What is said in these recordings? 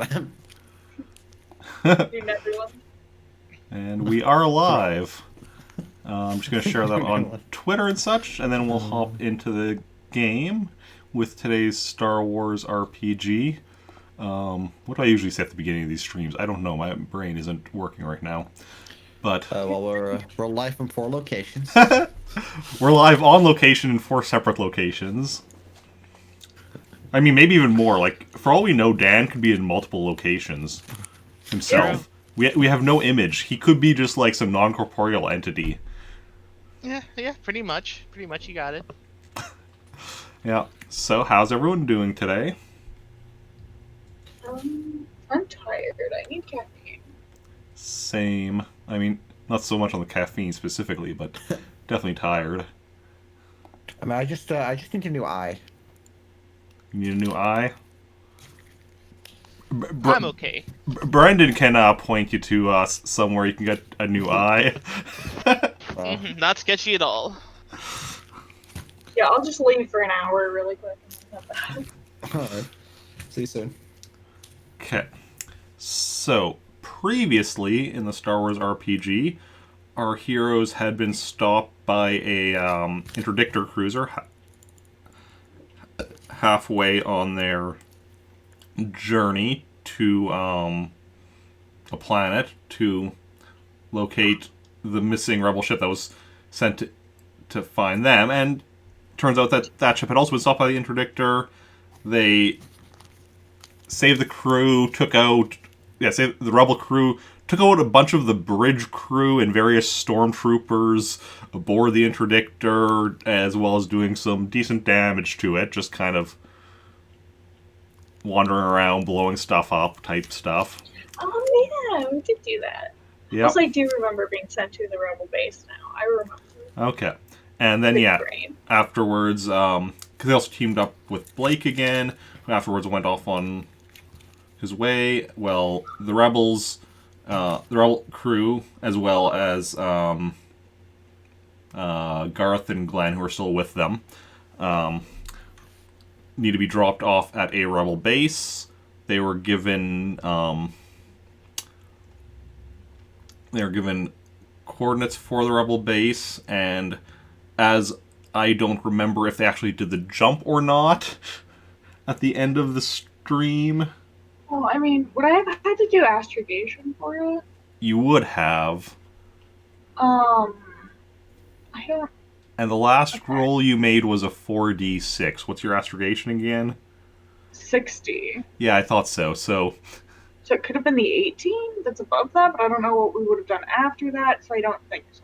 everyone. And we are live. I'm just going to share that on Twitter and such, and then we'll hop into the game with today's Star Wars RPG. What do I usually say at the beginning of these streams? I don't know. My brain isn't working right now. But Well, we're live from 4 locations. we're live on location in 4 separate locations. I mean, maybe even more. Like, for all we know, Dan could be in multiple locations himself. We have no image. He could be just like some non-corporeal entity. Yeah, pretty much. Pretty much, you got it. Yeah. So, how's everyone doing today? I'm tired. I need caffeine. Same. I mean, not so much on the caffeine specifically, but definitely tired. I mean, I just need a new eye. You need a new eye? I'm okay. Brendan can point you to somewhere you can get a new eye. Not sketchy at all. Yeah, I'll just leave for an hour really quick. Alright. See you soon. Okay. So, previously in the Star Wars RPG, our heroes had been stopped by a interdictor cruiser halfway on their journey to a planet to locate the missing rebel ship that was sent to find them. And turns out that that ship had also been stopped by the interdictor. They saved the crew, saved the rebel crew, took out a bunch of the bridge crew and various stormtroopers aboard the interdictor, as well as doing some decent damage to it, just kind of wandering around, blowing stuff up type stuff. Oh yeah, we did do that. Yep. Also, I do remember being sent to the rebel base now. I remember. Okay. And then, afterwards, because they also teamed up with Blake again, who afterwards went off on his way. Well, the rebels, the rebel crew, as well as Garth and Glenn, who are still with them, need to be dropped off at a rebel base. They were given coordinates for the rebel base, and as I don't remember if they actually did the jump or not at the end of the stream. Oh, I mean, would I have had to do astrogation for it? You would have. I don't. And the last roll you made was a 4d6. What's your astrogation again? 60. Yeah, I thought so. So it could have been the 18 that's above that, but I don't know what we would have done after that, so I don't think so.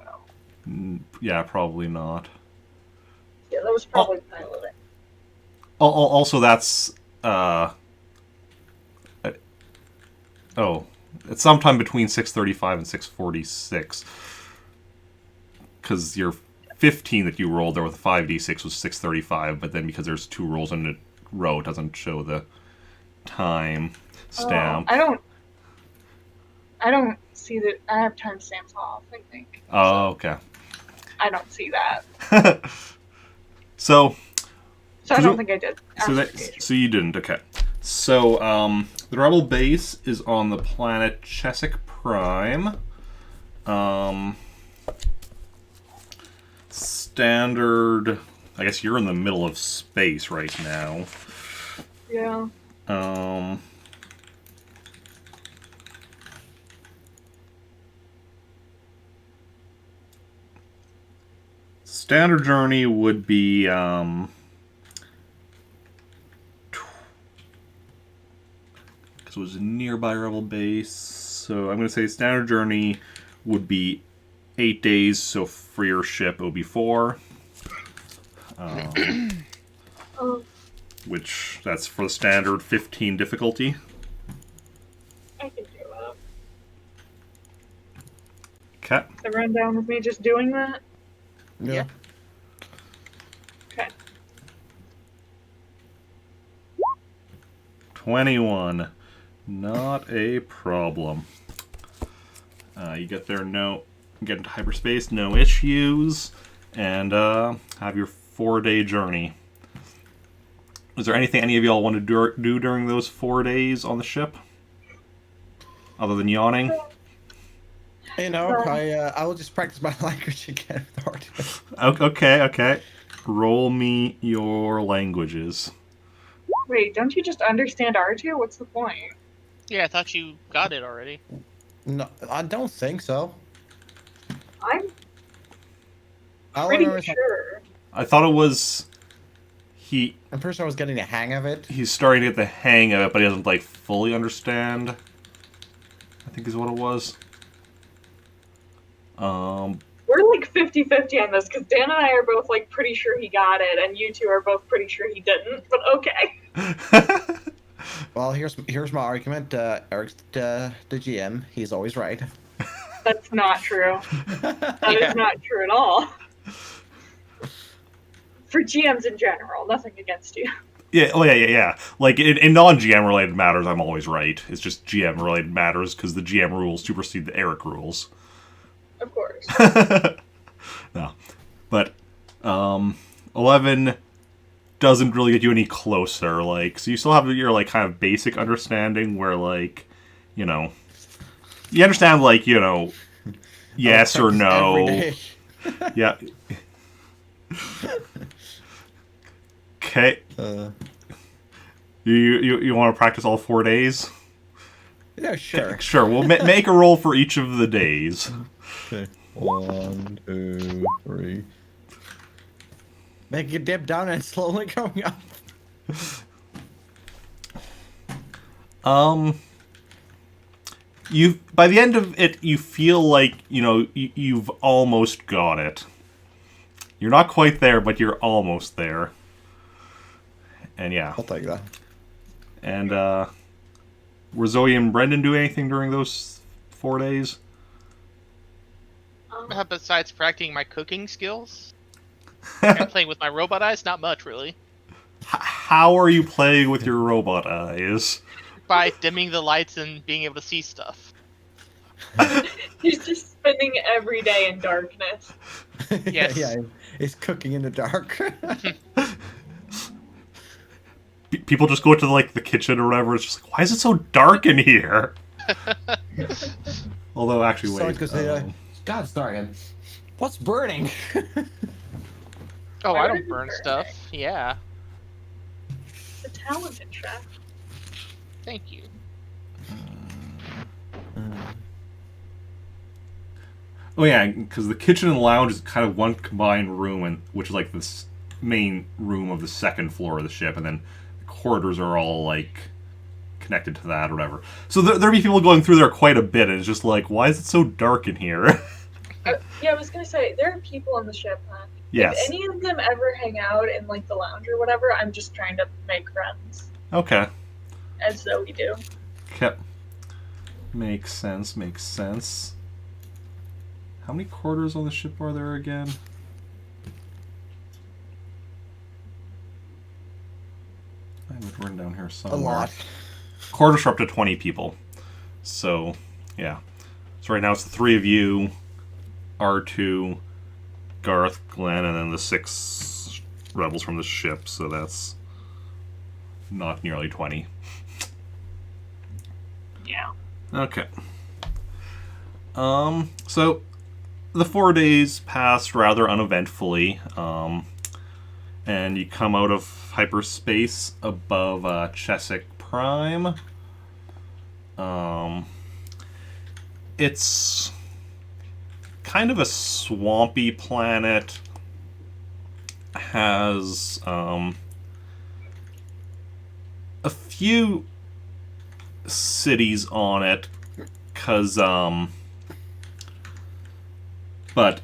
Yeah, probably not. Yeah, that was probably piloting. Also, that's it's sometime between 635 and 646. Because your 15 that you rolled there with a 5d6 was 635, but then because there's 2 rolls in a row, it doesn't show the time stamp. I don't see that. I have timestamps off, I think. Oh, okay. I don't see that. So I don't think I did. So you didn't, okay. So, the rebel base is on the planet Chesic Prime. Standard... I guess you're in the middle of space right now. Yeah. Standard journey would be, because it was a nearby rebel base. So I'm going to say standard journey would be 8 days, so for your ship it would be 4. Which, that's for the standard 15 difficulty. I can do that. Okay. Is everyone down with me just doing that? Yeah. Okay. 21. Not a problem. You get there, get into hyperspace, no issues, and have your 4-day journey. Is there anything any of y'all want to do during those 4 days on the ship? other than yawning? You know, So- I will just practice my language again with Artemis. Okay. Roll me your languages. Wait, don't you just understand R2? What's the point? Yeah, I thought you got it already. No, I don't think so. I'm All I pretty remember is sure. I thought it was I'm pretty sure I was getting the hang of it. he's starting to get the hang of it, but he doesn't like fully understand. I think is what it was. We're like 50-50 on this because Dan and I are both like pretty sure he got it, and you two are both pretty sure he didn't. But okay. Well, here's my argument. Eric's the GM. He's always right. That's not true. That Yeah. is not true at all. For GMs in general, nothing against you. Yeah. Like in non-GM related matters, I'm always right. It's just GM related matters because the GM rules supersede the Eric rules. Of course. No, but 11 doesn't really get you any closer. Like, so you still have your like kind of basic understanding where like, you know, you understand like yes or Every no. day. Yeah. Okay. You want to practice all 4 days? Yeah, sure. Sure. We'll make a roll for each of the days. Okay. 1, 2, 3. Make it dip down and slowly going up. You by the end of it, you feel like you've almost got it. You're not quite there, but you're almost there. And yeah. I'll take that. And were Zoe and Brendan do anything during those 4 days? Besides practicing my cooking skills and playing with my robot eyes, not much really. How are you playing with your robot eyes? By dimming the lights and being able to see stuff. He's just spending every day in darkness. Yes. Yeah, it's cooking in the dark. People just go to like the kitchen or whatever. It's just like, why is it so dark in here? Although, actually, Someone's wait. gonna say, God, sorry. What's burning? Oh, Why I would don't it burn burn? stuff. Yeah. The talented chef. Thank you. Oh yeah, because the kitchen and lounge is kind of one combined room, and which is like this main room of the second floor of the ship, and then the corridors are all like connected to that or whatever. So there'll be people going through there quite a bit, and it's just like, why is it so dark in here? Yeah, I was gonna say there are people on the ship, huh? Yes. If any of them ever hang out in like the lounge or whatever, I'm just trying to make friends, Okay. as Zoe do. Okay. Makes sense. How many quarters on the ship are there again? I have it written down here A somewhere. lot. Quarters are up to 20 people. So, yeah. So right now it's the 3 of you, R2, Garth, Glenn, and then the 6 rebels from the ship. So that's not nearly 20. Yeah. Okay. So the 4 days passed rather uneventfully, and you come out of hyperspace above Chesic Prime. It's kind of a swampy planet. Has a few cities on it, because but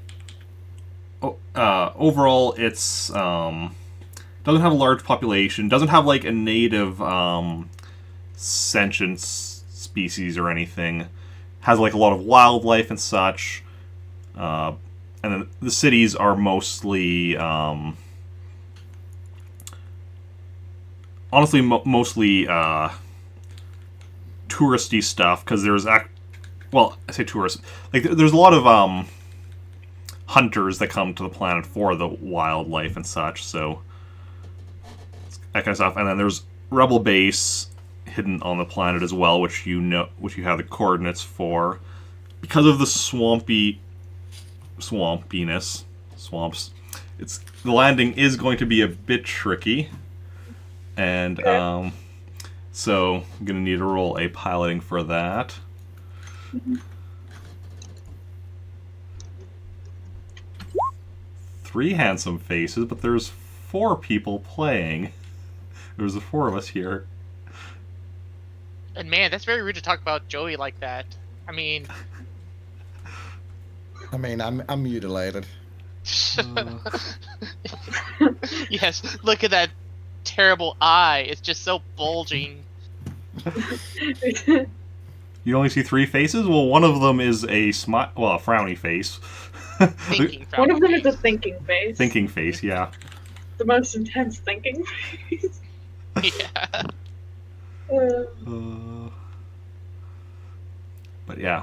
overall it's doesn't have a large population, doesn't have like a native sentient species or anything, has like a lot of wildlife and such, and then the cities are mostly honestly mostly touristy stuff, because there's well, I say tourists, like there's a lot of hunters that come to the planet for the wildlife and such, so that kind of stuff. And then there's Rebel Base hidden on the planet as well, which you have the coordinates for. Because of the swamps, the landing is going to be a bit tricky, and so I'm gonna need to roll a piloting for that. Three handsome faces, but there's 4 people playing. There's the 4 of us here. And man, that's very rude to talk about Joey like that. I mean, I'm mutilated. yes, look at that terrible eye. It's just so bulging. You only see 3 faces? Well, one of them is a frowny face. Thinking One of them face. is a thinking face. Thinking face, yeah. The most intense thinking face. Yeah. But yeah,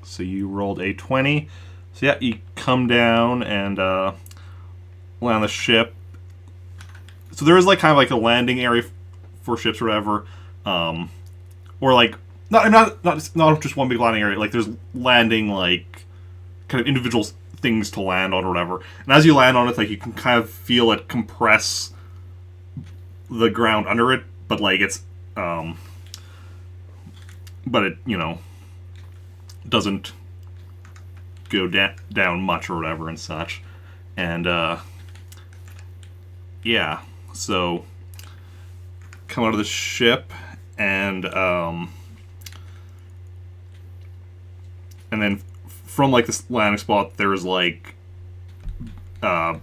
so you rolled a 20. So yeah, you come down and land on the ship. So there is like kind of like a landing area for ships or whatever, or like not just one big landing area. Like there's landing like kind of individual things to land on or whatever. And as you land on it, like you can kind of feel it compress the ground under it, but like it's but it doesn't go down much or whatever and such. And yeah, so come out of the ship and then from like this landing spot there's like a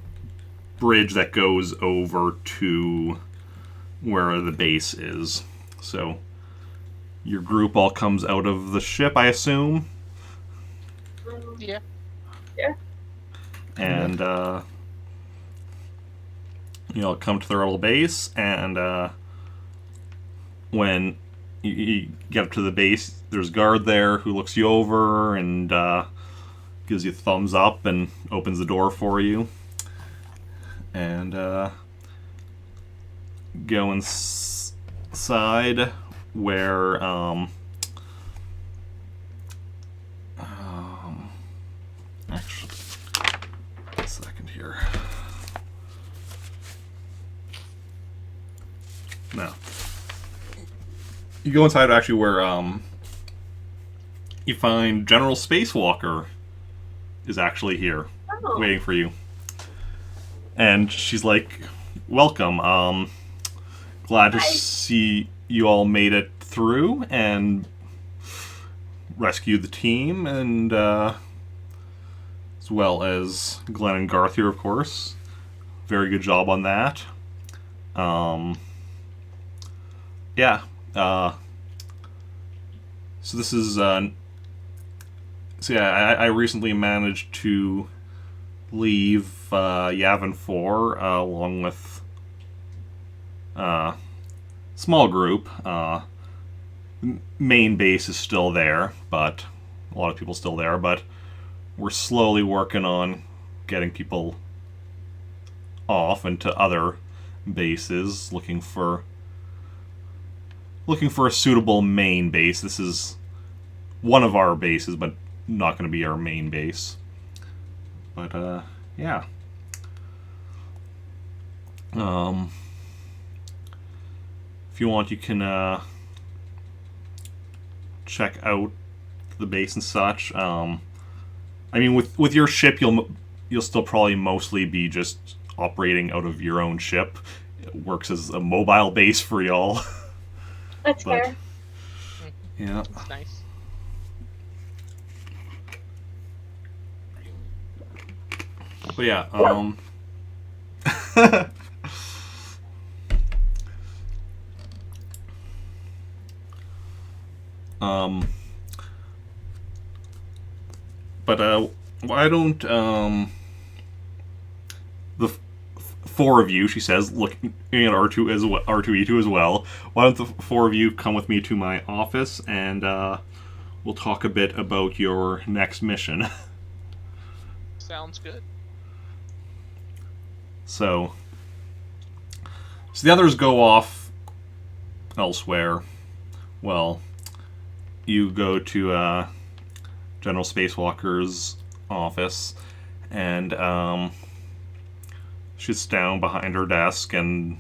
bridge that goes over to where the base is. So your group all comes out of the ship, I assume. Yeah. Yeah. And you'll come to the rebel base, and when you get up to the base, there's a guard there who looks you over and gives you a thumbs up and opens the door for you. And go inside where actually, a second here. No. You go inside actually where you find General Spacewalker is actually here, waiting for you. And she's like, welcome, glad to see you all made it through and rescued the team, and as well as Glenn and Garth here, of course. Very good job on that. Yeah. So this is so yeah, I recently managed to leave Yavin 4 along with small group. Main base is still there, but a lot of people still there, but we're slowly working on getting people off into other bases, looking for a suitable main base. This is one of our bases, but not going to be our main base. But yeah. If you want, you can check out the base and such. I mean, with your ship, you'll still probably mostly be just operating out of your own ship. It works as a mobile base for y'all. That's fair. Yeah. That's nice. But yeah, but why don't the 4 of you, she says, looking at R2 as well, R2E2 as well. Why don't the 4 of you come with me to my office, and we'll talk a bit about your next mission. Sounds good. So the others go off elsewhere, well, you go to General Spacewalker's office, and she sits down behind her desk, and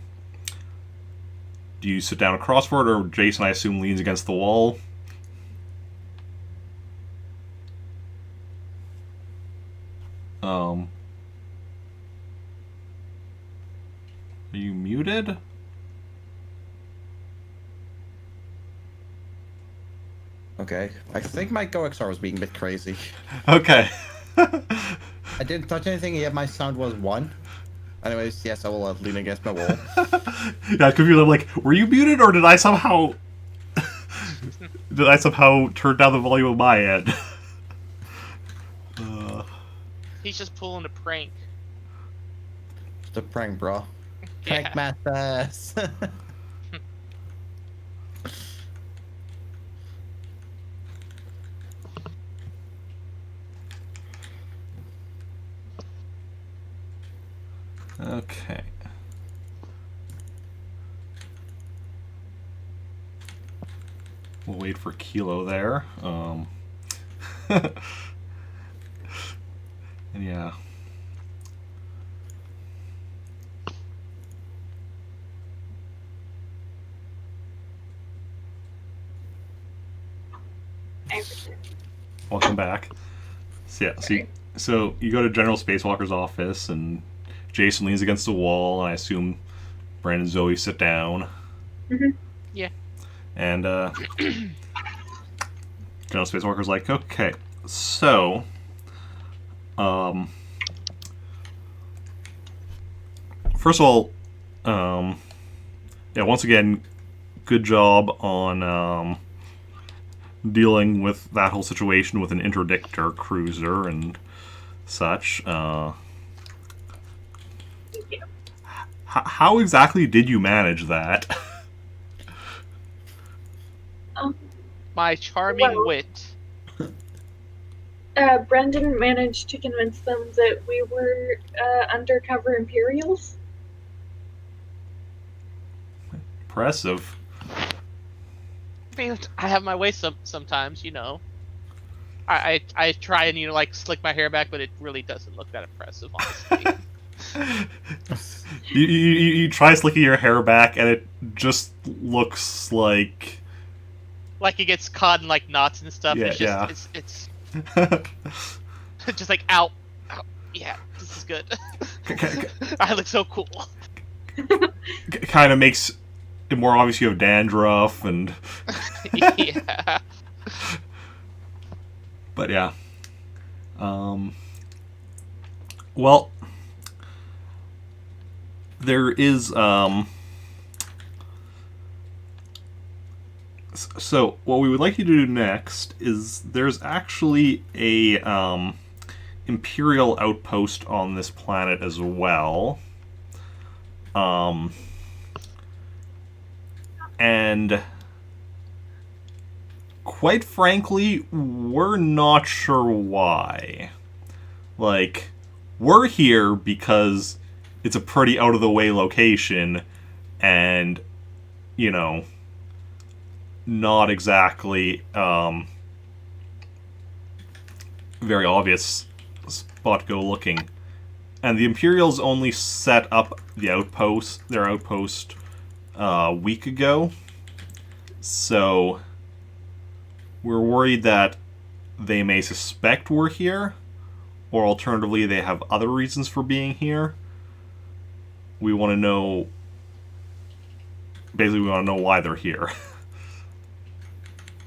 do you sit down across for it, or Jacen, I assume, leans against the wall? Are you muted? Okay. I think my GoXR was being a bit crazy. Okay. I didn't touch anything, yet my sound was 1. Anyways, yes, I will lean against my wall. Yeah, because I'm like, were you muted, or did I somehow turn down the volume of my end? He's just pulling a prank. Just a prank, bro. Yeah. Prank masters. Okay. We'll wait for Kilo there. And yeah. Welcome back. So yeah, so you go to General Spacewalker's office, and Jacen leans against the wall, and I assume Brandon and Zoey sit down. Yeah. And General Spacewalker's like, okay, so first of all, yeah, once again, good job on dealing with that whole situation with an interdictor cruiser and such. How exactly did you manage that? My charming wit. Brendan managed to convince them that we were undercover Imperials. Impressive. I mean, I have my way sometimes, you know. I try and, you know, like, slick my hair back, but it really doesn't look that impressive, honestly. you try slicking your hair back, and it just looks like it gets caught in, like, knots and stuff. Yeah, it's just, it's just like, ow. Yeah, this is good. I look so cool. Kind of makes it more obvious you have dandruff, and Yeah. but yeah. Well, there is so what we would like you to do next is there's actually a Imperial outpost on this planet as well. And quite frankly, we're not sure why. Like, we're here because it's a pretty out-of-the-way location, and, you know, not exactly very obvious spot to go looking. And the Imperials only set up their outpost a week ago, so we're worried that they may suspect we're here, or alternatively they have other reasons for being here. We want to know, basically we want to know why they're here.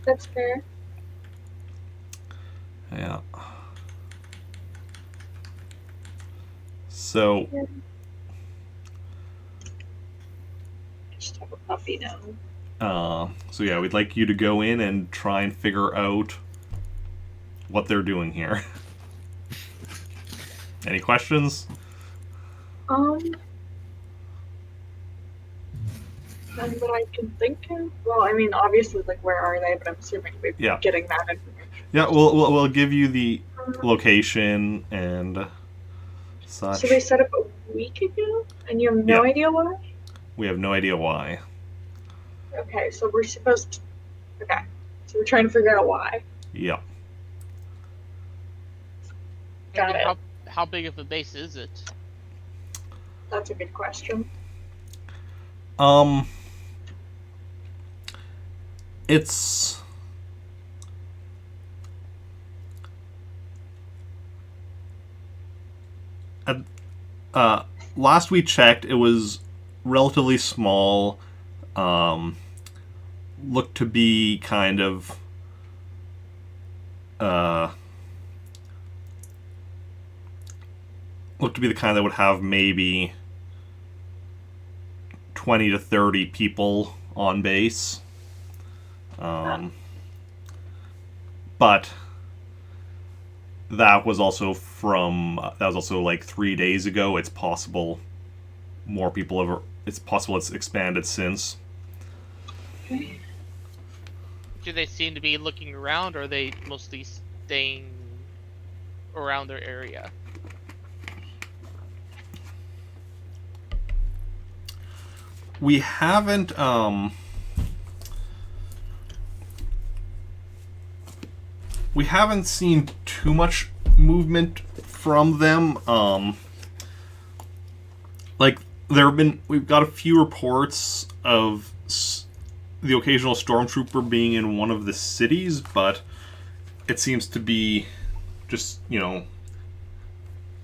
That's fair. Yeah. So Just have a puppy now. so yeah, we'd like you to go in and try and figure out what they're doing here. Any questions? None that I can think of. Well, I mean, obviously, like, where are they? But I'm assuming we're Yeah. getting that information. Yeah, we'll give you the location and such. So they set up a week ago, and you have no Yeah. idea why? We have no idea why. Okay, so we're supposed to. Okay, so we're trying to figure out why. Yeah. Got And it. how big of a base is it? That's a good question. Um, it's uh, last we checked, it was relatively small. Um, looked to be kind of uh, looked to be the kind that would have maybe 20 to 30 people on base. But that was also like 3 days ago. It's possible more people have. It's possible it's expanded since. Okay. Do they seem to be looking around, or are they mostly staying around their area? We haven't seen too much movement from them. Like we've got a few reports of the occasional stormtrooper being in one of the cities, but it seems to be just the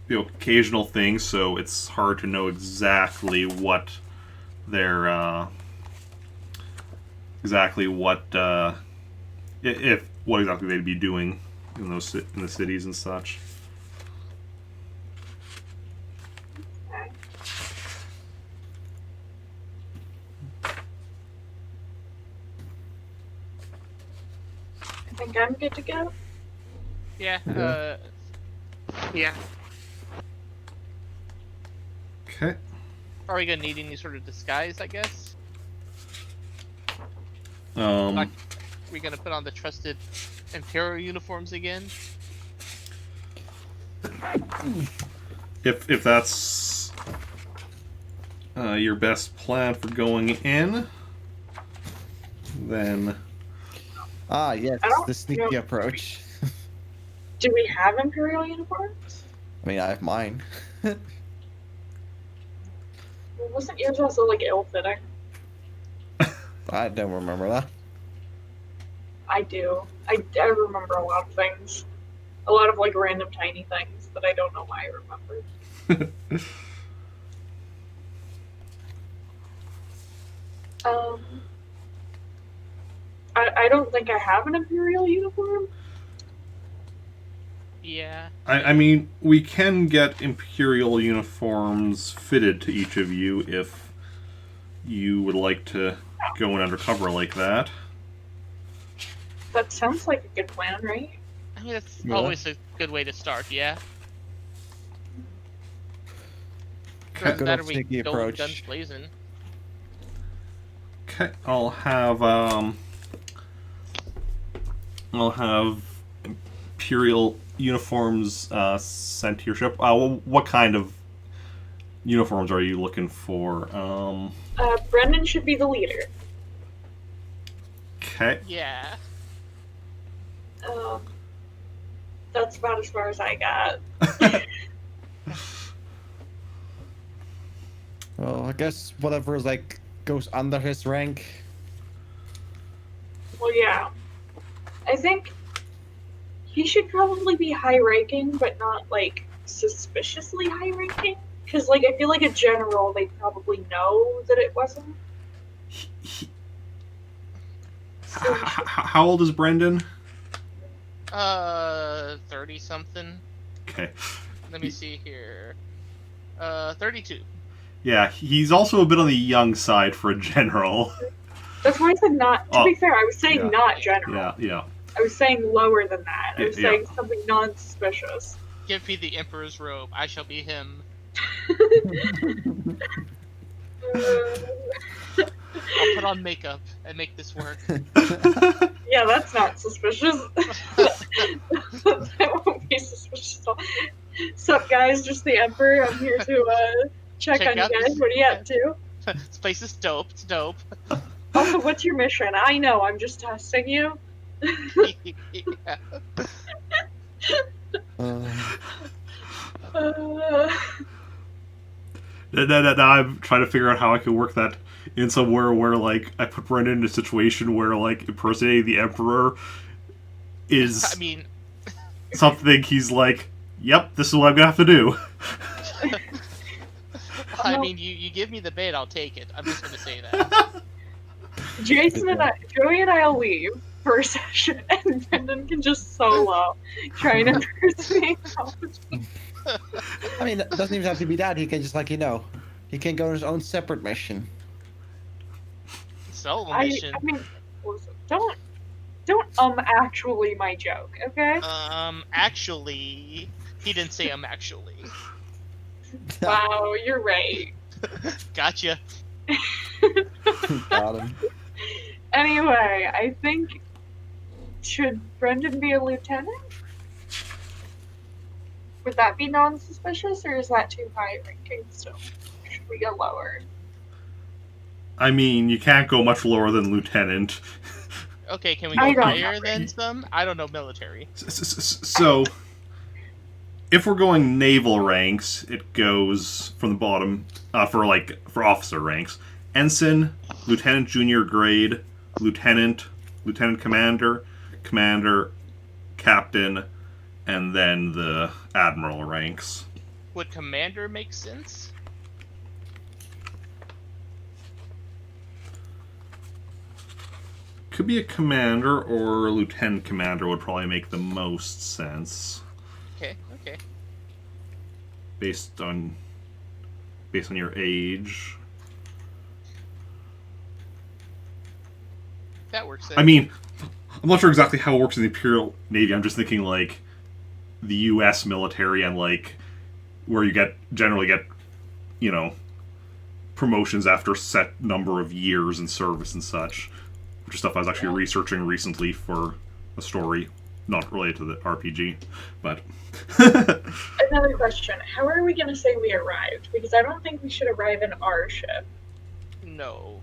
occasional thing. So it's hard to know exactly what their exactly what if what exactly they'd be doing in the cities and such. Okay. I think I'm good to go. Yeah. Yeah. Yeah. Okay. Are we gonna need any sort of disguise? I guess. Um. We gonna put on the trusted Imperial uniforms again? If that's your best plan for going in, then Yes, I don't the sneaky know. approach. Do we have Imperial uniforms? I mean, I have mine. Well, wasn't yours also like ill-fitting? I don't remember that. I do. I remember a lot of things. A lot of like random tiny things that I don't know why I remember. Um, I don't think I have an Imperial uniform. Yeah. I mean, we can get Imperial uniforms fitted to each of you if you would like to go in undercover like that. That sounds like a good plan, right? I mean, that's Yeah. always a good way to start. Yeah. Okay. Good That old we sneaky go approach. guns blazing. Okay, I'll have Imperial uniforms sent to your ship. What kind of uniforms are you looking for? Brendan should be the leader. Okay. Yeah. Um, that's about as far as I got. Well, I guess whatever like goes under his rank. Well, yeah. I think he should probably be high ranking, but not like suspiciously high ranking. Because like I feel like a general, they probably know that it wasn't. So How old is Brendan? 30 something. Okay. Let me see here. 32. Yeah, he's also a bit on the young side for a general. that's why I said not. To be fair, I was saying Yeah. not general. Yeah. I was saying lower than that. I was Yeah. saying something non-suspicious. Give me the Emperor's robe. I shall be him. I'll put on makeup and make this work. Yeah, that's not suspicious. That won't be suspicious at all. Sup, guys? Just the Emperor. I'm here to check on you out guys. this- What are you up to? This place is dope. It's dope. Also, what's your mission? I know, I'm just testing you. Yeah. Uh, Uh, Now I'm trying to figure out how I can work that in somewhere where, like, I put Brendan in a situation where, like, impersonating the Emperor I is mean, something he's like, yep, this is what I'm gonna have to do. you give me the bait, I'll take it. I'm just gonna say that. Jacen and Joey and I'll leave for a session, and Brendan can just solo try and impersonate Palpatine. I mean, it doesn't even have to be that. He can just like he can go on his own separate mission. Solo I mission. mean, listen, don't actually my joke, okay? Actually, he didn't say actually. Wow, you're right. Gotcha. Got him. Anyway, I think should Brendan be a lieutenant? Would that be non-suspicious, or is that too high ranking still? Should we go lower? I mean, you can't go much lower than Lieutenant. Okay, can we I go don't higher know. than some? I don't know military. So, if we're going naval ranks, it goes from the bottom for officer ranks: ensign, lieutenant junior grade, lieutenant, lieutenant commander, commander, captain, and then the admiral ranks. Would commander make sense? Could be a commander or a lieutenant commander would probably make the most sense Okay. based on your age. That works then. I mean, I'm not sure exactly how it works in the Imperial Navy. I'm just thinking like the U.S. military and like where you generally get, you know, promotions after a set number of years in service and such, which is stuff I was actually researching recently for a story not related to the RPG. But Another question: how are we going to say we arrived? Because I don't think we should arrive in our ship. No.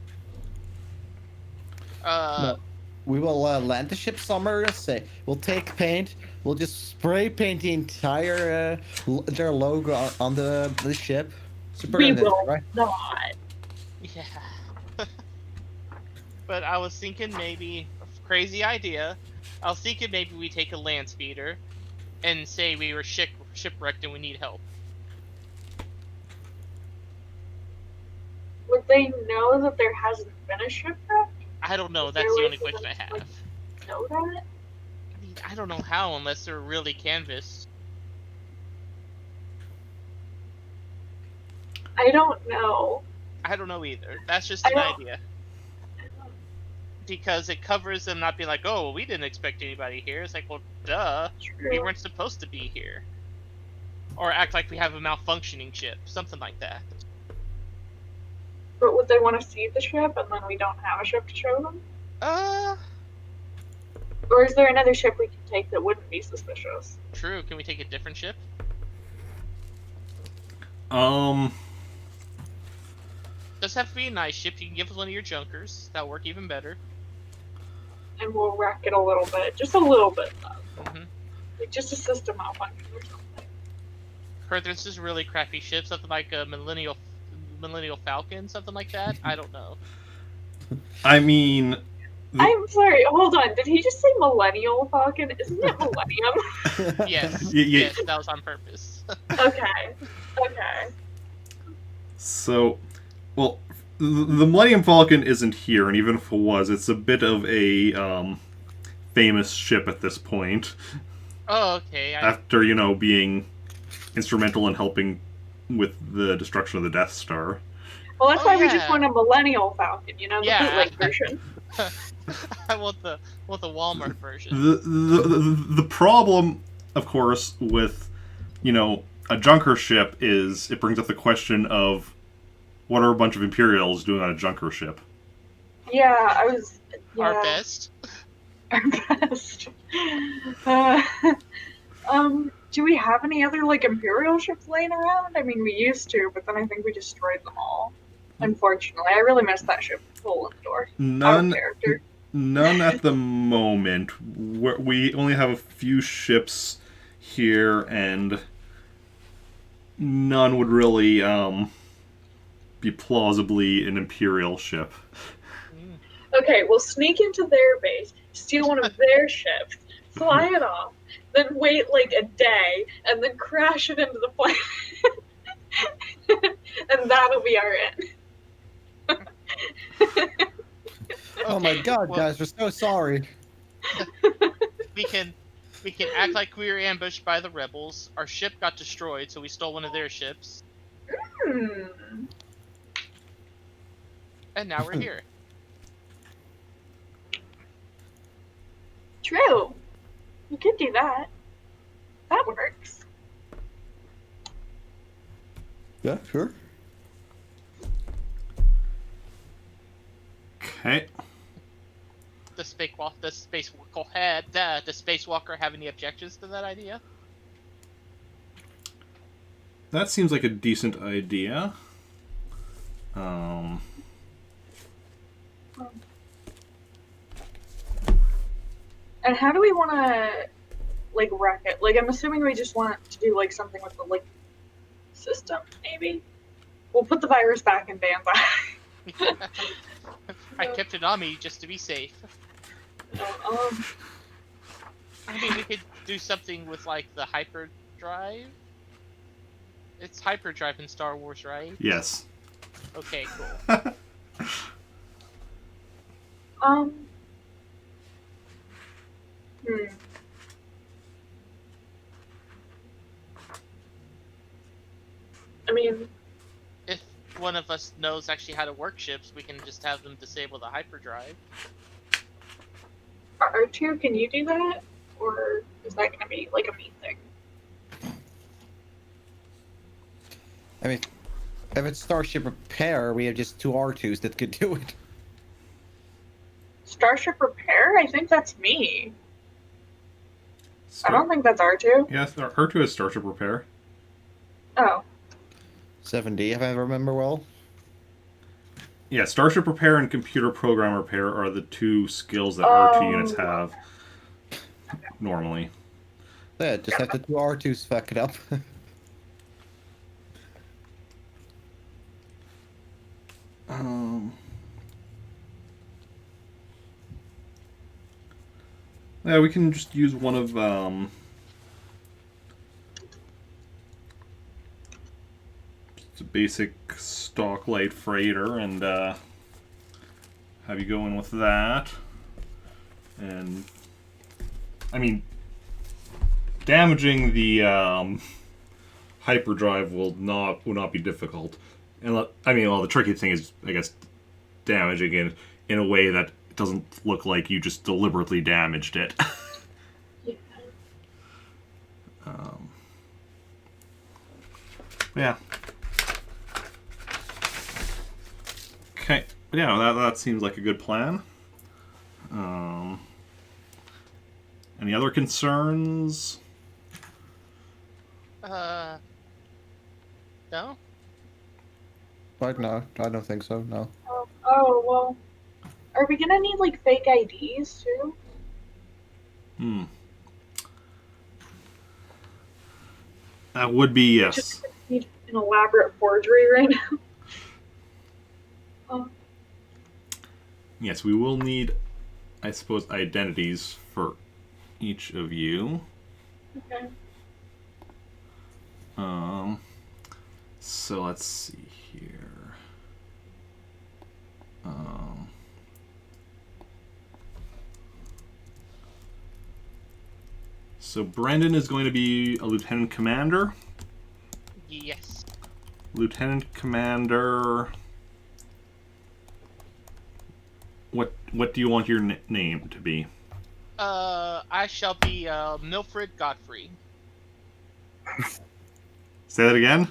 No. We will land the ship somewhere. Say we'll take paint. We'll just spray paint the entire their logo on the ship. Super We Nintendo, will right? not. Yeah. But I was thinking maybe crazy idea. I was thinking maybe we take a land speeder and say we were shipwrecked and we need help. Would they know that there hasn't been a shipwreck? I don't know. Is That's there the a only way for question I them have. to, like, know that? I mean, I don't know how unless they're really canvassed. I don't know. I don't know either. That's just I an don't- idea. Because it covers them not being like, oh, well, we didn't expect anybody here. It's like, well, duh. We True. weren't supposed to be here. Or act like we have a malfunctioning ship. Something like that. But would they want to see the ship and then we don't have a ship to show them? Or is there another ship we can take that wouldn't be suspicious? True. Can we take a different ship? Does have to be a nice ship. You can give us one of your junkers. That'll work even better. And we'll wreck it a little bit. Just a little bit, though. Mm-hmm. Like, just a system malfunction or something. Heard there's this really crappy ship, something like a Millennial Falcon, something like that. I don't know. I mean, I'm sorry, hold on. Did he just say Millennial Falcon? Isn't it Millennium? Yes, Yeah. yes, that was on purpose. Okay. So, well, the Millennium Falcon isn't here, and even if it was, it's a bit of a famous ship at this point. Oh, okay. After, being instrumental in helping with the destruction of the Death Star. Well, that's why we just yeah. want a Millennial Falcon, the Yeah. bootleg version. I want the Walmart version. The problem, of course, with a junker ship is it brings up the question of what are a bunch of Imperials doing on a junker ship? Yeah, Our best. Our best. Do we have any other Imperial ships laying around? I mean, we used to, but then I think we destroyed them all. Unfortunately, I really missed that ship hole in the door. Out of None, character. none at the moment. We only have a few ships here, and none would really be plausibly an Imperial ship. Mm. Okay, we'll sneak into their base, steal one of their ships, fly it off, then wait like a day, and then crash it into the planet. And that'll be our end. Oh my god, well, guys, we're so sorry. we can act like we were ambushed by the rebels. Our ship got destroyed, so we stole one of their ships, and now we're here. True. You could do that. That works. Yeah, sure. Okay. The spacewalker have any objections to that idea? That seems like a decent idea. And how do we want to, like, wreck it? Like, I'm assuming we just want to do, like, something with the, like, system, maybe? We'll put the virus back in Banzai. I kept it on me just to be safe. um, I mean, we could do something with, like, the hyperdrive. It's hyperdrive in Star Wars, right? Yes. Okay, cool. um, I mean, If one of us knows actually how to work ships, we can just have them disable the hyperdrive. R2, can you do that? Or is that going to be, like, a me thing? I mean, if it's Starship Repair, we have just 2 R2s that could do it. Starship Repair? I think that's me. I don't think that's R2. Yes, R2 has Starship Repair. Oh. 7D, if I remember well. Yeah, Starship Repair and Computer Program Repair are the 2 skills that R2 units have normally. Yeah, just have the 2 R2s fuck it up. Yeah, we can just use one of just a basic stock light freighter and have you go in with that. And I mean, damaging the hyperdrive will not be difficult. And I mean, well, the tricky thing is, I guess, damaging it in a way that it doesn't look like you just deliberately damaged it. Yeah. Yeah. Okay. Yeah, that seems like a good plan. Any other concerns? No? Right, no, I don't think so, no. Oh, well. Are we gonna need, like, fake IDs, too? That would be yes. Just need an elaborate forgery right now. Yes, we will need, I suppose, identities for each of you. Okay. So let's see here. So Brendan is going to be a lieutenant commander. Yes. Lieutenant commander. What do you want your name to be? I shall be Milfred Godfrey. Say that again.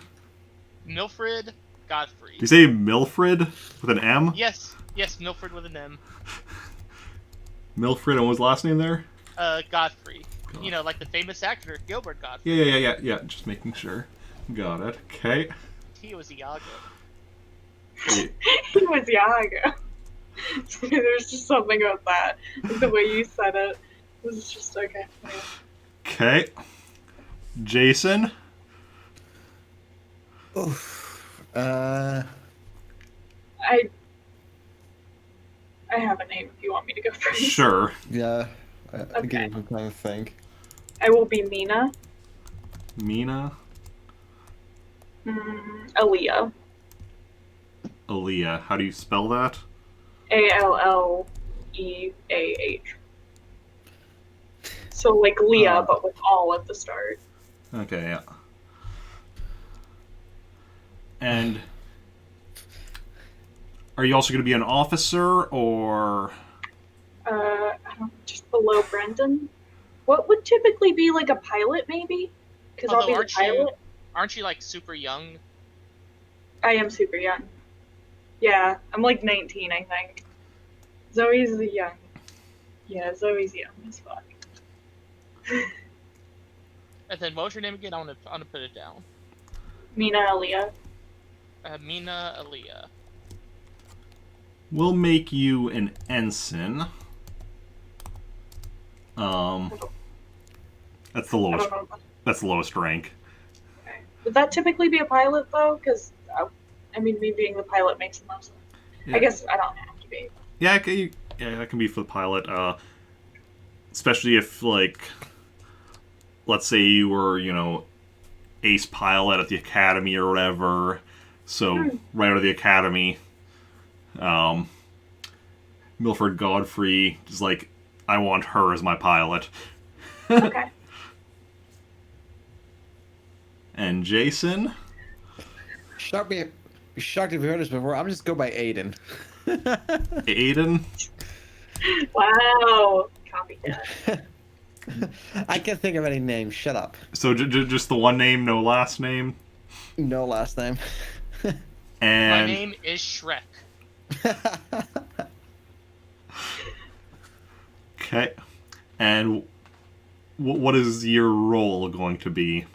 Milfred Godfrey. Do you say Milfred with an M? Yes, Milfred with an M. Milfred, and what was the last name there? Godfrey. You know, like the famous actor Gilbert Godfrey. Yeah. Just making sure. Got it. Okay. He was Iago. Y- He was young. There's just something about that. Like the way you said it was just okay. Yeah. Okay. Jacen. Oof. I have a name if you want me to go first. Sure. Yeah. I Okay. give him time to think. I will be Mina. Mina. Aaliyah. Aaliyah. How do you spell that? Alleeah. So like Leah, but with all at the start. Okay, yeah. And are you also going to be an officer, or I don't just below Brendan. What would typically be like a pilot, maybe? Because I'll be the pilot. Aren't you like super young? I am super young. Yeah, I'm like 19, I think. Zoe's the young. Yeah, Zoe's young as fuck. And then what was your name again? I want to put it down. Mina Aaliyah. Mina Aaliyah. we'll make you an ensign? That's the I lowest. don't know. That's the lowest rank. Okay. Would that typically be a pilot though? Because I mean, me being the pilot makes the most sense. Yeah. I guess I don't have to be. Yeah, that can be for the pilot. Especially if, like, let's say you were, ace pilot at the academy or whatever. So right out of the academy, Milford Godfrey is like, I want her as my pilot. Okay. And Jacen? Be shocked if you heard this before. I'm just go by Aiden. Aiden? Wow. Copycat. I can't think of any names. Shut up. So just the one name, no last name? No last name. And My name is Shrek. Okay. And what is your role going to be?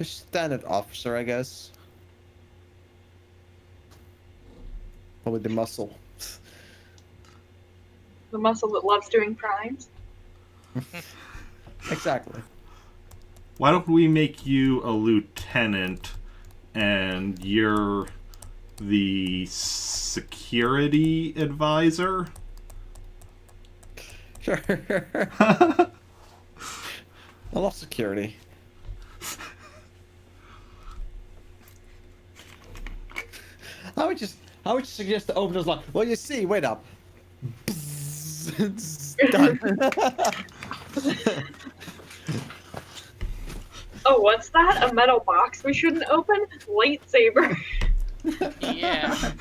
Standard officer, I guess. Probably the muscle. The muscle that loves doing crimes. Exactly. Why don't we make you a lieutenant and you're the security advisor? Sure. I love security. I would just suggest to open this lock. Well, you see, wait up. It's done. Oh, what's that? A metal box we shouldn't open? Lightsaber. Yeah.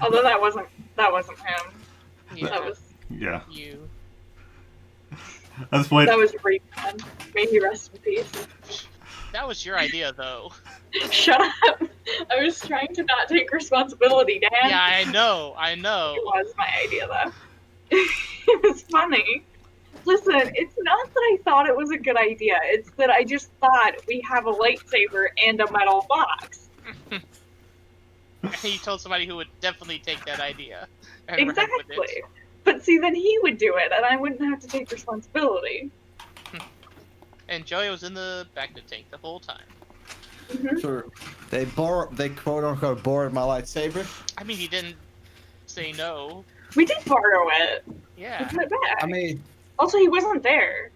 Although that wasn't him. Yeah. That was Yeah. You. At this point, that was Ratkanos. May he rest in peace. That was your idea, though. Shut up. I was trying to not take responsibility, Dan. Yeah, I know. It was my idea, though. It was funny. Listen, it's not that I thought it was a good idea. It's that I just thought we have a lightsaber and a metal box. You told somebody who would definitely take that idea. And run with Exactly. it. But see, then he would do it, and I wouldn't have to take responsibility. And Joey was in the back of the tank the whole time. Mm-hmm. Sure. They quote unquote borrowed my lightsaber. I mean, he didn't say no. We did borrow it. Yeah. Put it back. I mean, Also, he wasn't there.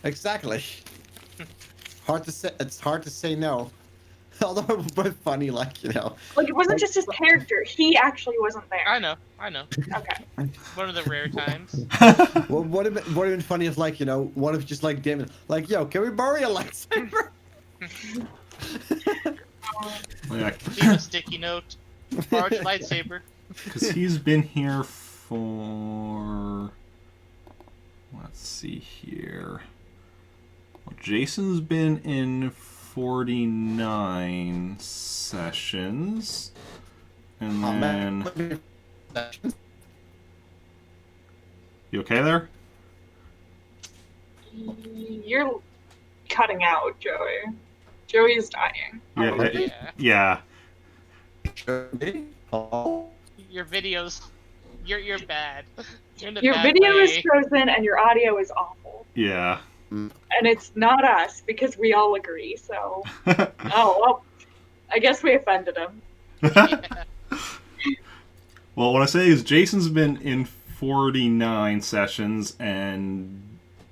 exactly. Hard to say. It's hard to say no. Although it was both funny, like, Like, it wasn't just his character. He actually wasn't there. I know. Okay. One of the rare times. Well, what would have been funny is, like, what if just like Damon, like, yo, can we borrow your lightsaber? yeah, Leave a sticky note. Borrowed your lightsaber. because he's been here for. Let's see here. Well, Jason's been in 49 sessions. And then. You okay there? You're cutting out, Joey. Joey is dying. Yeah, Oh, yeah, yeah. Oh. Your videos, you're bad. You're in a Your bad video is way. frozen and your audio is awful. Yeah. And it's not us because we all agree. So, oh well, I guess we offended him. Yeah. Well, what I say is Jason's been in 49 sessions, and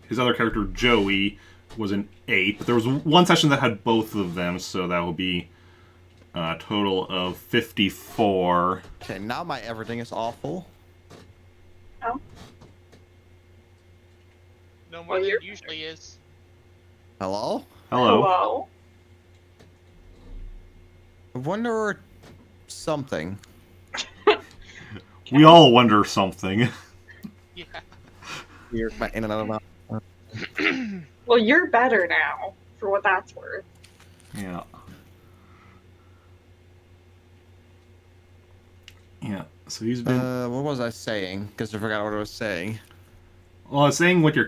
his other character, Joey, was in 8. But there was one session that had both of them, so that would be a total of 54. Okay, now my everything is awful. Oh, No more Well, than you're it usually is. Hello? Hello. hello. I wonder something. We all wonder something. Yeah. Weird, my in and out of Well, you're better now, for what that's worth. Yeah. Yeah. So he's been. What was I saying? Because I forgot what I was saying. Well, I was saying what your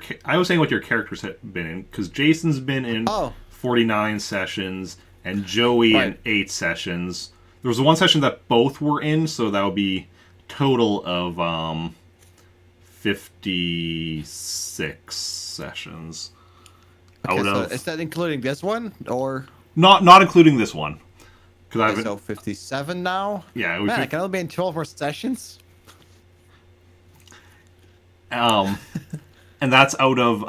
characters have been in, because Jason's been in Oh. 49 sessions and Joey in Right. 8 sessions. There was one session that both were in, so that would be total of 56 sessions. Okay, Out so of is that including this one? Or not including this one, because okay, I've been, so 57 now? yeah it was Man, I can only be in 12 more sessions? and that's out of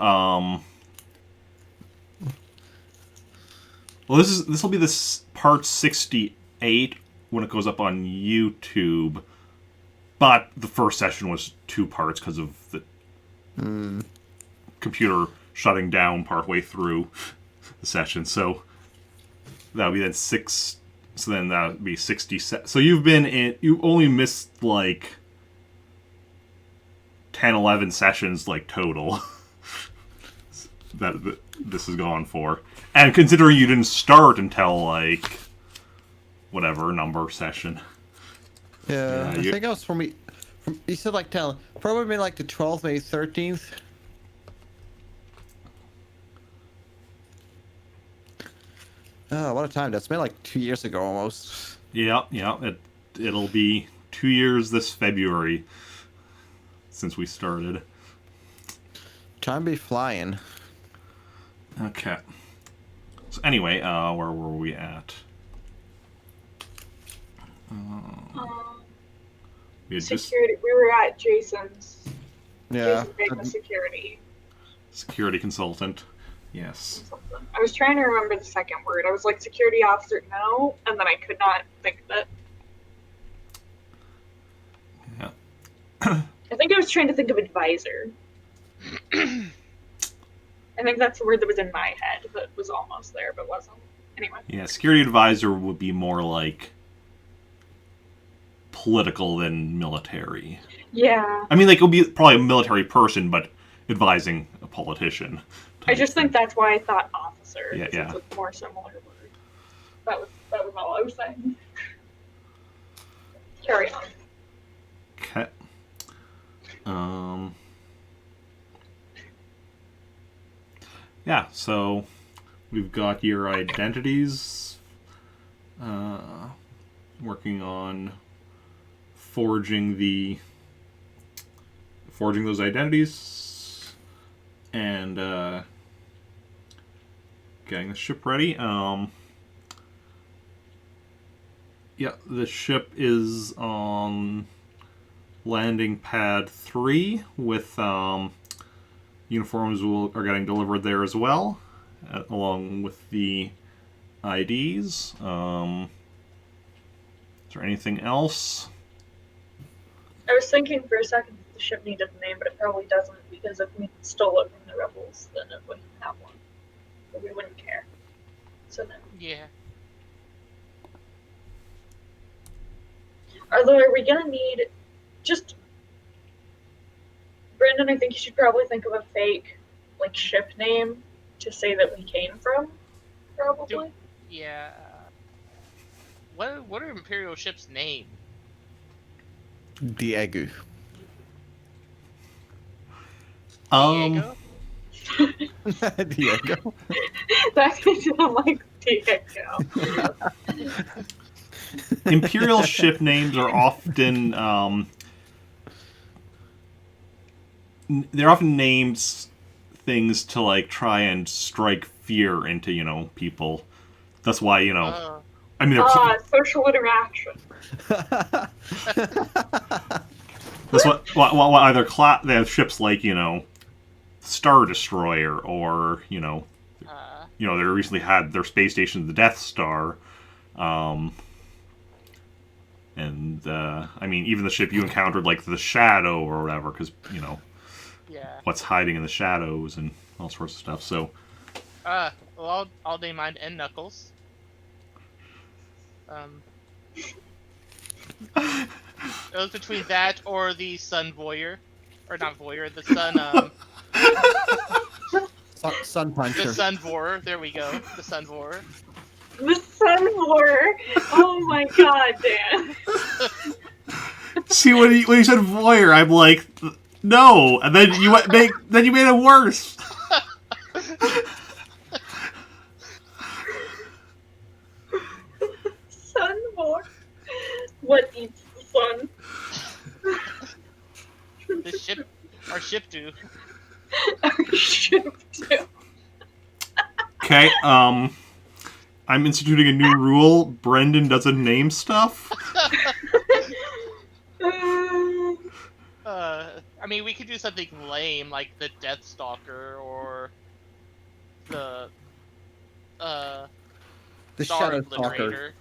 well, this will be this part 68 when it goes up on YouTube, but the first session was 2 parts because of the computer shutting down partway through the session. So that would be then 6. So then that would be 67. So you've been in. You only missed like 10, 11 sessions like total. that this is gone for. And considering you didn't start until like whatever number session. Yeah, Yeah, I you- think it was from you said like 10, probably like the 12th, maybe 13th. Oh, what a time. That's been like 2 years ago almost. Yeah, it'll be 2 years this February since we started. Time be flying. Okay. So anyway, where were we at? We had just Security. We were at Jason's. Yeah. Jason gave us security. security consultant. Yes. Something. I was trying to remember the second word. I was like security officer, no, and then I could not think of it. Yeah. I think I was trying to think of advisor. I think that's the word that was in my head that was almost there but wasn't. Anyway. Yeah, security advisor would be more like political than military. Yeah. I mean, like, it would be probably a military person, but advising a politician. I just think that's why I thought officer. Yeah, 'cause yeah. It's a more similar word. That was all I was saying. Carry on. Okay. Yeah, so we've got your identities. Working on forging those identities and getting the ship ready. Yeah, the ship is on landing pad 3 with uniforms are getting delivered there as well, along with the IDs. Is there anything else? I was thinking for a second that the ship needed a name, but it probably doesn't because if we stole it from the rebels, then it wouldn't have one. But we wouldn't care. So no. Yeah. Although, are we gonna need just Brendan? I think you should probably think of a fake, like, ship name to say that we came from. Probably. Yeah. What are Imperial ships' name? Diego. Diego? Diego. That could sound like Diego. Imperial ship names are often they're often names things to like try and strike fear into people. That's why I mean Social interaction. that's what either they have ships like Star Destroyer or they recently had their space station the Death Star. And I mean, even the ship you encountered, like the Shadow or whatever, because Yeah. what's hiding in the shadows and all sorts of stuff. So, Well, I'll name mine and Knuckles. It was between that or the Sun Voyeur, or not Voyeur, the Sun Sun Puncher. the Sun Vorer. There we go, the Sun Vorer. The Sun Vorer. Oh my god, Dan. see when you said voyeur, I'm like, no, and then you made it worse. Sun Vorer. What eats the sun? Our ship do. Our ship too. Okay, I'm instituting a new rule. Brendan doesn't name stuff. I mean, we could do something lame like the Death Stalker or the Star Shadow Stalker. Obliterator,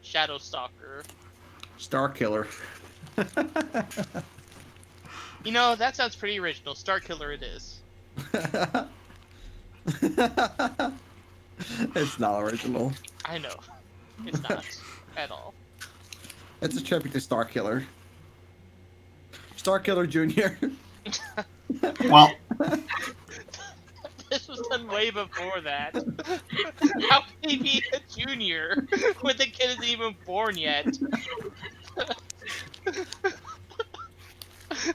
Shadow Stalker. Star Killer. That sounds pretty original. Star Killer it is. It's not original. I know. It's not. At all. It's a tribute to Star Killer. Star Killer Jr. Well, This was done way before that. How can he be a junior when the kid isn't even born yet?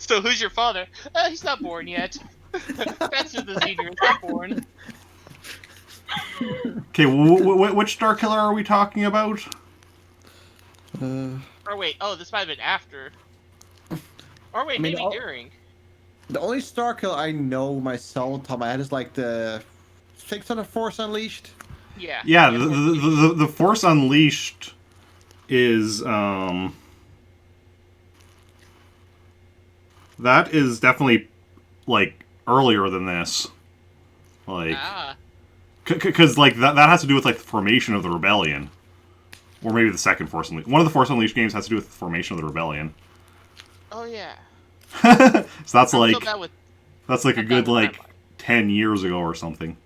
So who's your father? He's not born yet. That's just the senior. He's not born. okay, which Star Killer are we talking about? Or wait, this might have been after. Or wait, maybe during. The only Star Killer I know myself on top of my head is like the Six on the Force Unleashed. Yeah. Yeah, the Force Unleashed is that is definitely like earlier than this, like because like that has to do with like the formation of the rebellion, or maybe the second Force Unleashed. One of the Force Unleashed games has to do with the formation of the rebellion. Oh yeah. So that's I'm like so bad with, that's like a I'm good bad with like timeline. 10 years ago or something.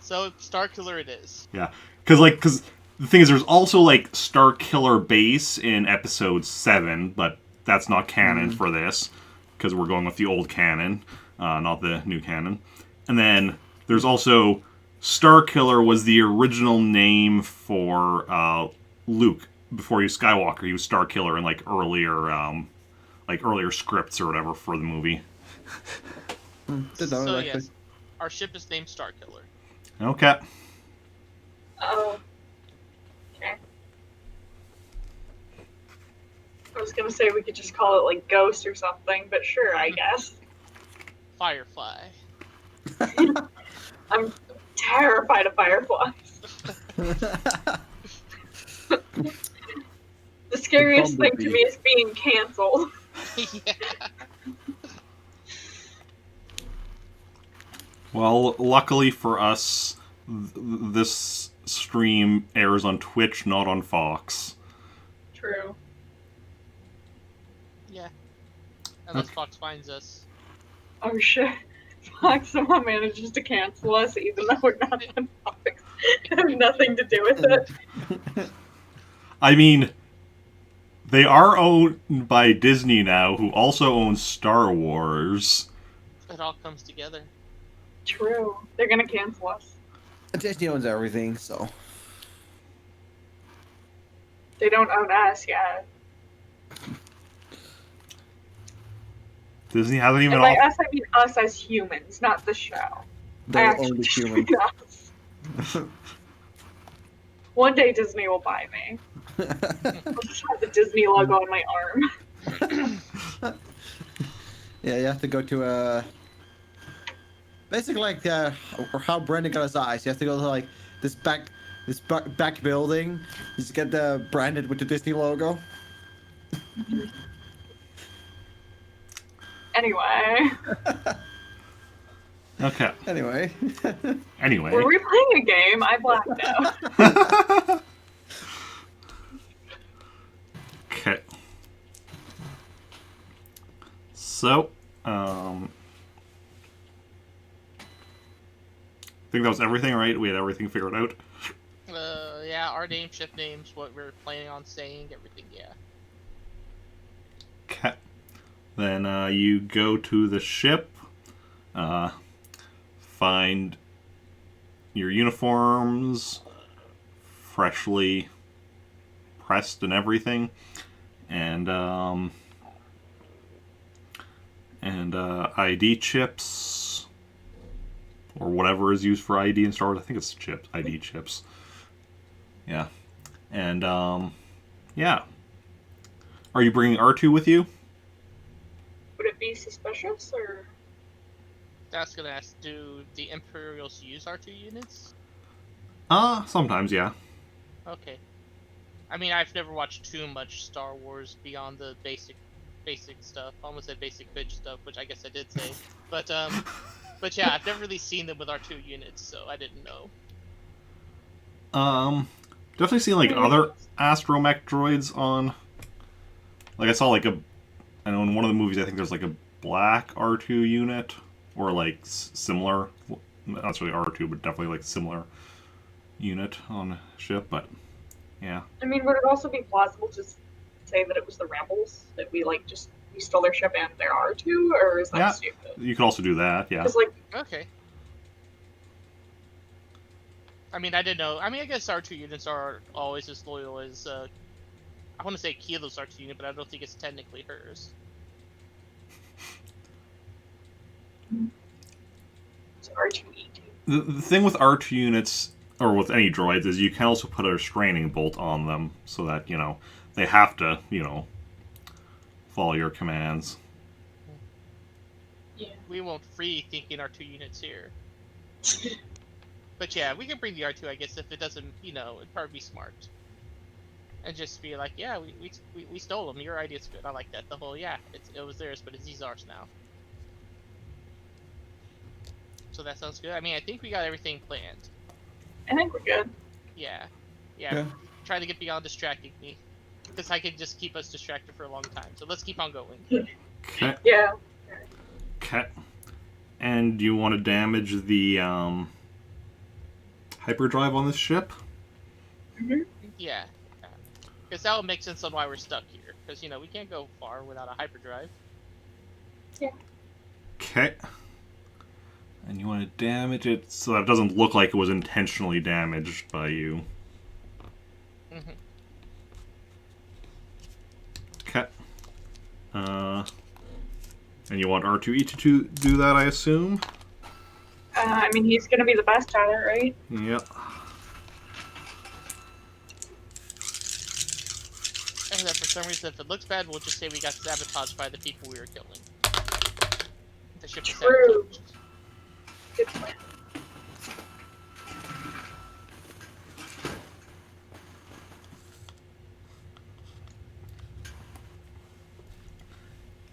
So Star Killer it is. Yeah, because the thing is, there's also like Star Killer Base in Episode 7, but that's not canon for this because we're going with the old canon, not the new canon. And then there's also Star Killer was the original name for Luke before he was Skywalker. He was Star Killer in like earlier scripts or whatever for the movie. So yes, our ship is named Star Killer. Okay. Oh. Okay. I was gonna say we could just call it like Ghost or something, but sure, I guess. Firefly. I'm terrified of fireflies. The scariest thing to me is being canceled. Yeah. Well, luckily for us, this stream airs on Twitch, not on Fox. True. Yeah. Unless Fox finds us. Oh shit. Fox somehow manages to cancel us even though we're not on Fox. Have nothing to do with it. I mean, they are owned by Disney now, who also owns Star Wars. It all comes together. True. They're gonna cancel us. Disney owns everything, so. They don't own us yet. Disney hasn't even... And by us, I mean us as humans, not the show. They own the humans. Us. One day Disney will buy me. I'll just have the Disney logo on my arm. Yeah, you have to go to basically like how Brendan got his eyes. You have to go to like this back building. Just get the branded with the Disney logo. Anyway, Okay. Anyway. Anyway. were we playing a game? I blacked out. Okay. So, I think that was everything, right? We had everything figured out. Yeah, our name, ship names, what we're planning on saying, everything. Yeah. Okay. Then you go to the ship, find your uniforms, freshly pressed and everything, and ID chips, or whatever is used for ID in Star Wars. I think it's chips, ID chips. Yeah, and yeah. Are you bringing R2 with you? Would it be suspicious or? That's gonna ask, do the Imperials use R2 units? Sometimes, yeah. Okay. I mean, I've never watched too much Star Wars beyond the basic stuff. I almost said basic bitch stuff, which I guess I did say. But yeah, I've never really seen them with R2 units, so I didn't know. Definitely seen like other astromech droids on. Like I saw like I know in one of the movies I think there's like a black R2 unit or like similar, not necessarily R2 but definitely like similar unit on a ship. But yeah. I mean, would it also be plausible to say that it was the rebels that we stole their ship and there are two, or is that Yeah. stupid? You could also do that. Yeah. Because like, Okay. I mean, I didn't know. I mean, I guess R2 units are always as loyal as I want to say Kilo's R2 unit, but I don't think it's technically hers. it's R2E2. The thing with R2 units, or with any droids, is you can also put a restraining bolt on them so that, they have to, follow your commands. Yeah. We won't free thinking R2 units here. But yeah, we can bring the R2, I guess, if it doesn't, it'd probably be smart. And just be like, yeah, we stole them. Your idea's good. I like that. The whole, yeah, it was theirs, but it's ours now. So that sounds good. I mean, I think we got everything planned. I think we're good. Yeah. Yeah. Try to get beyond distracting me. Because I can just keep us distracted for a long time. So let's keep on going. Okay. Yeah. Okay. And do you want to damage the hyperdrive on this ship? Mm-hmm. Yeah. Because that will make sense on why we're stuck here. Because, we can't go far without a hyperdrive. Yeah. Okay. And you want to damage it so that it doesn't look like it was intentionally damaged by you. Mm-hmm. Okay. And you want R2E2 to do that, I assume? I mean, he's gonna be the best at it, right? Yep. And then for some reason, if it looks bad, we'll just say we got sabotaged by the people we were killing. The ship was True. sabotaged. Good plan.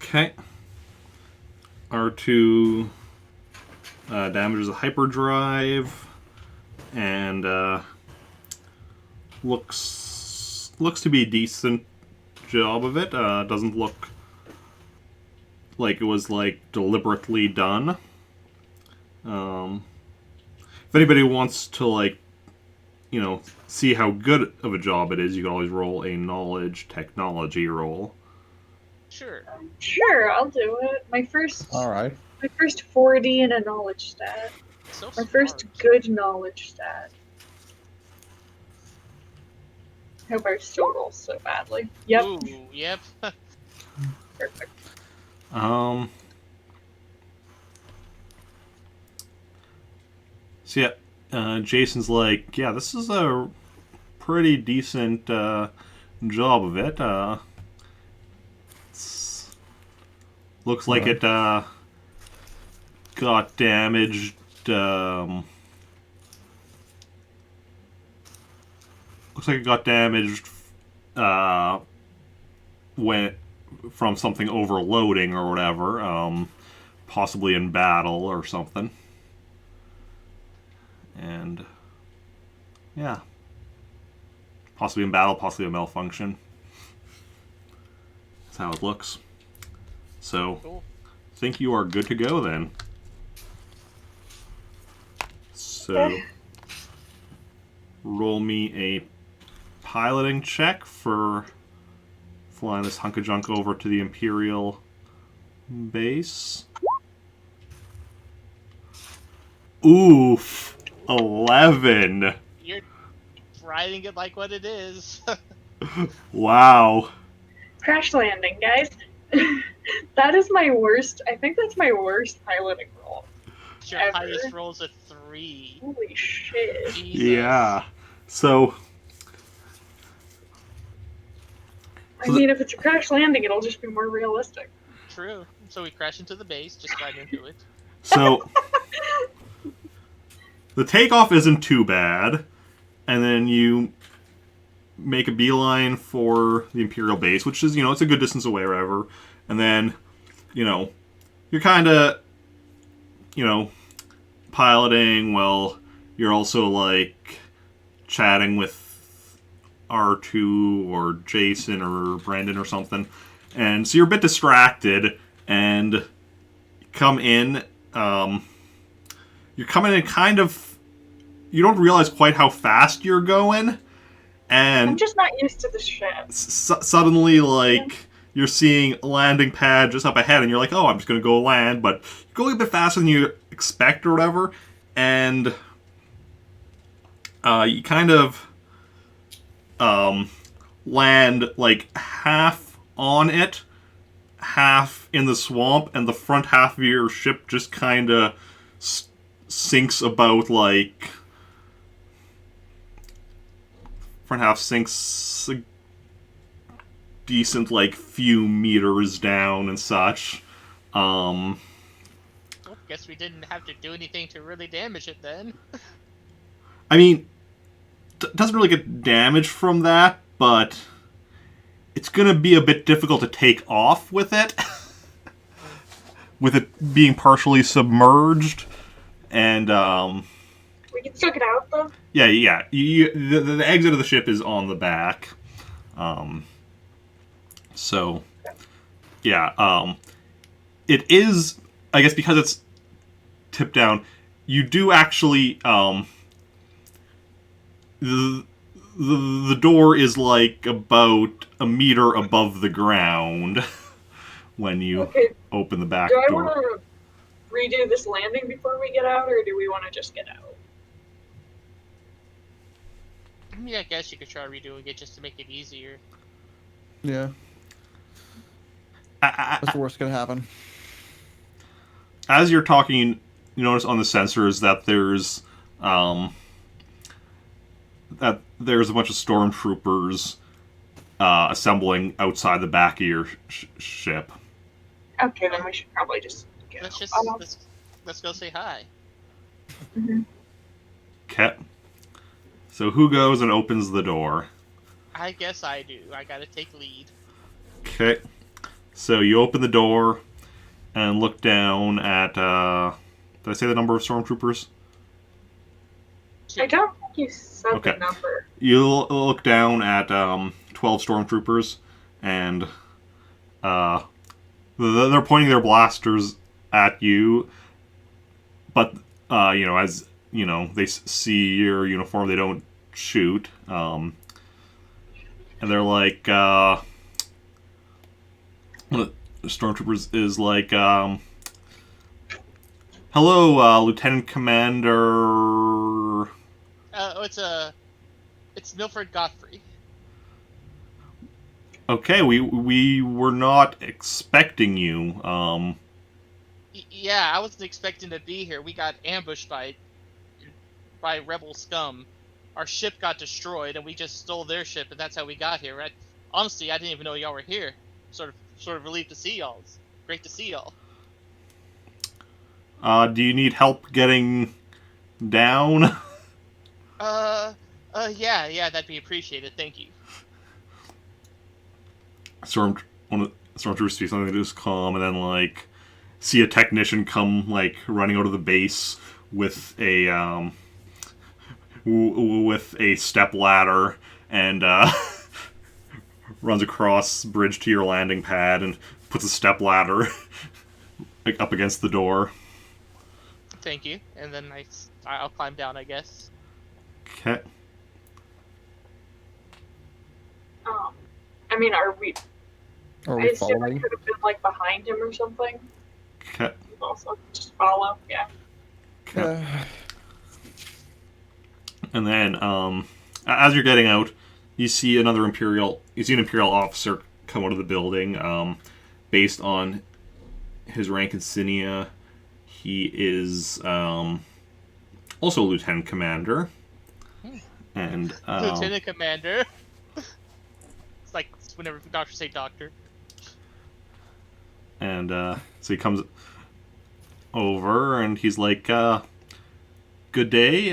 Okay. R2 damages a hyperdrive and looks to be a decent job of it. Doesn't look like it was like deliberately done. If anybody wants to see how good of a job it is, you can always roll a knowledge technology roll. Sure. Sure, I'll do it. My first Alright. 4D in a knowledge stat. So My smart. first good knowledge stat. I hope I still roll so badly. Yep. Ooh, yep. Perfect. So yeah, Jason's like, yeah, this is a pretty decent job of it. Looks like it got damaged. Looks like it got damaged when from something overloading or whatever, possibly in battle or something. And yeah, possibly in battle, possibly a malfunction. That's how it looks. So, Cool. I think you are good to go then. So, roll me a piloting check for flying this hunk of junk over to the Imperial base. Oof! 11! You're writing it like what it is. Wow. Crash landing, guys. That is my worst. I think that's my worst piloting roll. Your Ever. highest roll's a 3. Holy shit. Jesus. Yeah. So, I mean, if it's a crash landing, it'll just be more realistic. True. So we crash into the base, just right into it. so the takeoff isn't too bad, and then you make a beeline for the Imperial base, which is, it's a good distance away or whatever, and then, you're kind of, piloting while you're also, like, chatting with R2 or Jacen or Brandon or something, and so you're a bit distracted, and come in, you're coming in kind of, you don't realize quite how fast you're going, and I'm just not used to the ship. suddenly, like, you're seeing a landing pad just up ahead, and you're like, oh, I'm just going to go land, but you're going a bit faster than you expect or whatever, and you kind of land, like, half on it, half in the swamp, and the front half of your ship just kind of sinks about, like, front half sinks a decent, like, few meters down and such. Well, guess we didn't have to do anything to really damage it then. I mean, doesn't really get damaged from that, but it's gonna be a bit difficult to take off with it. With it being partially submerged. And, We can still get out, though. yeah. The exit of the ship is on the back. So, yeah. It is, I guess, because it's tipped down, you do actually, the door is, like, about a meter above the ground when you Okay, open the back do I door. want to redo this landing before we get out, or do we want to just get out? I mean, I guess you could try redoing it just to make it easier. Yeah. I, What's the worst gonna happen? as you're talking, you notice on the sensors that there's a bunch of stormtroopers assembling outside the back of your ship. Okay, then we should probably just get Let's out. just let's go say hi. Mhm. Okay. So who goes and opens the door? I guess I do. I gotta take lead. Okay. So you open the door and look down at. Did I say the number of stormtroopers? I don't think you said Okay. the number. You look down at 12 stormtroopers, and they're pointing their blasters at you. But as they see your uniform, they don't shoot. And they're like, one of the stormtroopers is like, "Hello, Lieutenant Commander." It's Milford Godfrey. Okay, we were not expecting you. Yeah, I wasn't expecting to be here. We got ambushed by rebel scum. our ship got destroyed and we just stole their ship and that's how we got here. Right? Honestly, I didn't even know y'all were here. Sort of relieved to see y'all. It's great to see y'all. Do you need help getting down? Yeah, that'd be appreciated. Thank you. One of the stormtroopers speaks something that is calm, and then like see a technician come like running out of the base with a with a step ladder and runs across bridge to your landing pad and puts a step ladder like up against the door. Thank you. And then I'll climb down, I guess. Okay. I mean, are we? Are I we assume I following? could have been like behind him or something. Okay. Also, just follow. Yeah. Okay. And then, as you're getting out, you see an Imperial officer come out of the building. Based on his rank insignia, he is also a lieutenant commander. And Lieutenant Commander. It's like whenever doctors say doctor. And so he comes over, and he's like, "Good day,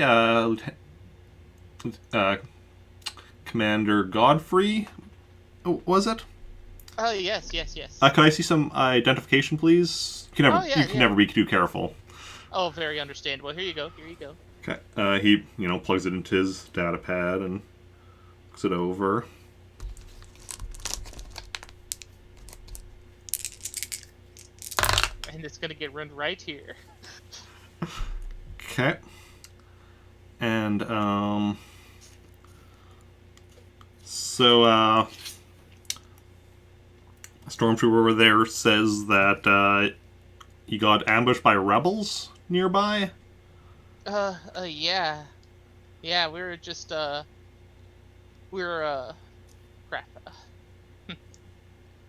Commander Godfrey. Oh, was it? Oh yes. Could I see some identification, please? You can never be too careful." Oh, very understandable. Here you go. Okay. He plugs it into his data pad and looks it over. And it's gonna get run right here. Okay. And so a stormtrooper over there says that you got ambushed by rebels nearby. Yeah. Yeah, we were just crap.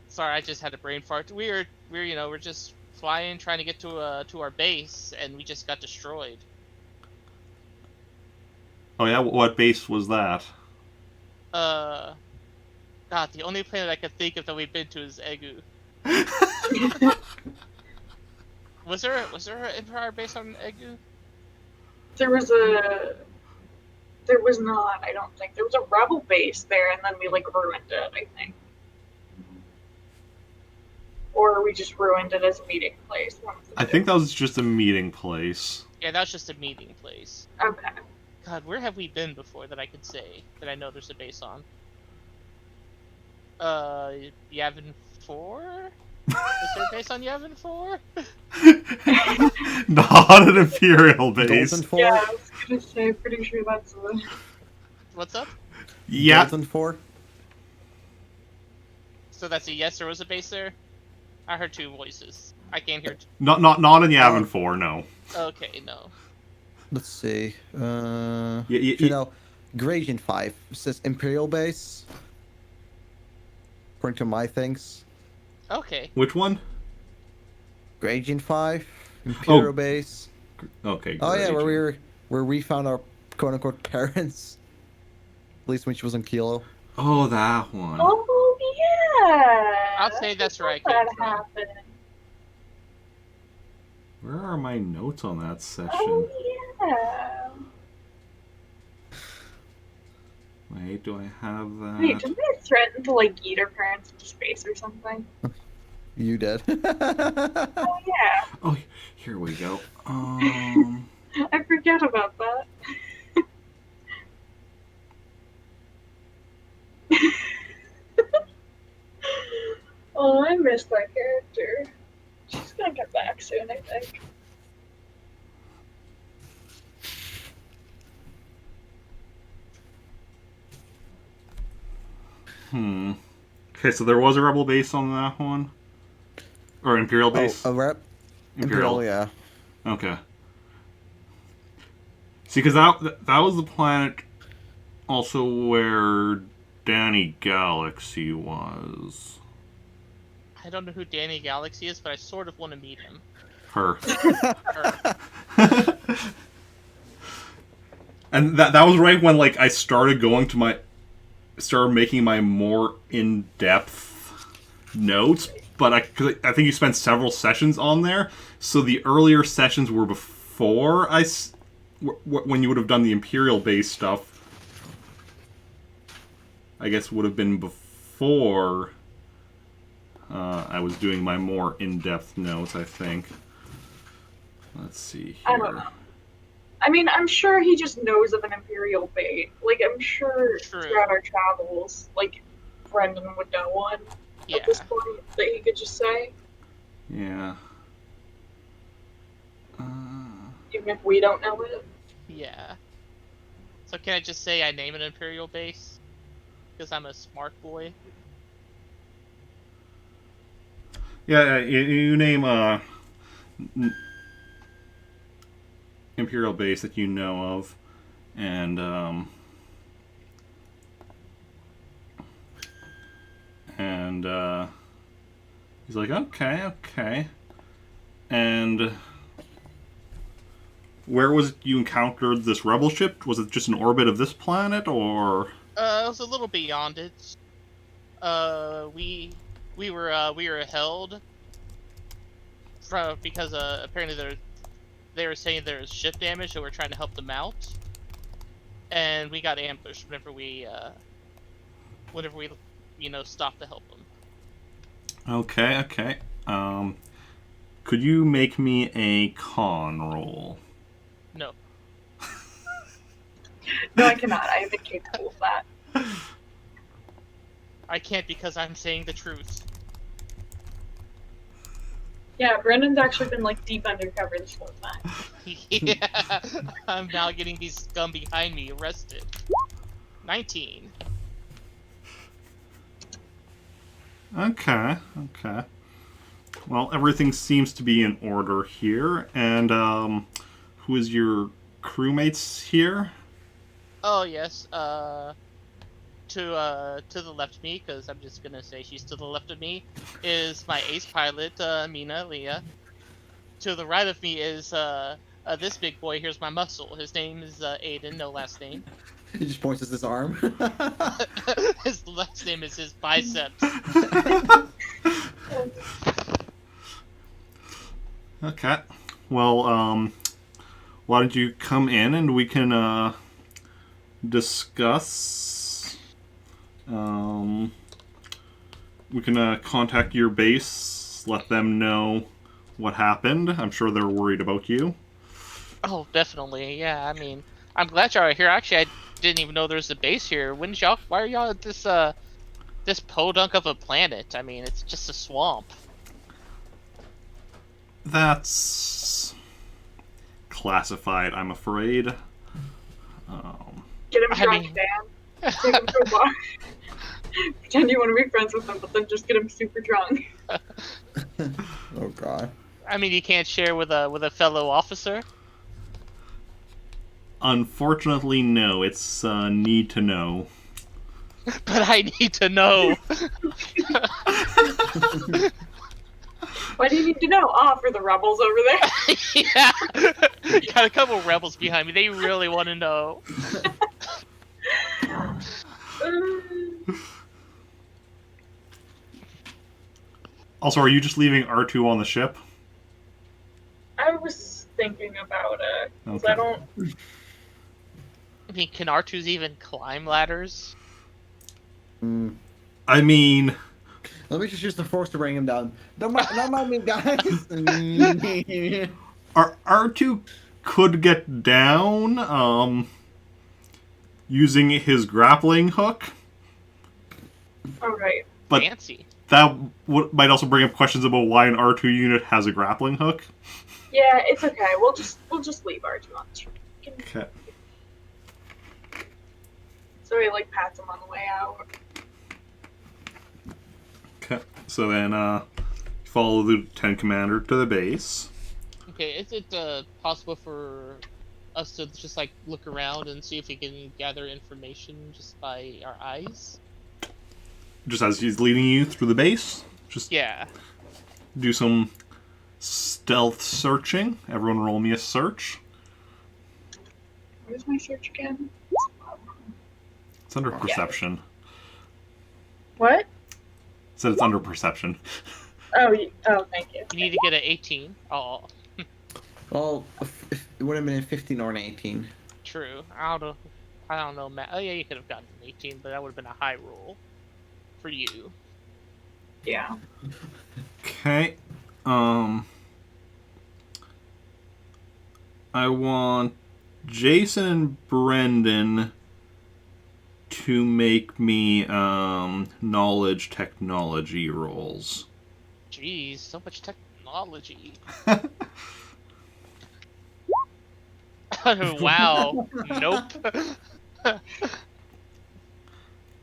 Sorry, I just had a brain fart. We're just flying, trying to get to our base, and we just got destroyed. Oh yeah, what base was that? God, the only planet I could think of that we've been to is Egu. Was there an Empire base on Egu? There was not. I don't think there was a rebel base there, and then we like ruined it. I think, or we just ruined it as a meeting place. I think that was just a meeting place. Yeah, that was just a meeting place. Okay. God, where have we been before that I could say that I know there's a base on? Yavin 4? Is there a base on Yavin 4? Not an Imperial base. Golden 4? Yeah, I was gonna say, pretty sure that's the. What's up? Yeah. Golden 4? So that's a yes, there was a base there? I heard two voices. I can't hear. Not in Yavin 4, no. Okay, no. Let's see. Yeah. Gradient 5 says Imperial base. According to my things. Okay. Which one? Gradient 5, Imperial Oh. base. Okay. Oh yeah, great. where we found our quote unquote parents. At least when she was on Kilo. Oh, that one. Oh yeah. I'll say that's where I That came from. happened. Where are my notes on that session? Oh yeah. Wait, do I have that? Wait, didn't they threaten to like eat our parents into space or something? You did. Oh yeah. Oh, here we go. I forget about that. Oh, I miss that character. She's gonna get back soon, I think. Okay, so there was a rebel base on that one, or Imperial base. Oh, a rep. Imperial, yeah. Okay. See, because that was the planet, also where Danny Galaxy was. I don't know who Danny Galaxy is, but I sort of want to meet him. Her. Her. And that was right when like I started started making my more in-depth notes. But cause I think you spent several sessions on there, so the earlier sessions were before when you would have done the Imperial base stuff. I guess would have been before I was doing my more in-depth notes, I think. Let's see here. I don't know. I mean, I'm sure he just knows of an Imperial bait. Like, I'm sure True. throughout our travels, like, Brendan would know one Yeah. at this point that he could just say, Yeah. even if we don't know it. Yeah. So can I just say I name an Imperial base? Because I'm a smart boy. Yeah, you name Imperial base that you know of, and he's like, okay, and where was it you encountered this rebel ship? Was it just in orbit of this planet, or? It was a little beyond it. We were held because apparently they were saying there was ship damage, so we're trying to help them out, and we got ambushed whenever we stopped to help them. Okay. Could you make me a con roll? No. No, I cannot. I am incapable of that. I can't because I'm saying the truth. Yeah, Brendan's actually been, like, deep undercover this whole time. Yeah, I'm now getting these scum behind me arrested. 19. Okay. Well, everything seems to be in order here, and who is your crewmates here? Oh yes, to the left of me, because I'm just gonna say she's to the left of me, is my ace pilot, Mina Leah. To the right of me is this big boy. Here's my muscle. His name is Aiden, no last name. He just points at his arm. His last name is his biceps. Okay. Well, why don't you come in and we can discuss. We can contact your base, let them know what happened. I'm sure they're worried about you. Oh, definitely. Yeah, I mean, I'm glad y'all are here. Actually, I didn't even know there was a base here. Why are y'all at this podunk of a planet? I mean, it's just a swamp. That's classified, I'm afraid. Get him I drunk, mean- Dan. Take him to a bar. Pretend you want to be friends with him, but then just get him super drunk. Oh god. I mean, you can't share with a fellow officer. Unfortunately, no. It's need to know. But I need to know. Why do you need to know? For the rebels over there. Yeah, got a couple rebels behind me. They really want to know. Also, are you just leaving R2 on the ship? I was thinking about it. 'Cause Okay. I don't. I mean, can R2s even climb ladders? I mean, Let me just use the force to bring him down. Don't mind me, guys. R2 could get down using his grappling hook, Alright. but Fancy. that might also bring up questions about why an R2 unit has a grappling hook. Yeah, it's okay. We'll just leave R2 on the ship. Okay. So he like pats him on the way out. Okay. So then, follow the Lieutenant Commander to the base. Okay, is it possible for us to just like look around and see if we can gather information just by our eyes? Just as he's leading you through the base, just Yeah. do some stealth searching. Everyone roll me a search. Where's my search again? It's under perception. What? It said it's under perception. Oh, thank you. You need to get an 18. Oh, Well, it would have been a 15 or an 18. true. I don't know, Matt. Oh yeah, you could have gotten an 18, but that would have been a high roll for you. Yeah. Okay. I want Jacen and Brendan to make me knowledge technology rolls. Jeez, so much technology. Wow. Nope.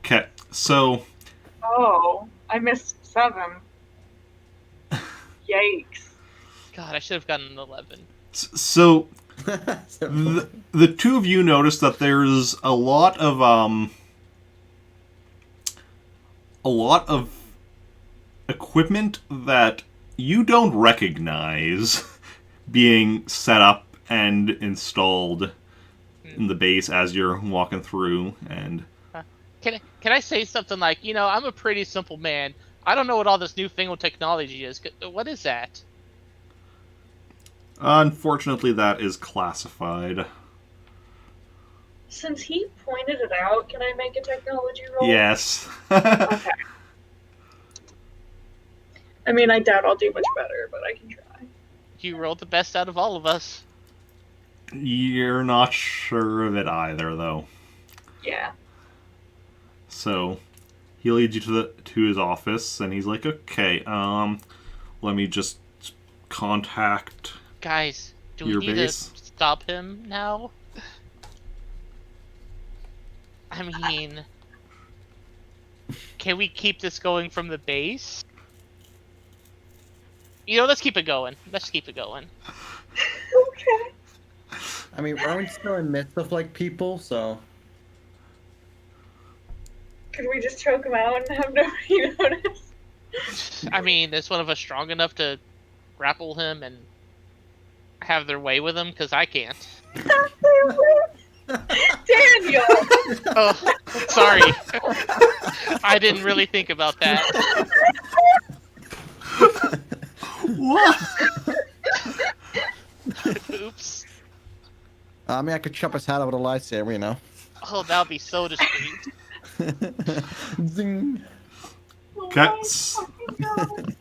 Okay, so Oh, I missed 7. Yikes. God, I should have gotten an 11. so the two of you notice that there's a lot of equipment that you don't recognize being set up and installed in the base as you're walking through. And Can I say something like, I'm a pretty simple man. I don't know what all this newfangled technology is. What is that? unfortunately, that is classified. Since he pointed it out, can I make a technology roll? Yes. Okay. I mean, I doubt I'll do much better, but I can try. You rolled the best out of all of us. You're not sure of it either, though. Yeah. So he leads you to his office, and he's like, "Okay, let me just contact Guys, do we your need base." to stop him now? I mean, can we keep this going from the base? Let's keep it going. Let's keep it going. Okay. I mean, aren't we still in midst of like people? So Could we just choke him out and have nobody notice? I mean, is one of us strong enough to grapple him and have their way with him? Because I can't. Daniel! Oh, sorry. I didn't really think about that. What? Oops. I mean, I could chop his head out with a lightsaber, you know. Oh, that would be so discreet. Zing. Oh Cats. my God.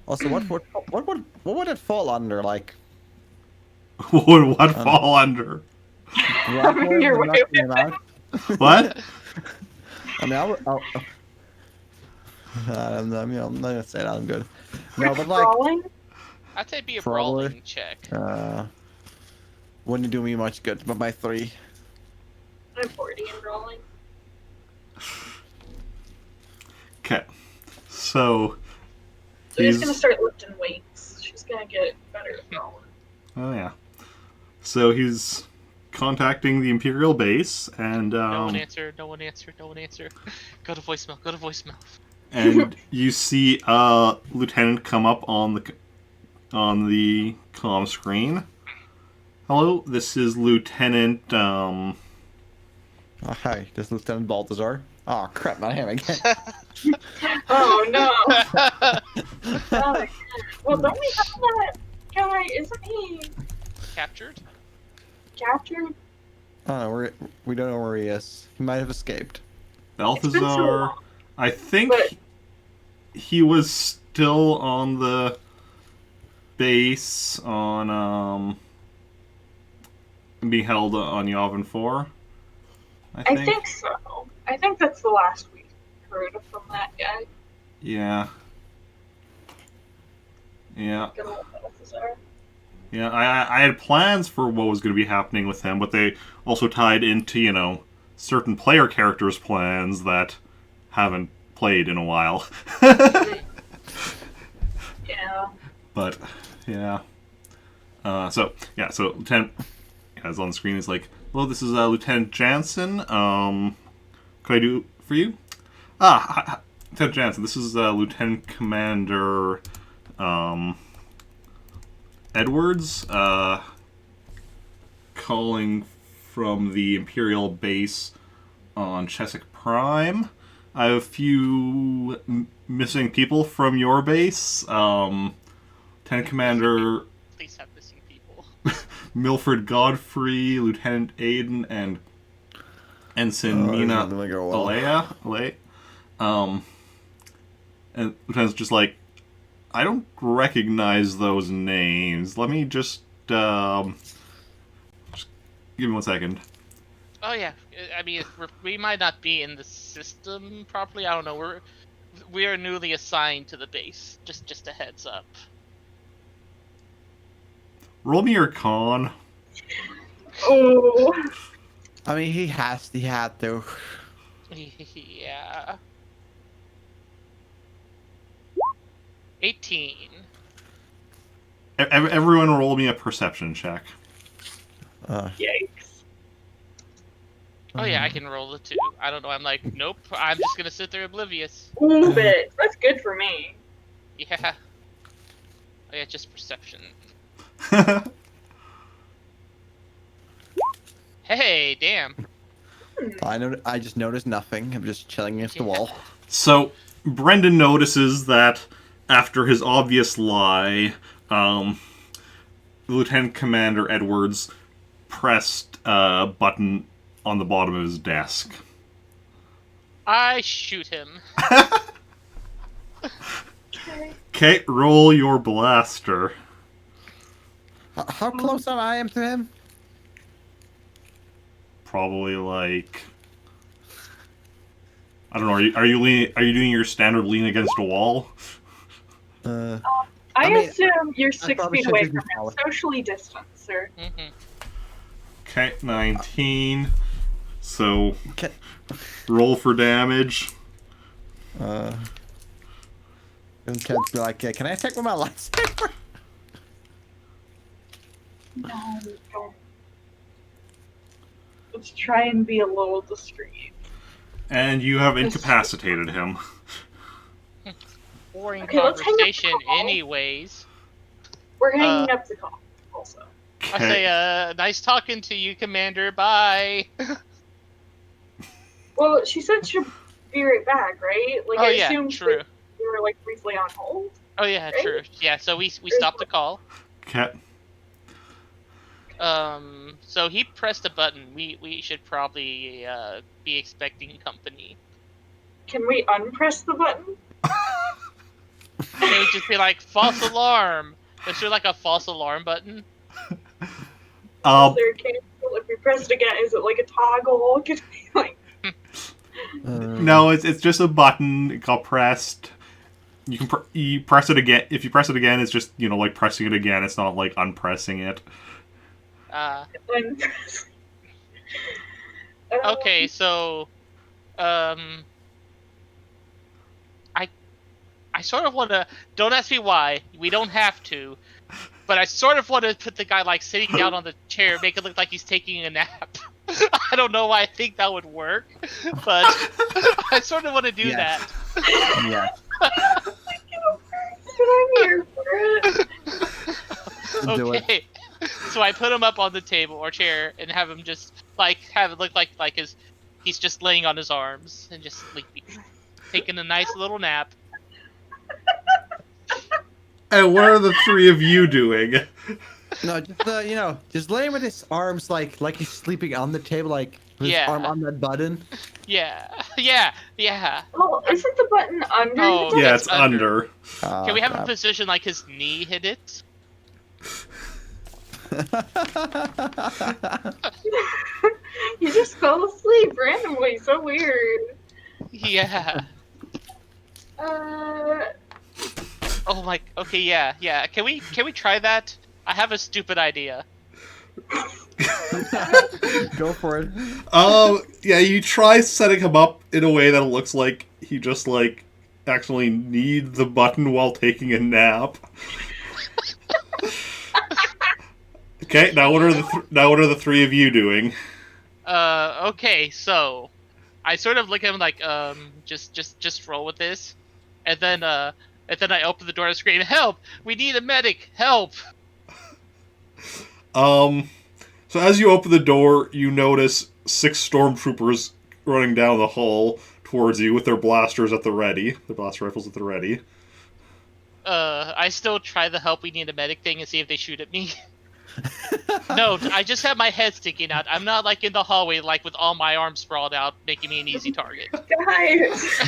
Also, what would it fall under? Like, Would what fall under? Having your way with knocking him out? What? I mean, I'm not gonna say that. I'm good. No, but like, Brawling? I'd say be a Probably. brawling check. wouldn't do me much good. But by 3. I'm 40 in brawling. Okay. So Zoe's gonna start lifting weights. She's gonna get better at brawling. Oh yeah. So he's contacting the Imperial base, and No one answer. No one answer. No one answer. Go to voicemail. Go to voicemail. and you see lieutenant come up on the comm screen. Hello, this is Lieutenant. Oh, hi, this is Lieutenant Balthazar. Oh crap, not him again. Oh no! Oh, well, don't we have that guy? Isn't he Captured? captured? Oh, we don't know where he is. He might have escaped. It's been so Balthazar. long. I think But- he was still on the base on being held on Yavin 4. I think so. I think that's the last we heard from that guy. Yeah. Yeah. Good old Balthazar. Yeah, I had plans for what was going to be happening with him, but they also tied into, certain player characters' plans that haven't played in a while. Yeah. But, yeah. So Lieutenant, as on the screen, is like, hello, this is Lieutenant Jacen. Could I do for you? Lieutenant Jacen, this is Lieutenant Commander Edwards, calling from the Imperial base on Chesic Prime. I have a few missing people from your base. Lieutenant Commander Please have missing people. Milford Godfrey, Lieutenant Aiden, and Ensign Mina Alea. And Lieutenant's just like, I don't recognize those names. Let me just give me 1 second. Oh yeah, I mean we might not be in the system properly. I don't know. We are newly assigned to the base. Just a heads up. Roll me your con. Oh. I mean, he had to. Yeah. 18. Everyone roll me a perception check. Yikes. Oh yeah, I can roll it too. I don't know. I'm like, nope. I'm just gonna sit there oblivious. A little bit. That's good for me. Yeah. Oh yeah, just perception. Hey, damn. I just noticed nothing. I'm just chilling against the wall. So, Brendan notices that after his obvious lie, Lieutenant Commander Edwards pressed a button on the bottom of his desk. I shoot him. Okay, roll your blaster. How close am I to him? Probably like, I don't know. Are you doing your standard lean against a wall? I mean, assume you're 6 probably feet should away just from be him. taller. Socially distanced, sir. Mm-hmm. Okay, 19. So Okay. roll for damage. And Ken's be like, can I attack with my lightsaber? No, don't. Let's try and be a little discreet. And you have incapacitated him. Boring Okay, let's hang up the conversation, call. anyways. We're hanging up the call, also. I say, nice talking to you, Commander. Bye. Well, she said she'll be right back, right? Like, Oh I yeah, assumed true. we were, like, briefly on hold. Oh yeah, Right? true. Yeah, so we stopped the call. Okay. So he pressed a button. We should probably be expecting company. Can we unpress the button? Can we just be like false alarm? Is there like a false alarm button? Is there a cancel? If we press it again, is it like a toggle? Can we, like... No, it's just a button. It got pressed. You can you press it again. If you press it again, it's just like pressing it again. It's not like unpressing it. unpress? Okay, so I sort of want to. Don't ask me why. We don't have to. But I sort of want to put the guy like sitting down on the chair, make it look like he's taking a nap. I don't know why I think that would work, but I sort of want to do that. Yeah. I'm here for it. Do it. Okay. So I put him up on the table or chair and have him just have it look like he's just laying on his arms and just sleeping, taking a nice little nap. And what are the three of you doing? No, just just laying with his arms like he's sleeping on the table, like with his arm on that button. Yeah. Well, isn't the button under Oh, the desk? Yeah, it's it's under. Can we have crap. a position like his knee hit it? You just fell asleep randomly. So weird. Yeah. Oh my. Okay. Yeah. Can we try that? I have a stupid idea. Go for it. Yeah, you try setting him up in a way that it looks like he just actually need the button while taking a nap. Okay, now what are the three of you doing? Okay. So, I sort of look at him like, just roll with this, and then And then I open the door and scream, "Help! We need a medic! Help!" So as you open the door, you notice 6 stormtroopers running down the hall towards you with their blasters at the ready, their blaster rifles at the ready. I still try the "help! We need a medic" thing and see if they shoot at me. No, I just have my head sticking out. I'm not like in the hallway, like with all my arms sprawled out, making me an easy target. Guys!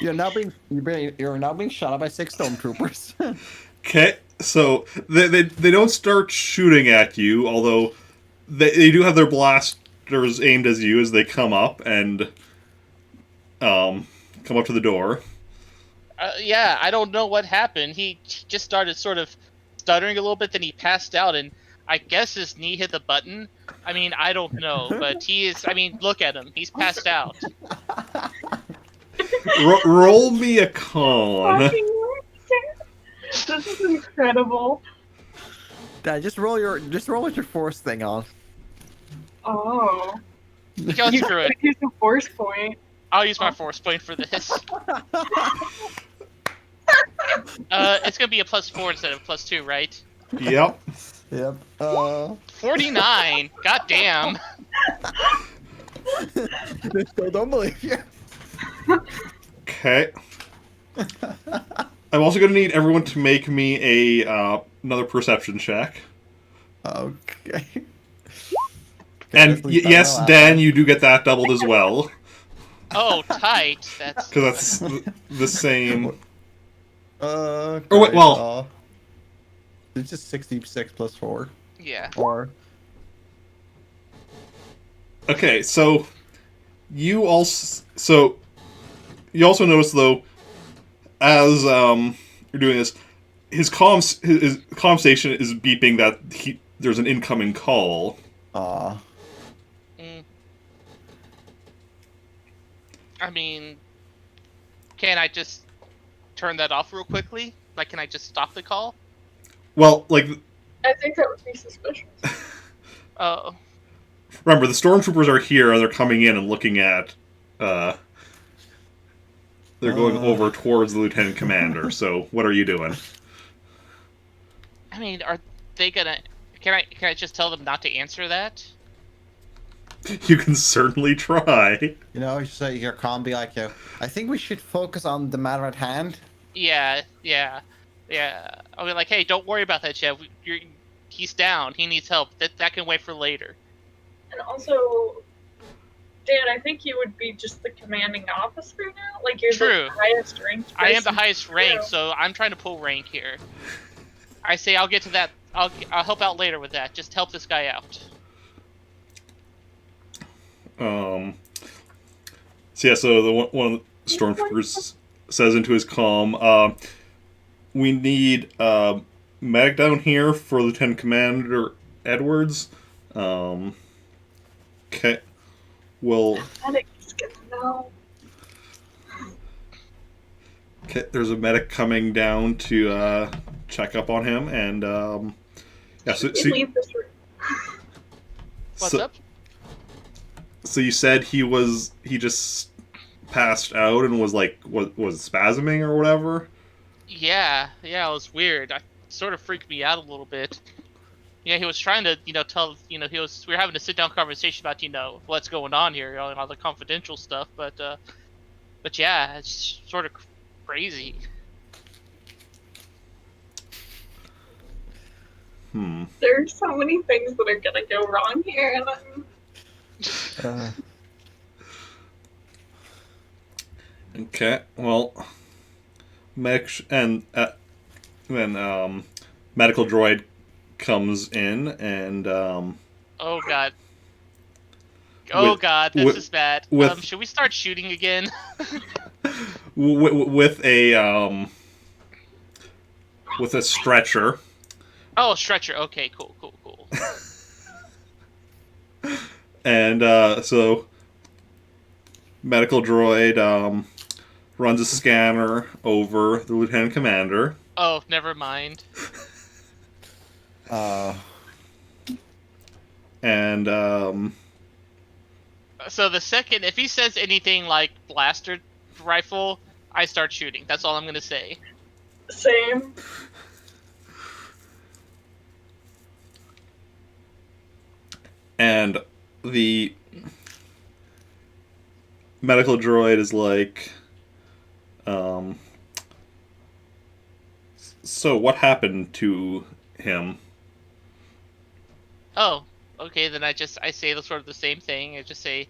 You're now being shot at by 6 stormtroopers. Okay, so they don't start shooting at you, although they do have their blasters aimed as you as they come up and come up to the door. Yeah, I don't know what happened. He just started sort of stuttering a little bit, then he passed out, and I guess his knee hit the button. I mean, I don't know, but he is. I mean, look at him. He's passed out. Roll me a con. Fucking this is incredible. Dad, just roll with your force thing on. Oh. Go screw it. Use a force point. I'll use my force point for this. It's gonna be a +4 instead of +2, right? Yep. Yep. 49. God damn. They still don't believe you. Okay. I'm also going to need everyone to make me a another perception check. Okay. And yes, Dan, you do get that doubled as well. Oh, tight. That's Because that's the same. Oh wait, well- it's just 66 plus 4. yeah. Or Okay, so you also notice though, as you're doing this, his comm station is beeping that there's an incoming call. Mm. I mean, can I just turn that off real quickly? Like, can I just stop the call? Well, like, I think that would be suspicious. Oh. remember the stormtroopers are here and they're coming in and looking at. They're going over towards the lieutenant commander. So what are you doing? I mean, are they gonna? Can I just tell them not to answer that? You can certainly try. you know, you say your calm, be like, I think we should focus on the matter at hand. Yeah. I'll be like, hey, don't worry about that, Chef. He's down. He needs help. That can wait for later. And also, Dan, I think you would be just the commanding officer now. Like you're True. the highest ranked. I am the person. highest rank, Yeah. so I'm trying to pull rank here. I say I'll get to that. I'll help out later with that. Just help this guy out. So yeah, so one of the stormtroopers says into his comm, we need medic down here for Lieutenant Commander Edwards. Okay. Well, Medic's gonna know. okay, there's a medic coming down to check up on him, and yeah. You leave this room. What's up? So you said he just passed out and was like was spasming or whatever? Yeah, it was weird. It sort of freaked me out a little bit. Yeah, he was trying to, tell, we were having a sit-down conversation about, what's going on here, and all the confidential stuff, but yeah, it's sort of crazy. There's so many things that are gonna go wrong here, and Okay, well, medic and then medical droid comes in and Oh god. Oh god, this is bad. Should we start shooting again? with a stretcher. Oh, stretcher. Okay, cool. And so medical droid runs a scanner over the lieutenant commander. Oh, never mind. And So the second, if he says anything like blaster rifle, I start shooting. That's all I'm gonna say. Same. And the medical droid is like, so what happened to him? Oh, okay. Then I say the sort of the same thing. I just say,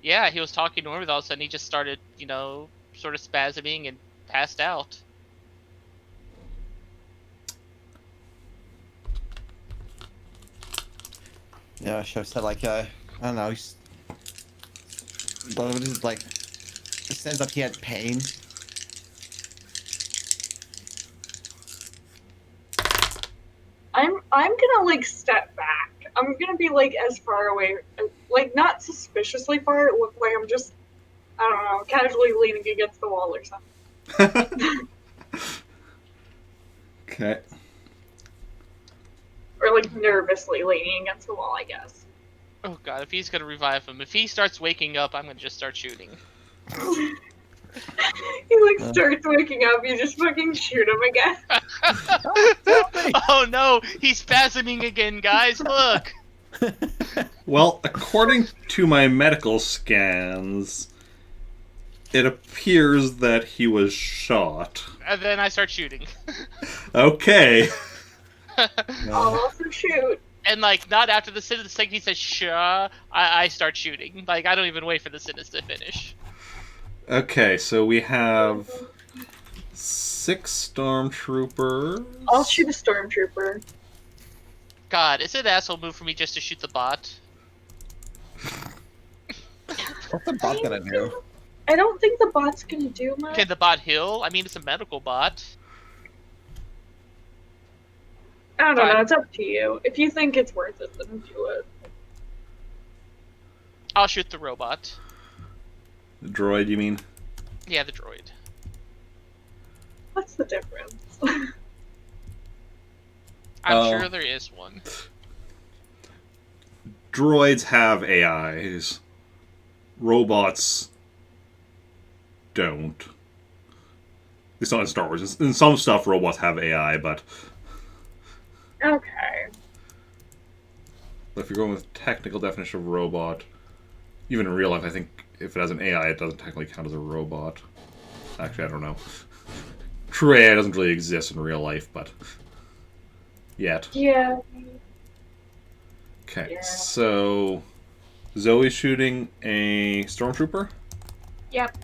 yeah, he was talking normally. All of a sudden, he just started, sort of spasming and passed out. Yeah, show said like I don't know. But it was like it says that he had pain. I'm gonna like step back. I'm gonna be like as far away, like not suspiciously far. It looked like I'm just, I don't know, casually leaning against the wall or something, Okay. or like nervously leaning against the wall, I guess. Oh god, if he's gonna revive him, if he starts waking up, I'm gonna just start shooting. He like starts waking up. You just fucking shoot him again. Oh no, he's spasming again, guys. Look. Well, according to my medical scans, it appears that he was shot. And then I start shooting. Okay. I'll also shoot. And like not after the sentence, the second he says "sha," I start shooting. Like I don't even wait for the sentence to finish. Okay, so we have 6 stormtroopers. I'll shoot a stormtrooper. God, is it an asshole move for me just to shoot the bot? What's the bot gonna do? I don't think the bot's gonna do much. Can the bot heal? I mean, it's a medical bot. I don't know. Fine. It's up to you. If you think it's worth it, then do it. I'll shoot the robot. The droid, you mean? Yeah, the droid. What's the difference? I'm sure there is one. Droids have AIs. Robots don't. It's not in Star Wars. In some stuff, robots have AI, but Okay. if you're going with technical definition of robot, even in real life, I think if it has an AI, it doesn't technically count as a robot. Actually, I don't know. True AI doesn't really exist in real life, but yet. Yeah. Okay, Yeah. so Zoe's shooting a stormtrooper. Yep.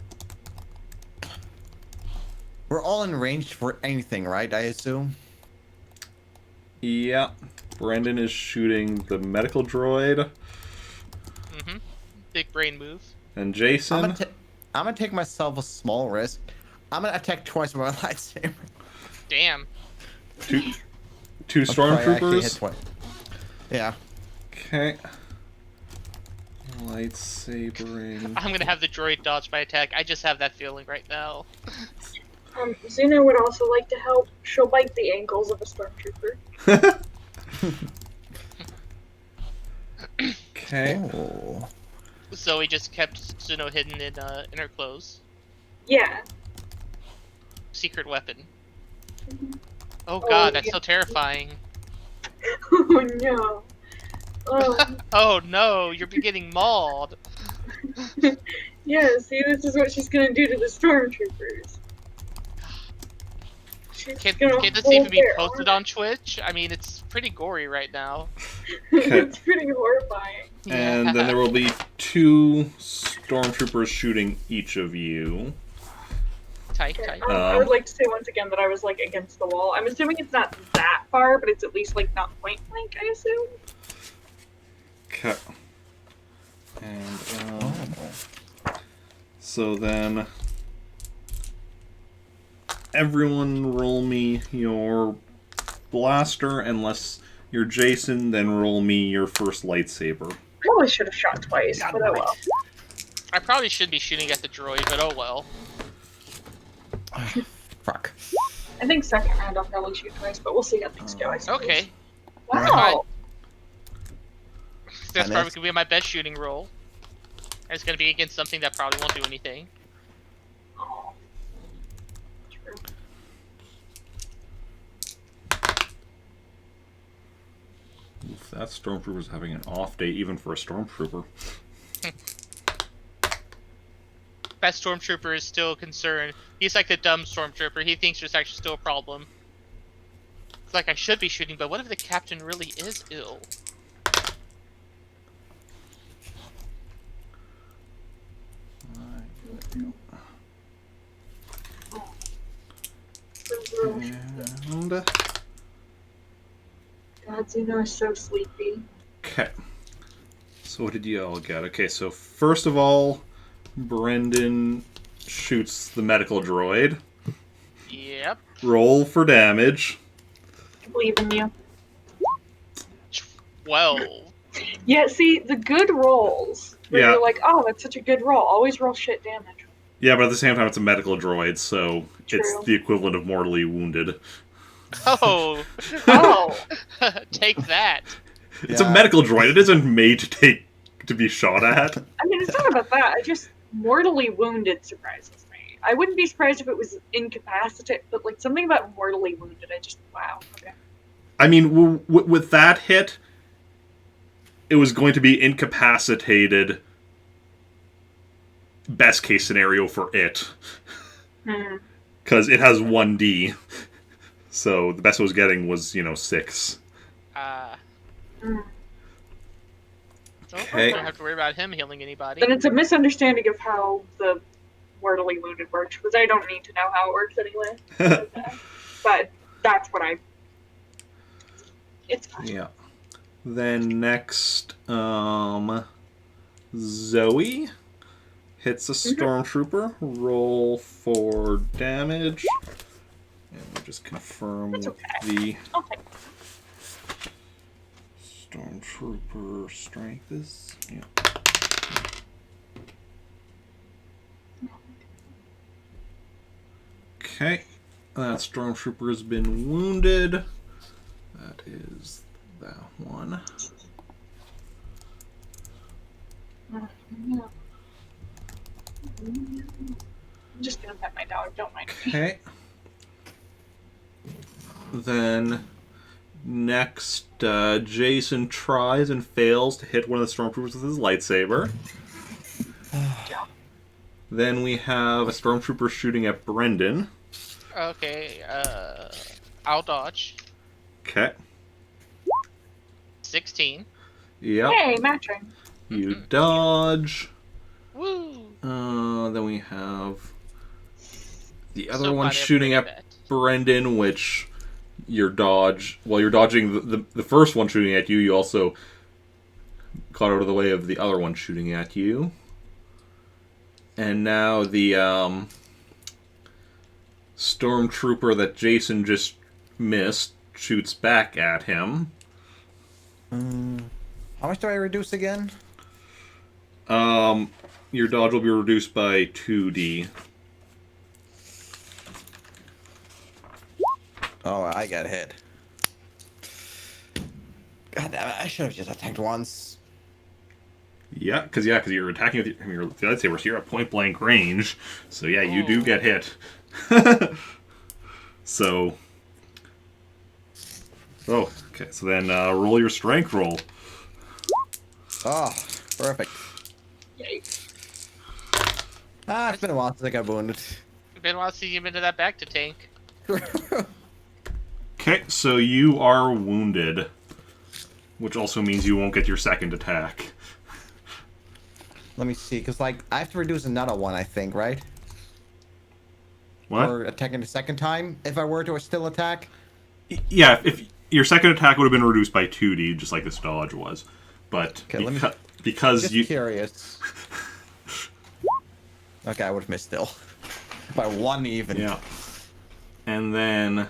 We're all in range for anything, right? I assume. Yeah. Brendan is shooting the medical droid. Mm-hmm. Big brain move. And Jacen. I'm gonna take myself a small risk. I'm gonna attack twice with my lightsaber. Damn. Two I'll try actually hit stormtroopers. twice. Yeah. Okay. Lightsabering. I'm gonna have the droid dodge my attack. I just have that feeling right now. Zuna would also like to help. She'll bite the ankles of a stormtrooper. Okay. Oh. Zoe just kept Zuno hidden in her clothes. Yeah. Secret weapon. Oh Oh, god, that's yeah. so terrifying. Oh no. Oh. Oh no, you're getting mauled. Yeah, see, this is what she's gonna do to the stormtroopers. She's Can gonna this hold even be their posted arm. on Twitch? I mean, it's pretty gory right now. It's pretty horrifying. And then there will be 2 stormtroopers shooting each of you. Tight. I would like to say once again that I was like against the wall. I'm assuming it's not that far, but it's at least like not point blank, I assume. Okay. And so then everyone roll me your blaster, unless you're Jacen, then roll me your first lightsaber. Probably should have shot twice, God but damn oh it. well. I probably should be shooting at the droid, but oh well. Fuck. I think second round I'll probably shoot twice, but we'll see how things go. I suppose. Okay. Wow. That's I probably missed. gonna be my best shooting roll. And it's gonna be against something that probably won't do anything. That stormtrooper's having an off day, even for a stormtrooper. That stormtrooper is still concerned. He's like the dumb stormtrooper. He thinks there's actually still a problem. It's like, I should be shooting, but what if the captain really is ill? And... God, you know, I'm so sleepy. Okay. So what did you all get? Okay, so first of all, Brendan shoots the medical droid. Yep. Roll for damage. I believe in you. 12. Yeah, see, the good rolls, where Yeah. you're like, oh, that's such a good roll. Always roll shit damage. Yeah, but at the same time, it's a medical droid, so True. it's the equivalent of mortally wounded. Oh. Oh, Take that. It's a medical droid. It isn't made to be shot at. I mean, it's not about that. I just mortally wounded surprises me. I wouldn't be surprised if it was incapacitated, but like something about mortally wounded, I just wow. Okay. I mean, with that hit, it was going to be incapacitated. Best case scenario for it, because it has 1D. So the best it was getting was 6. Okay. Don't have to worry about him healing anybody. Then it's a misunderstanding of how the mortally wounded works, because I don't need to know how it works anyway. But that's what I. It's fine. Yeah. Then next, Zoey hits a stormtrooper. Roll for damage. And we'll just confirm That's what okay. the I'll take stormtrooper strength is. Yeah. Okay. That stormtrooper has been wounded. That is that one. I'm just gonna pet my dog, don't mind me. Okay. Then next, Jacen tries and fails to hit one of the stormtroopers with his lightsaber. Then we have a stormtrooper shooting at Brendan. Okay, I'll dodge. Okay. 16. Yep. Hey, matching. You dodge. Woo! Then we have the other So one glad I shooting upgraded at that. Brendan, which your dodge, while you're dodging the first one shooting at you, you also got out of the way of the other one shooting at you. And now the stormtrooper that Jacen just missed shoots back at him. How much do I reduce again? Your dodge will be reduced by 2d. Oh, I got hit. God damn it, I should have just attacked once. Yeah, because you're attacking with your lightsaber, so you're at point blank range. So yeah, you do get hit. So, okay. So then roll your strength roll. Oh, perfect. Yikes. It's been a while since I got wounded. It's been a while since you've been to that back to tank. Okay, so you are wounded, which also means you won't get your second attack. Let me see, because like I have to reduce another one, I think, right? What? Or attacking the second time if I were to still attack. Yeah, if your second attack would have been reduced by 2d, just like this dodge was, but Okay, because Just you curious. Okay, I would have missed still. By 1 even. Yeah. And then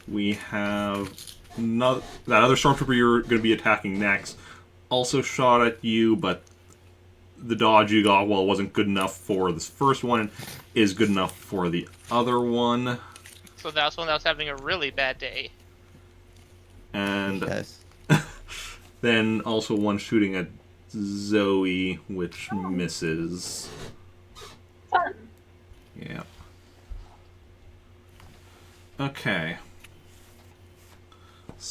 we have that other stormtrooper you're going to be attacking next. Also shot at you, but the dodge you got, while it wasn't good enough for this first one, is good enough for the other one. So that's one that was having a really bad day. And Yes. then also one shooting at Zoey, which misses. Fun. Yeah. Okay.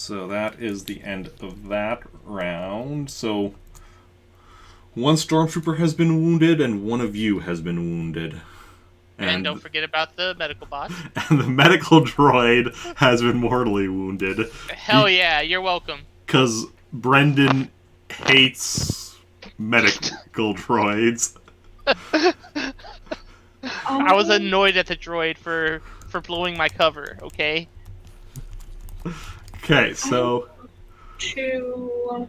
So that is the end of that round. So one stormtrooper has been wounded, and one of you has been wounded. And don't forget about the medical bot. And the medical droid has been mortally wounded. Hell yeah, you're welcome. Because Brendan hates medical droids. I was annoyed at the droid for blowing my cover, okay? Okay, so... I'm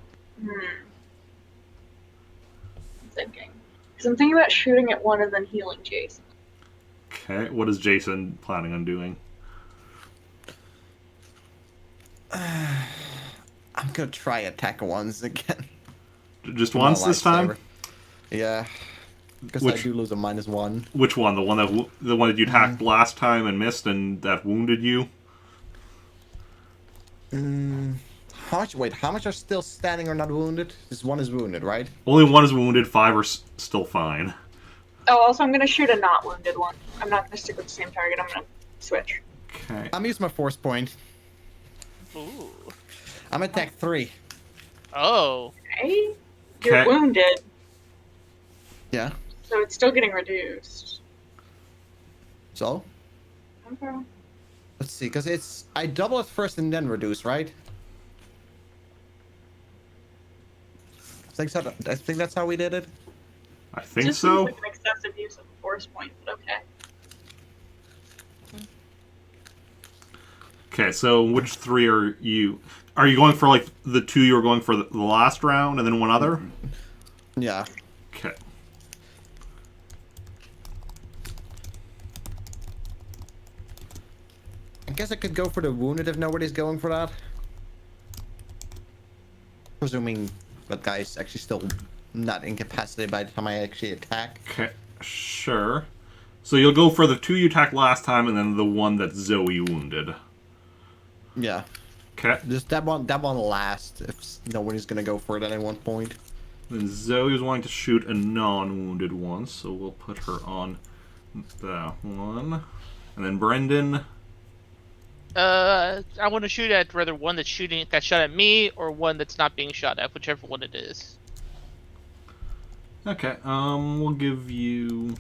thinking. Because I'm thinking about shooting at one and then healing Jacen. Okay, what is Jacen planning on doing? I'm gonna try attack once again. Just once this time? Yeah. Because I do lose a -1. Which one? The one that you attacked last time and missed and that wounded you? How much are still standing or not wounded? This one is wounded, right? Only one is wounded, 5 are still fine. Oh, also I'm going to shoot a not wounded one. I'm not going to stick with the same target. I'm going to switch. Okay. I'm using my force point. Ooh. I'm attack 3. Oh. Okay. You're Okay. wounded, Yeah. so it's still getting reduced. So? Okay. Let's see, because I double it first and then reduce, right? I think that's how we did it. I think Just so. seems like an excessive use of a force point, but okay. Okay, so which 3 are you... Are you going for, like, the 2 you were going for the last round and then one other? Yeah. Okay. I guess I could go for the wounded if nobody's going for that. Presuming that guy's actually still not incapacitated by the time I actually attack. Okay, sure. So you'll go for the 2 you attacked last time and then the one that Zoey wounded. Yeah. Okay. Just that one last if nobody's gonna go for it at any one point. Then Zoe was wanting to shoot a non-wounded one, so we'll put her on that one. And then Brendan. I want to shoot at rather one that's shot at me or one that's not being shot at, whichever one it is. Okay, we'll give you...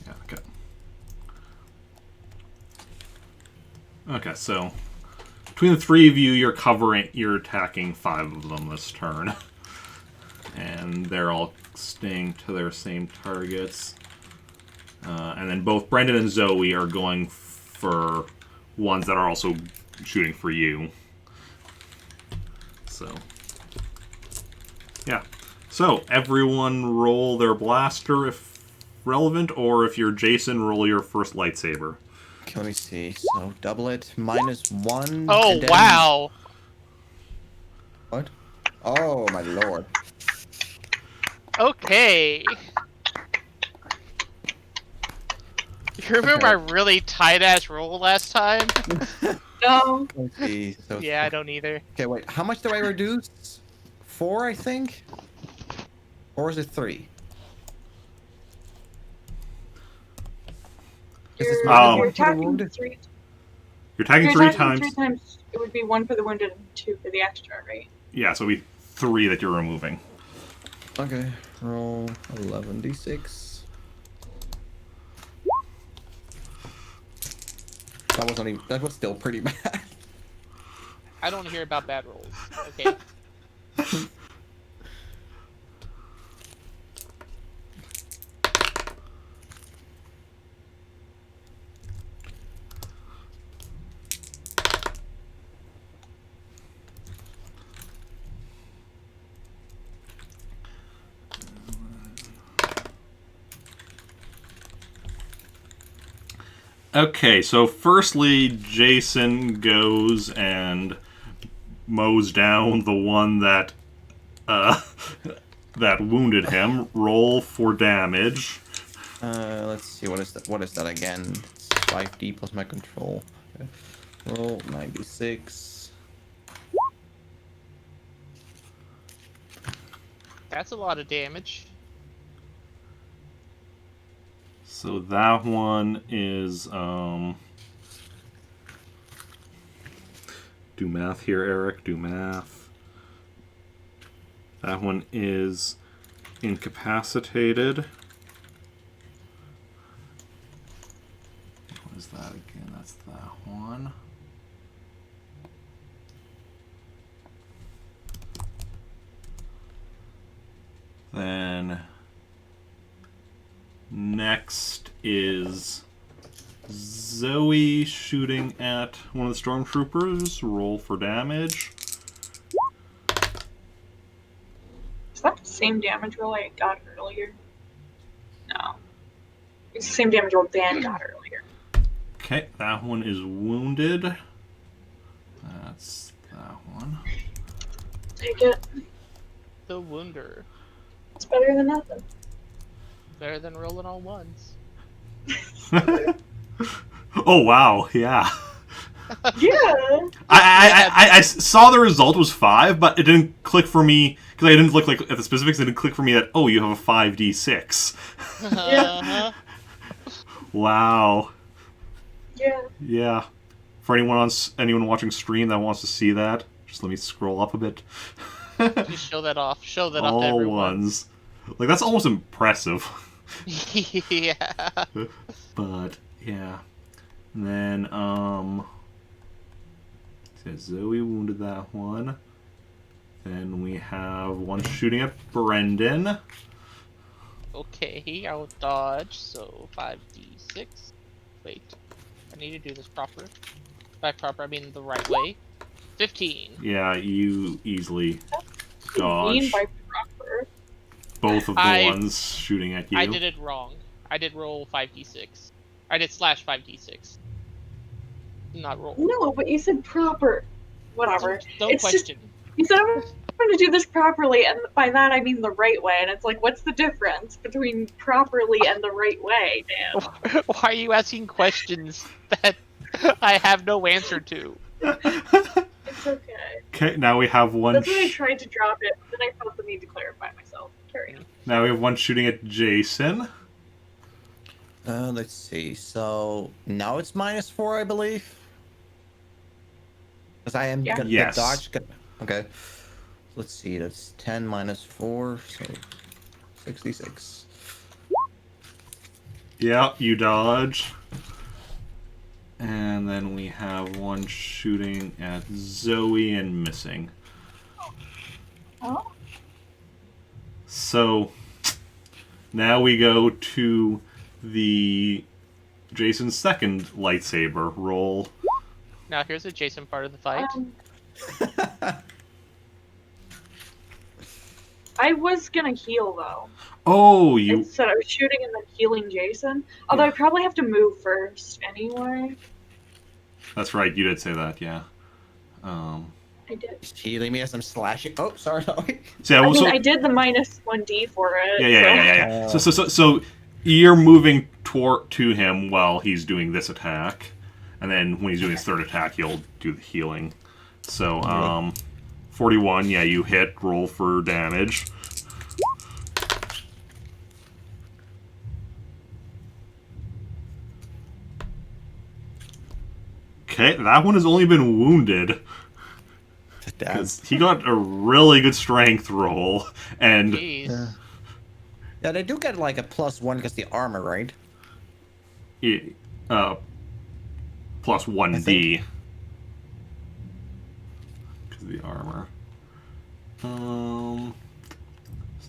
Yeah, okay. Okay, so between the 3 of you, you're attacking 5 of them this turn. And they're all staying to their same targets. And then both Brendan and Zoe are going for ones that are also shooting for you. So, yeah. So, everyone roll their blaster if relevant, or if you're Jacen, roll your first lightsaber. Okay, let me see. So double it, -1. Oh, and then... wow! What? Oh my lord. Okay. You remember Okay. my really tight-ass roll last time? No. Let's see. So Yeah, I don't either. Okay, wait. How much do I reduce? 4, I think? Or is it 3? Is this You're, maybe you're one for the attacking wounded? 3. You're attacking You're 3 attacking times. 3 times. It would be 1 for the wounded and 2 for the extra, right? Yeah, so it'll be 3 that you're removing. Okay, roll 11d6. That was only. That was still pretty bad. I don't hear about bad rolls. Okay. Okay, so firstly, Jacen goes and mows down the one that that wounded him. Roll for damage. Let's see. What is that? What is that again? It's 5d plus my control. Okay. Roll 96. That's a lot of damage. So that one is Do math here, Eric. Do math. That one is incapacitated. What is that again? That's that one. Then next is Zoey shooting at one of the stormtroopers. Roll for damage. Is that the same damage roll I got earlier? No. It's the same damage roll Dan got earlier. Okay, that one is wounded. That's that one. Take it. The Wounder. It's better than nothing. Better than rolling all ones. Oh wow, yeah. Yeah. I saw the result was 5, but it didn't click for me because I didn't look like at the specifics. It didn't click for me that you have a 5d6. Uh-huh. Wow. Yeah. Yeah. For anyone watching stream that wants to see that, just let me scroll up a bit. Just show that off. Show that off to All everyone. ones. Like that's almost impressive. Yeah. But yeah. And then says Zoey wounded that one. Then we have one shooting at Brendan. Okay, I'll dodge. So 5d6. Wait, I need to do this proper. By proper, I mean the right way. 15. Yeah, you easily What do you mean dodge by proper? both of the ones shooting at you. I did it wrong. I did roll 5d6. I did slash 5d6. Not roll. No, but you said proper. Whatever. Don't It's question. You said I'm going to do this properly, and by that I mean the right way. And it's like, what's the difference between properly and the right way, Dan? Why are you asking questions that I have no answer to? It's okay. Okay, now we have one. That's why I tried to drop it, but then I felt the need to clarify myself. Carry on. Now we have one shooting at Jacen. Let's see. So now it's -4, I believe. Because I am Yeah. gonna Yes. dodge. Okay. Let's see. That's 10 -4, so 66. Yeah, you dodge. And then we have one shooting at Zoey and missing. Oh. So now we go to the Jason's second lightsaber roll. Now here's the Jacen part of the fight. I was gonna heal though. Oh, you. Instead, I was shooting and then healing Jacen. Although I probably have to move first anyway. That's right. You did say that. Yeah. I did. Healing me as I'm slashing. Oh, sorry. So, yeah, I well, mean, so, I did the -1d for it. yeah. so- So you're moving to him while he's doing this attack, and then when he's doing his third attack, you'll do the healing. So, 41. Yeah, you hit. Roll for damage. Okay, that one has only been wounded. Damn. 'Cause he got a really good strength roll, and Jeez. Yeah, they do get like a +1 because the armor, right? plus I 1d. Because of the armor. So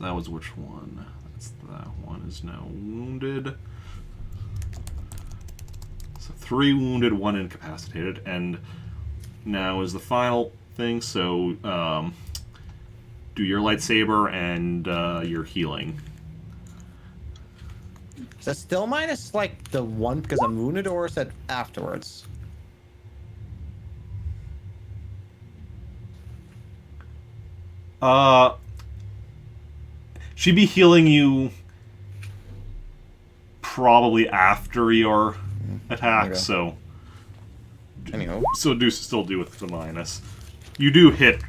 that was which one? That one is now wounded. So 3 wounded, 1 incapacitated, and now is the final thing. So do your lightsaber and your healing. Is that still minus like the 1 because I'm wounded, or is that afterwards? She'd be healing you probably after your attack, Okay. so Anyhow. still do with the minus. You do hit,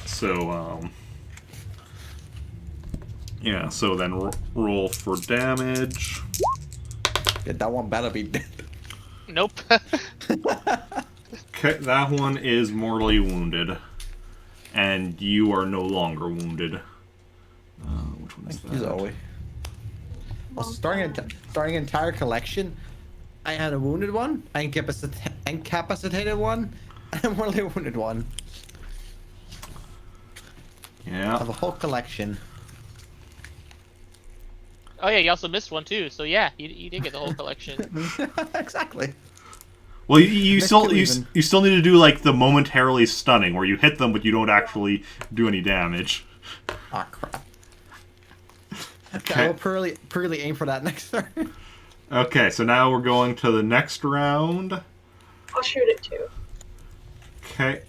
so yeah. So then roll for damage. Yeah, that one better be dead. Nope. Okay, that one is mortally wounded. And you are no longer wounded. Which one is Thank you, that? Zoe. Well, starting entire collection, I had a wounded one, incapacitated one, and a mortally wounded one. I Yeah. have a whole collection. Oh yeah, you also missed one too. So yeah, you did get the whole collection. Exactly. Well, you Next still to you, even. you still need to do like the momentarily stunning, where you hit them but you don't actually do any damage. Ah, crap. Okay, Okay. I will purely aim for that next turn. Okay, so now we're going to the next round. I'll shoot it too. Okay.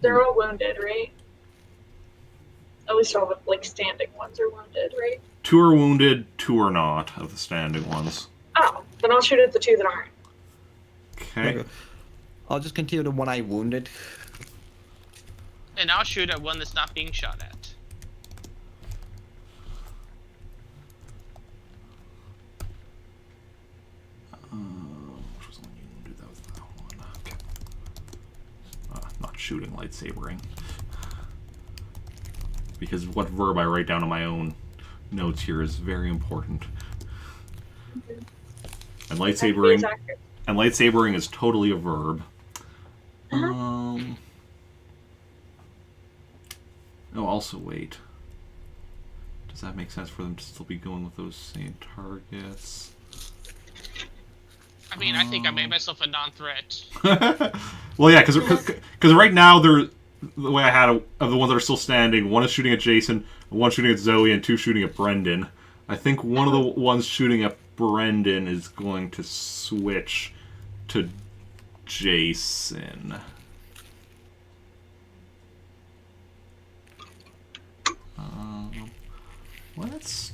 They're all wounded, right? At least all the like standing ones are wounded, right? 2 are wounded, 2 are not of the standing ones. Oh, then I'll shoot at the 2 that aren't. Okay. I'll just continue the one I wounded. And I'll shoot at one that's not being shot at. Which was the one you wounded? That was that one. Okay. Not shooting, lightsabering. Because what verb I write down on my own notes here is very important. And lightsabering is totally a verb. Oh, also wait. Does that make sense for them to still be going with those same targets? I mean, I think I made myself a non-threat. Well, yeah, because right now they're the way I had it, of the ones that are still standing. 1 is shooting at Jacen, 1 shooting at Zoey, and 2 shooting at Brendan. I think one of the ones shooting at Brendan is going to switch to Jacen. Let's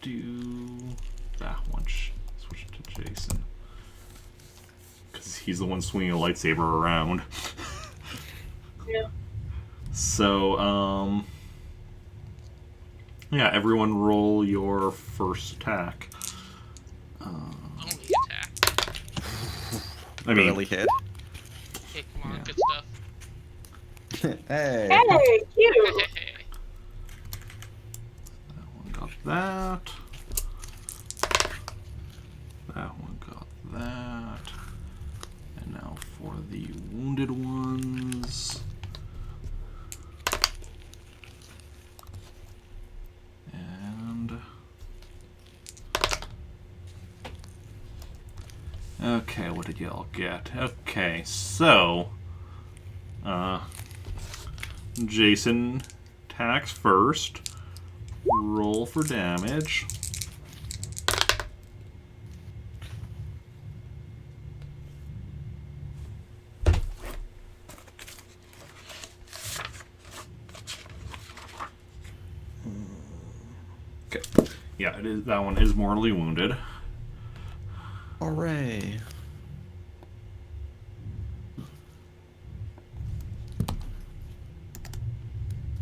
do that one. Switch it to Jacen. Because he's the one swinging a lightsaber around. Yeah. So, yeah, everyone roll your first attack. Only attack. I mean, Barely hit. Hey, come on, Yeah. good stuff. Hey. Hey, cute. that one got that. That one got that. And now for the wounded ones. And okay, what did y'all get? Okay, so Jacen attacks first. Roll for damage. Okay. Yeah, it is. That one is mortally wounded. Hooray.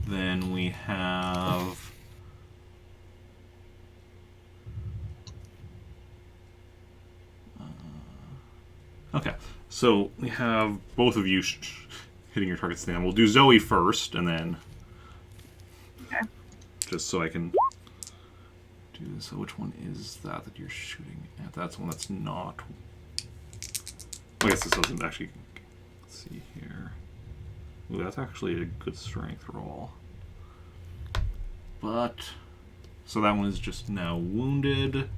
Then we have okay. So we have both of you hitting your targets. Then we'll do Zoey first, and then just so I can do this. So which one is that you're shooting at? That's one that's not. I guess this doesn't actually. Let's see here. Ooh, that's actually a good strength roll. But so that one is just now wounded.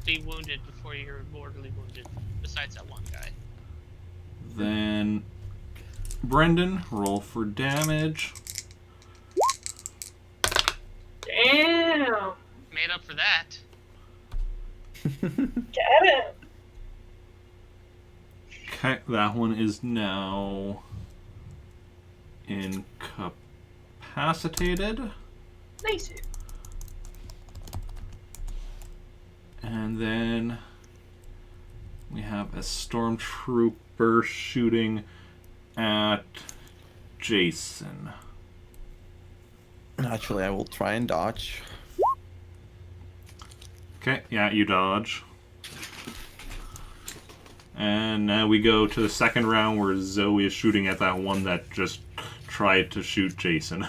Be wounded before you're mortally wounded. Besides that one guy. Then Brendan, roll for damage. Damn. Made up for that. Get it. Okay, that one is now incapacitated. Nice. And then we have a stormtrooper shooting at Jacen. Naturally, I will try and dodge. Okay, yeah, you dodge. And now we go to the second round where Zoey is shooting at that one that just tried to shoot Jacen.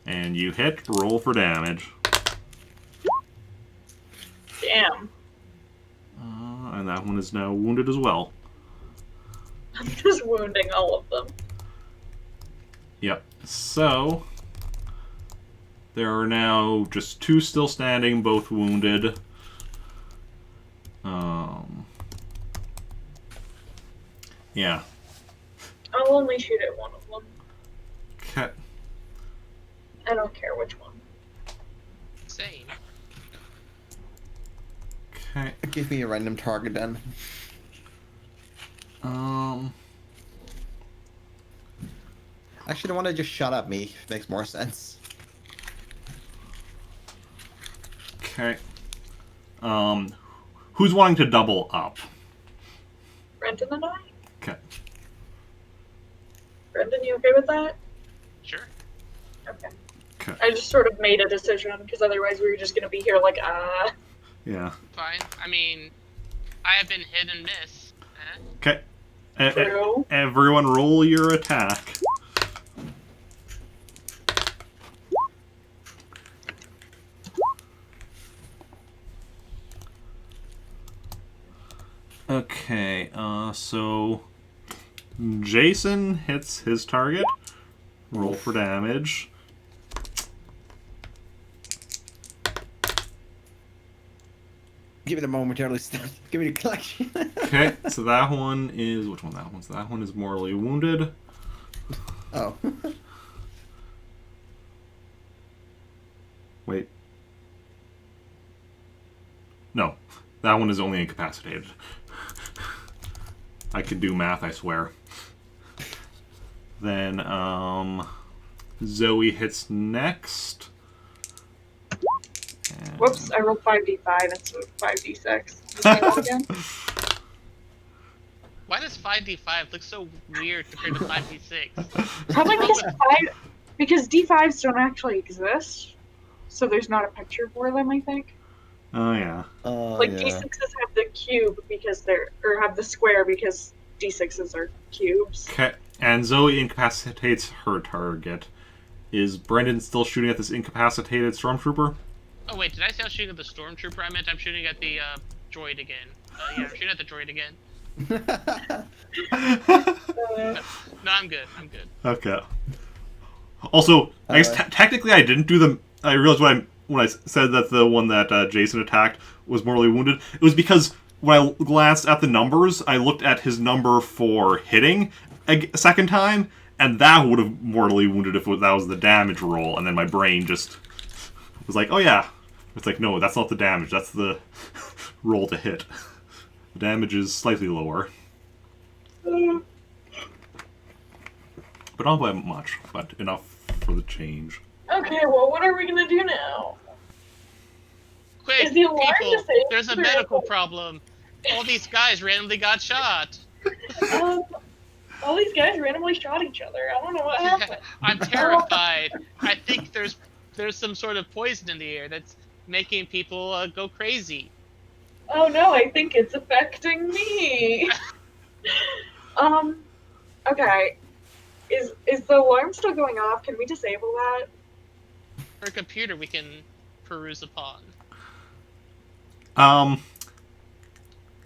And you hit, roll for damage. Damn. And that one is now wounded as well. I'm just wounding all of them. Yep. So, there are now just 2 still standing, both wounded. Yeah. I'll only shoot at one of them. Okay. I don't care which one. Same. Okay. Give me a random target then. Actually, the one that just shot at me makes more sense. Okay. Who's wanting to double up? Brendan and I? Okay. Brendan, you okay with that? Sure. Okay. Okay. I just sort of made a decision, because otherwise we were just gonna be here like, Yeah. Fine. I mean, I have been hit and miss. Okay. True. Everyone roll your attack. Okay, so Jacen hits his target. Roll for damage. Give it a momentarily stop. Give me the collection. Okay, so that one is... Which one that one? So that one is mortally wounded. Oh. Wait. No, that one is only incapacitated. I can do math, I swear. Then, Zoey hits next. And... whoops, I rolled 5d5 instead of 5d6. Can you say that again? Why does 5d5 look so weird compared to 5d6? Probably because d5s don't actually exist, so there's not a picture for them, I think. Oh, yeah. Like, Yeah. d6s have the cube because or have the square because d6s are cubes. Okay, and Zoey incapacitates her target. Is Brendan still shooting at this incapacitated stormtrooper? Oh wait, did I say I was shooting at the stormtrooper? I meant I'm shooting at the droid again. Yeah, I'm shooting at the droid again. No, I'm good. I'm good. Okay. Also, I guess technically I didn't do the... I realized when I said that the one that Jacen attacked was mortally wounded, it was because when I glanced at the numbers, I looked at his number for hitting a second time, and that would have mortally wounded if that was the damage roll, and then my brain just was like, oh yeah. It's like, no, that's not the damage, that's the roll to hit. The damage is slightly lower. But not by much, but enough for the change. Okay, well, what are we gonna do now? Quick, Is the alarm people! disabled There's a or- medical problem. All these guys randomly got shot. All these guys randomly shot each other. I don't know what happened. I'm terrified. I think there's some sort of poison in the air that's making people go crazy. Oh no, I think it's affecting me. Okay. Is the alarm still going off? Can we disable that? Or a computer we can peruse upon.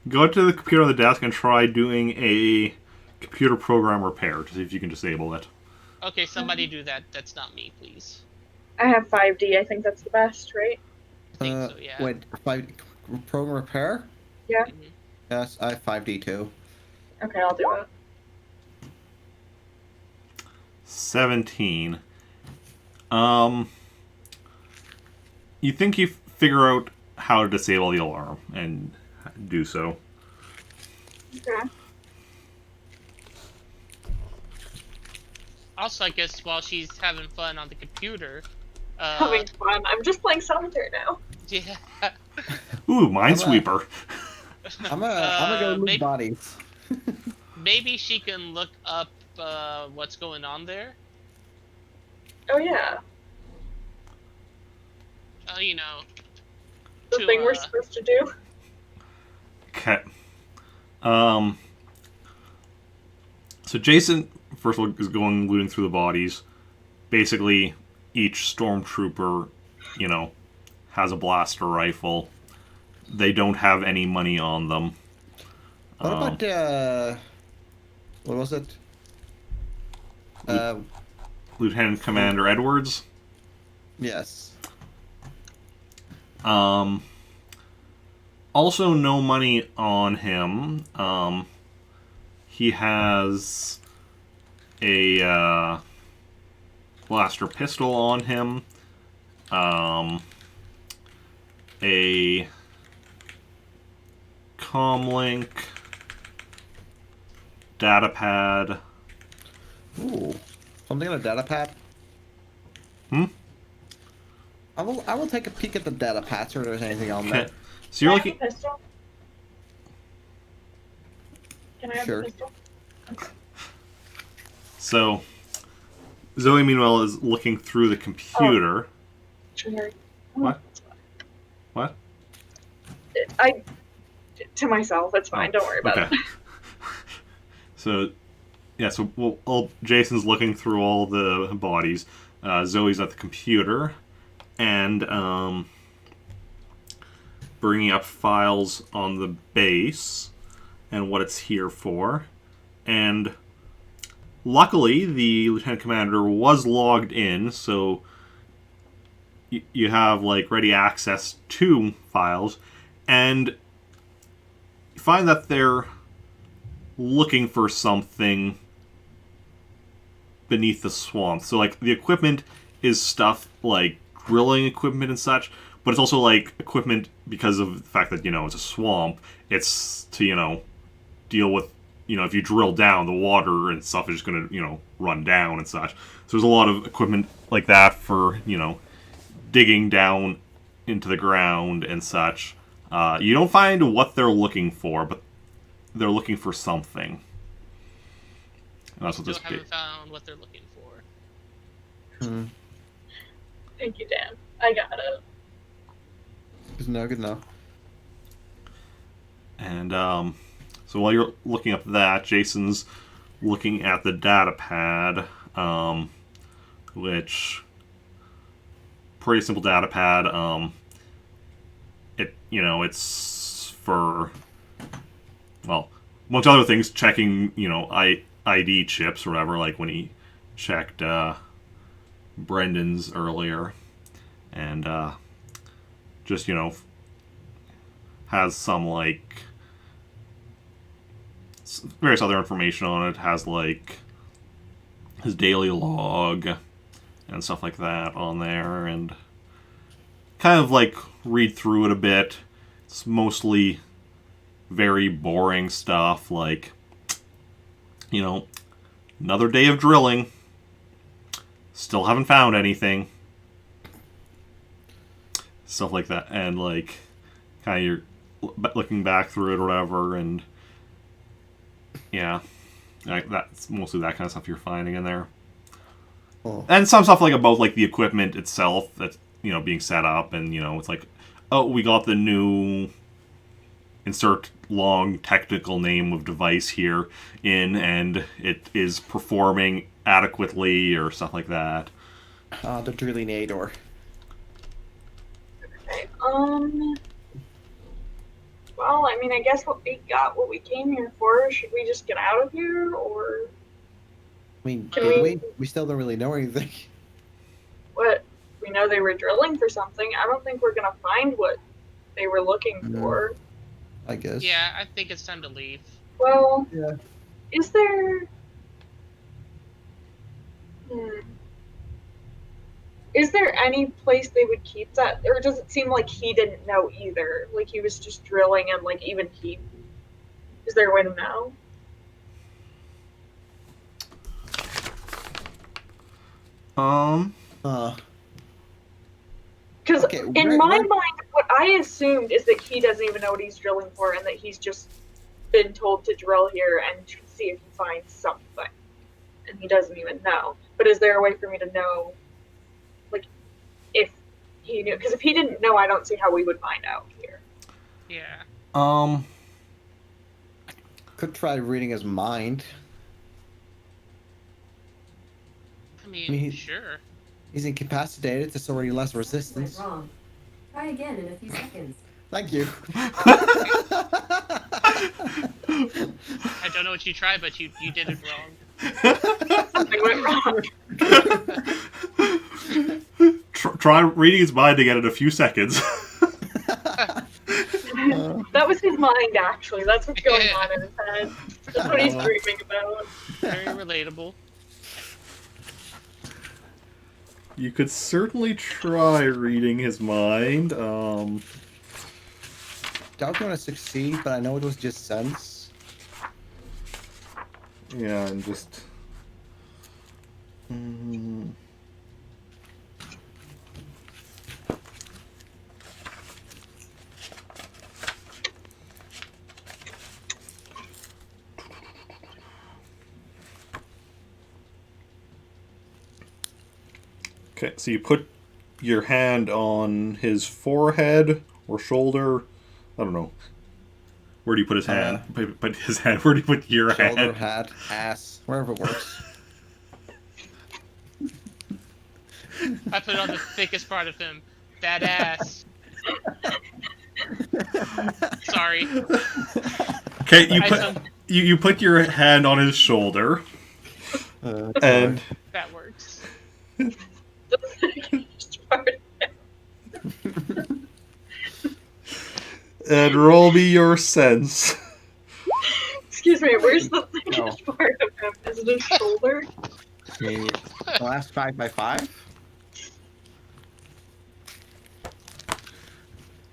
Go to the computer on the desk and try doing a computer program repair to see if you can disable it. Okay, somebody do that. That's not me, please. I have 5D. I think that's the best, right? I think so, yeah. Wait, program repair? Yeah. Mhm. Yes, I have 5D2. Okay, I'll do it. 17. You think you figure out how to disable the alarm and do so. Okay. Also, I guess while she's having fun on the computer, Having fun. I'm just playing solitaire now. yeah, Ooh, Minesweeper. I'm gonna go loot maybe- bodies. maybe she can look up what's going on there. Oh yeah. You know, The to, thing we're supposed to do. Okay. Um. So Jacen, first of all, is going looting through the bodies. Basically, each stormtrooper, you know, has a blaster rifle. They don't have any money on them. What about what was it? Lieutenant Commander Edwards. Yes. Also, no money on him. He has a blaster pistol on him. A comlink, data pad. Ooh. Something on a data pad. Hmm? I will take a peek at the data pad, see if there's anything on there. Okay. So you're Can I have looking. the pistol? Can I have Sure. the pistol? So Zoe, meanwhile, is looking through the computer. Sure. What? What? To myself, it's fine. Don't worry about Okay. it. So, yeah. So Jason's looking through all the bodies. Zoe's at the computer, and bringing up files on the base and what it's here for. And luckily, the lieutenant commander was logged in, so you have like ready access to files, and you find that they're looking for something beneath the swamp. So like the equipment is stuff like drilling equipment and such, but it's also like equipment because of the fact that it's a swamp. It's to deal with if you drill down, the water and stuff is just gonna run down and such. So there's a lot of equipment like that for digging down into the ground and such. You don't find what they're looking for, but they're looking for something. And that's what Still this haven't found what they're looking for. Thank you, Dan. I got it. Good to know, good to know. And so while you're looking up that, Jason's looking at the data pad, which pretty simple data pad. It's for, well, amongst other things, checking ID chips or whatever. Like when he checked Brendan's earlier, and just has some like various other information on it. Has like his daily log and stuff like that on there, and kind of like read through it a bit. It's mostly very boring stuff, like another day of drilling, still haven't found anything, stuff like that, and like kind of you're looking back through it or whatever, and yeah, like that's mostly that kind of stuff you're finding in there. Oh. And some stuff like about like the equipment itself that's being set up, and it's like, oh, we got the new insert long technical name of device here in, and it is performing adequately or stuff like that. The Drillinator. Okay. Well, I mean, I guess we got what we came here for. Should we just get out of here, or I mean, Can did we- we still don't really know anything. what? We know they were drilling for something. I don't think we're gonna find what they were looking No. for. I guess. Yeah, I think it's time to leave. Well, Yeah. is there? Is there any place they would keep that, or does it seem like he didn't know either? Like he was just drilling, and like even he. Is there a way to know? Because Okay, in my where- mind, what I assumed is that he doesn't even know what he's drilling for, and that he's just been told to drill here and to see if he finds something, and he doesn't even know. But is there a way for me to know, like, if he knew? Because if he didn't know, I don't see how we would find out here. Yeah. could try reading his mind. I mean, Me- sure. He's incapacitated, there's already less resistance. Went wrong. Try again in a few seconds. Thank you. I don't know what you tried, but you did it wrong. Something went wrong. Try reading his mind again in a few seconds. That was his mind, actually. That's what's going on in his head. That's what he's dreaming about. Very relatable. You could certainly try reading his mind. Doubt I'm gonna succeed, but I know it was just sense. Yeah, and just. Okay, so you put your hand on his forehead or shoulder. I don't know. Where do you put his hand? Put his hand. Where do you put your Shoulder, hand? head, ass, wherever works. I put it on the thickest part of him. That ass. Sorry. Okay, I some- you put your hand on his shoulder, and That works. and roll me your sense. Excuse me, where's the thickest part of him? Is it his shoulder? Okay, the last 5x5.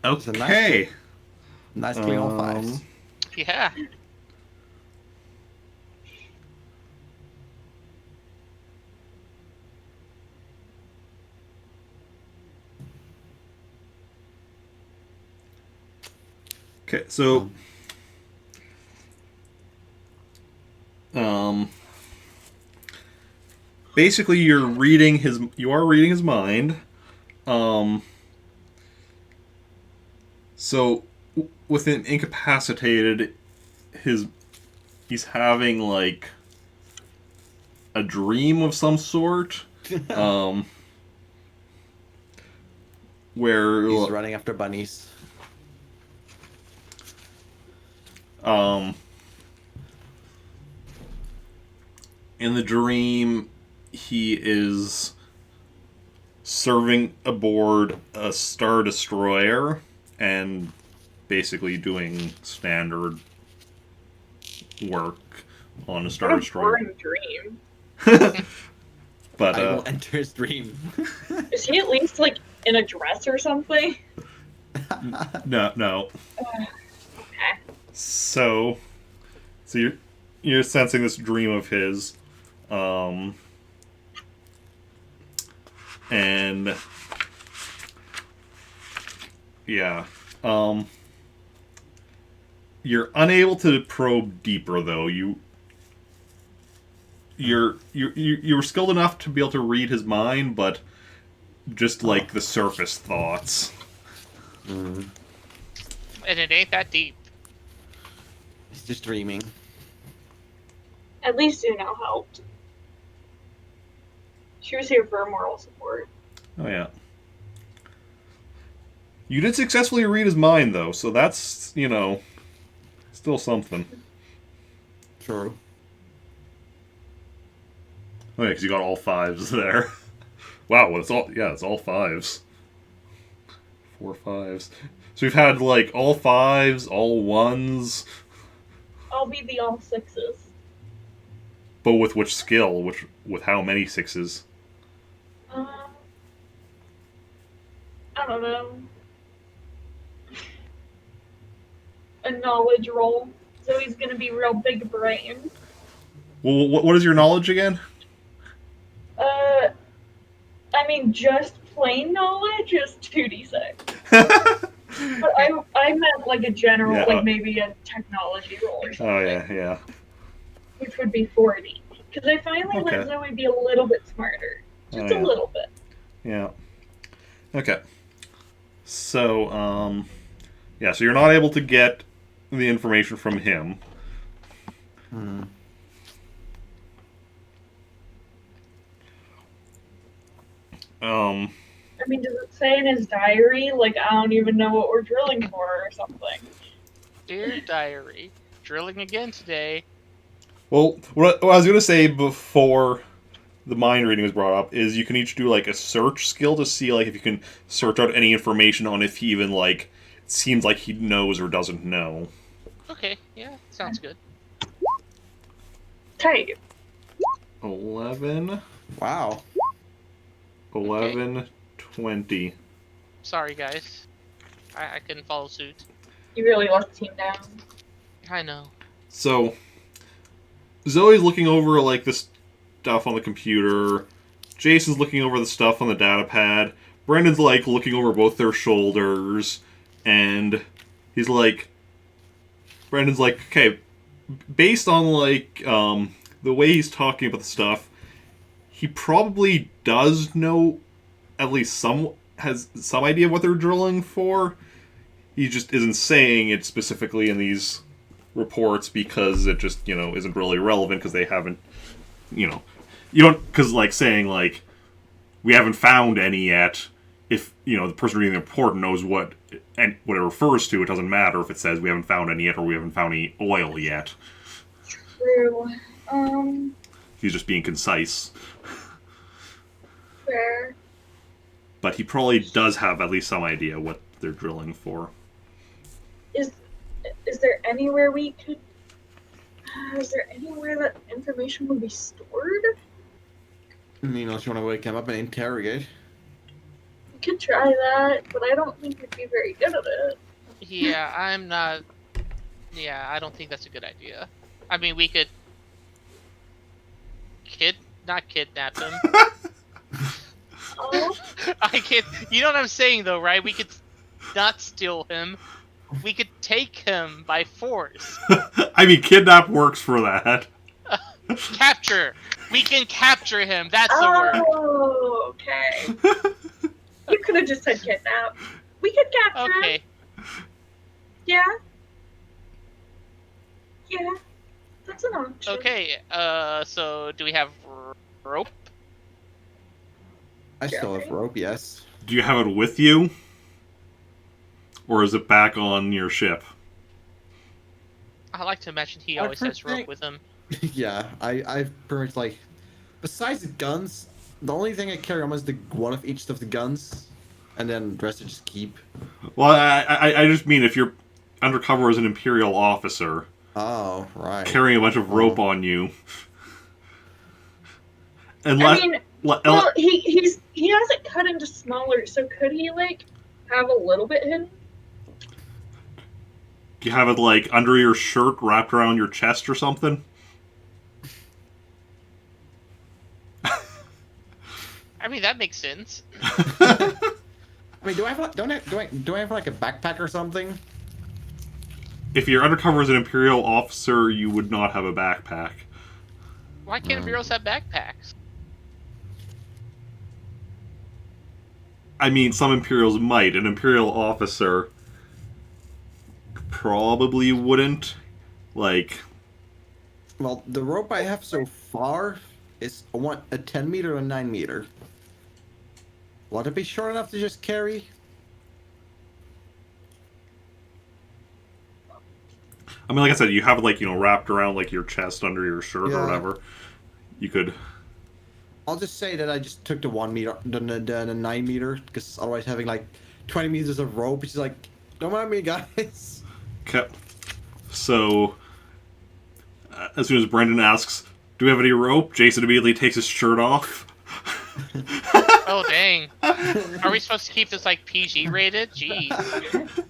It's a nice Okay. Nice clean all fives. Yeah. Okay, so basically you are reading his mind. So with him incapacitated, he's having like a dream of some sort. Where He's running after bunnies. In the dream, he is serving aboard a Star Destroyer and basically doing standard work on a Star What a Destroyer. boring dream. But I will enter his dream. Is he at least, like, in a dress or something? no. Okay. So you're sensing this dream of his, and yeah, you're unable to probe deeper though. You're skilled enough to be able to read his mind, but just like the surface thoughts. Mm. And it ain't that deep. He's just dreaming. At least Uno helped. She was here for moral support. Oh yeah. You did successfully read his mind though, so that's, still something. True. Oh yeah, because you got all fives there. Wow, well, it's all fives. 4 fives. So we've had like all fives, all ones, I'll be the all sixes. but with which skill? With how many sixes? I don't know. A knowledge roll. Zoe's gonna be real big brain. Well, what is your knowledge again? I mean, just plain knowledge is 2d6. But I meant like a general, Yeah. like maybe a technology roll or something. Oh yeah. Which would be 40. Because I finally Okay. let Zoe be a little bit smarter. Just Oh, yeah. a little bit. Yeah. Okay. So, so you're not able to get the information from him. Hmm. I mean, does it say in his diary, like, I don't even know what we're drilling for or something? Dear diary, drilling again today. Well, what I was gonna say before the mind reading was brought up is you can each do like a search skill to see like if you can search out any information on if he even like it seems like he knows or doesn't know. Okay, yeah, sounds good. Tight. 11, Wow. 11, 20. Sorry, guys. I couldn't follow suit. You really let the team down. I know. So Zoe's looking over like the stuff on the computer. Jacen's looking over the stuff on the data pad. Brendan's like looking over both their shoulders, and he's like, Brendan's like, okay, based on like the way he's talking about the stuff, he probably does know at least has some idea of what they're drilling for. He just isn't saying it specifically in these reports because it just isn't really relevant because they haven't you don't because like saying like we haven't found any yet. If the person reading the report knows what and what it refers to, it doesn't matter if it says we haven't found any yet or we haven't found any oil yet. True. He's just being concise. Fair. But he probably does have at least some idea what they're drilling for. Is there anywhere we could? Is there anywhere that information would be stored? I mean, unless you want to wake him up and interrogate. We could try that, but I don't think we'd be very good at it. Yeah, I'm not. Yeah, I don't think that's a good idea. I mean, we could not kidnap him. Oh, I can't. You know what I'm saying, though, right? We could not steal him. We could take him by force. I mean, kidnap works for that. Capture. We can capture him. That's the word. oh, okay. You could have just said kidnap. We could capture him. Okay. Yeah. Yeah. That's an option. Okay. So do we have rope? I still have Okay. rope, yes. Do you have it with you? Or is it back on your ship? I like to imagine he I always has rope think- with him. Yeah, I've pretty much like, besides the guns, the only thing I carry on is the one of each of the guns, and then the rest I just keep. Well, I just mean if you're undercover as an Imperial officer, Oh, right. carrying a bunch of rope on you. And I mean, let, well, he has it cut into smaller, so could he like have a little bit hidden? you have it like under your shirt, wrapped around your chest or something. I mean, that makes sense. I mean, do I have like a backpack or something? If you're undercover as an Imperial officer, you would not have a backpack. Why can't Imperials have backpacks? I mean, some Imperials might. An Imperial officer probably wouldn't. Like, Well, the rope I have so far is a 10 meter and 9 meter. Will it be short enough to just carry? I mean, like I said, you have it like wrapped around like your chest under your shirt or Yeah. whatever. You could. I'll just say that I just took the 1 meter, the 9 meter, because otherwise having like 20 meters of rope, it's like, don't mind me, guys. Okay. So, as soon as Brendan asks, "Do we have any rope?" Jacen immediately takes his shirt off. Oh dang! Are we supposed to keep this like PG rated? Jeez.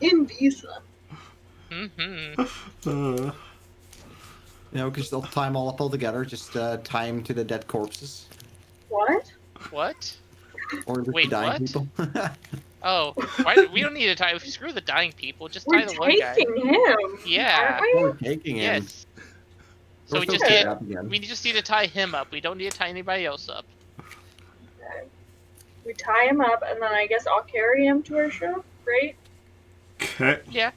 Indecent. Mm-hmm. You know, because they'll tie them all up all together, just tie them to the dead corpses. What? What? Or the Wait, dying what? people. Oh, why? We don't need to tie. Screw the dying people. Just tie We're the one guy. taking him. Yeah. Aren't we? We're taking him. Yes. So We're we still just Okay. need. up again. We just need to tie him up. We don't need to tie anybody else up. Okay. We tie him up, and then I guess I'll carry him to our ship, right? Okay. Yeah.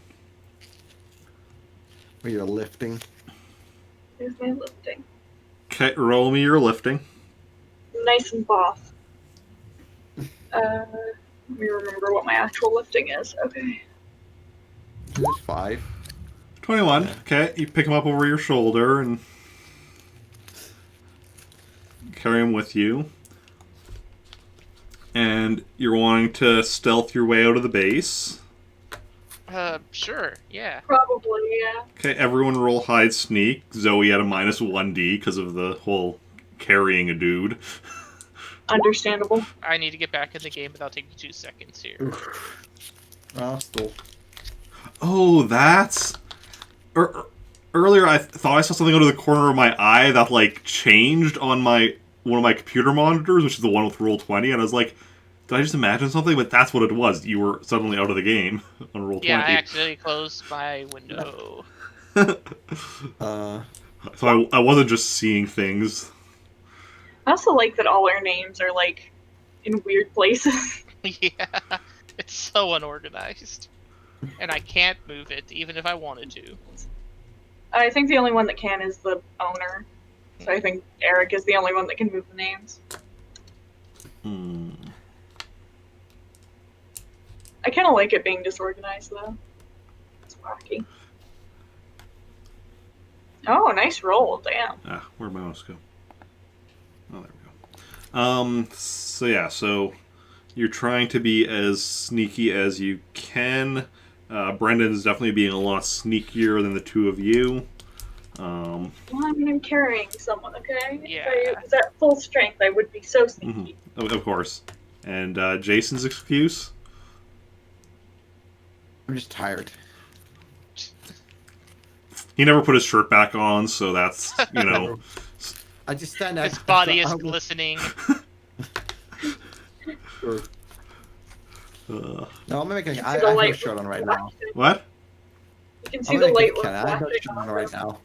We are lifting. There's my lifting. Okay, roll me your lifting. Nice and buff. Let me remember what my actual lifting is. Okay. There's 5. 21. Yeah. Okay, you pick him up over your shoulder and carry him with you. And you're wanting to stealth your way out of the base. Sure, yeah. Probably, yeah. Okay, everyone roll hide sneak. Zoe at a -1d because of the whole carrying a dude. Understandable. I need to get back in the game, but that'll take me 2 seconds here. Well, still. Oh, that's... Earlier I thought I saw something out of the corner of my eye that, like, changed on one of my computer monitors, which is the one with Roll20, and I was like, did I just imagine something? But that's what it was. You were suddenly out of the game on Roll20. Yeah, I accidentally closed my window. So I wasn't just seeing things. I also like that all our names are like in weird places. Yeah, it's so unorganized. And I can't move it, even if I wanted to. I think the only one that can is the owner. So I think Eric is the only one that can move the names. Hmm. I kind of like it being disorganized, though. It's wacky. Oh, nice roll. Damn. Ah, where'd my mouse go? Oh, there we go. So yeah, so you're trying to be as sneaky as you can. Brendan's definitely being a lot sneakier than the two of you. Well, I mean, I'm carrying someone, okay? Yeah. If I was at full strength, I would be so sneaky. Of course. And Jason's excuse? I'm just tired. He never put his shirt back on, so that's, you know... I just stand out. His body is glistening. Sure. No, I'm making. I See the have no light shirt on right now. reflecting. What? You can see I'm the making light Ken. I have no reflecting shirt on off right of- now.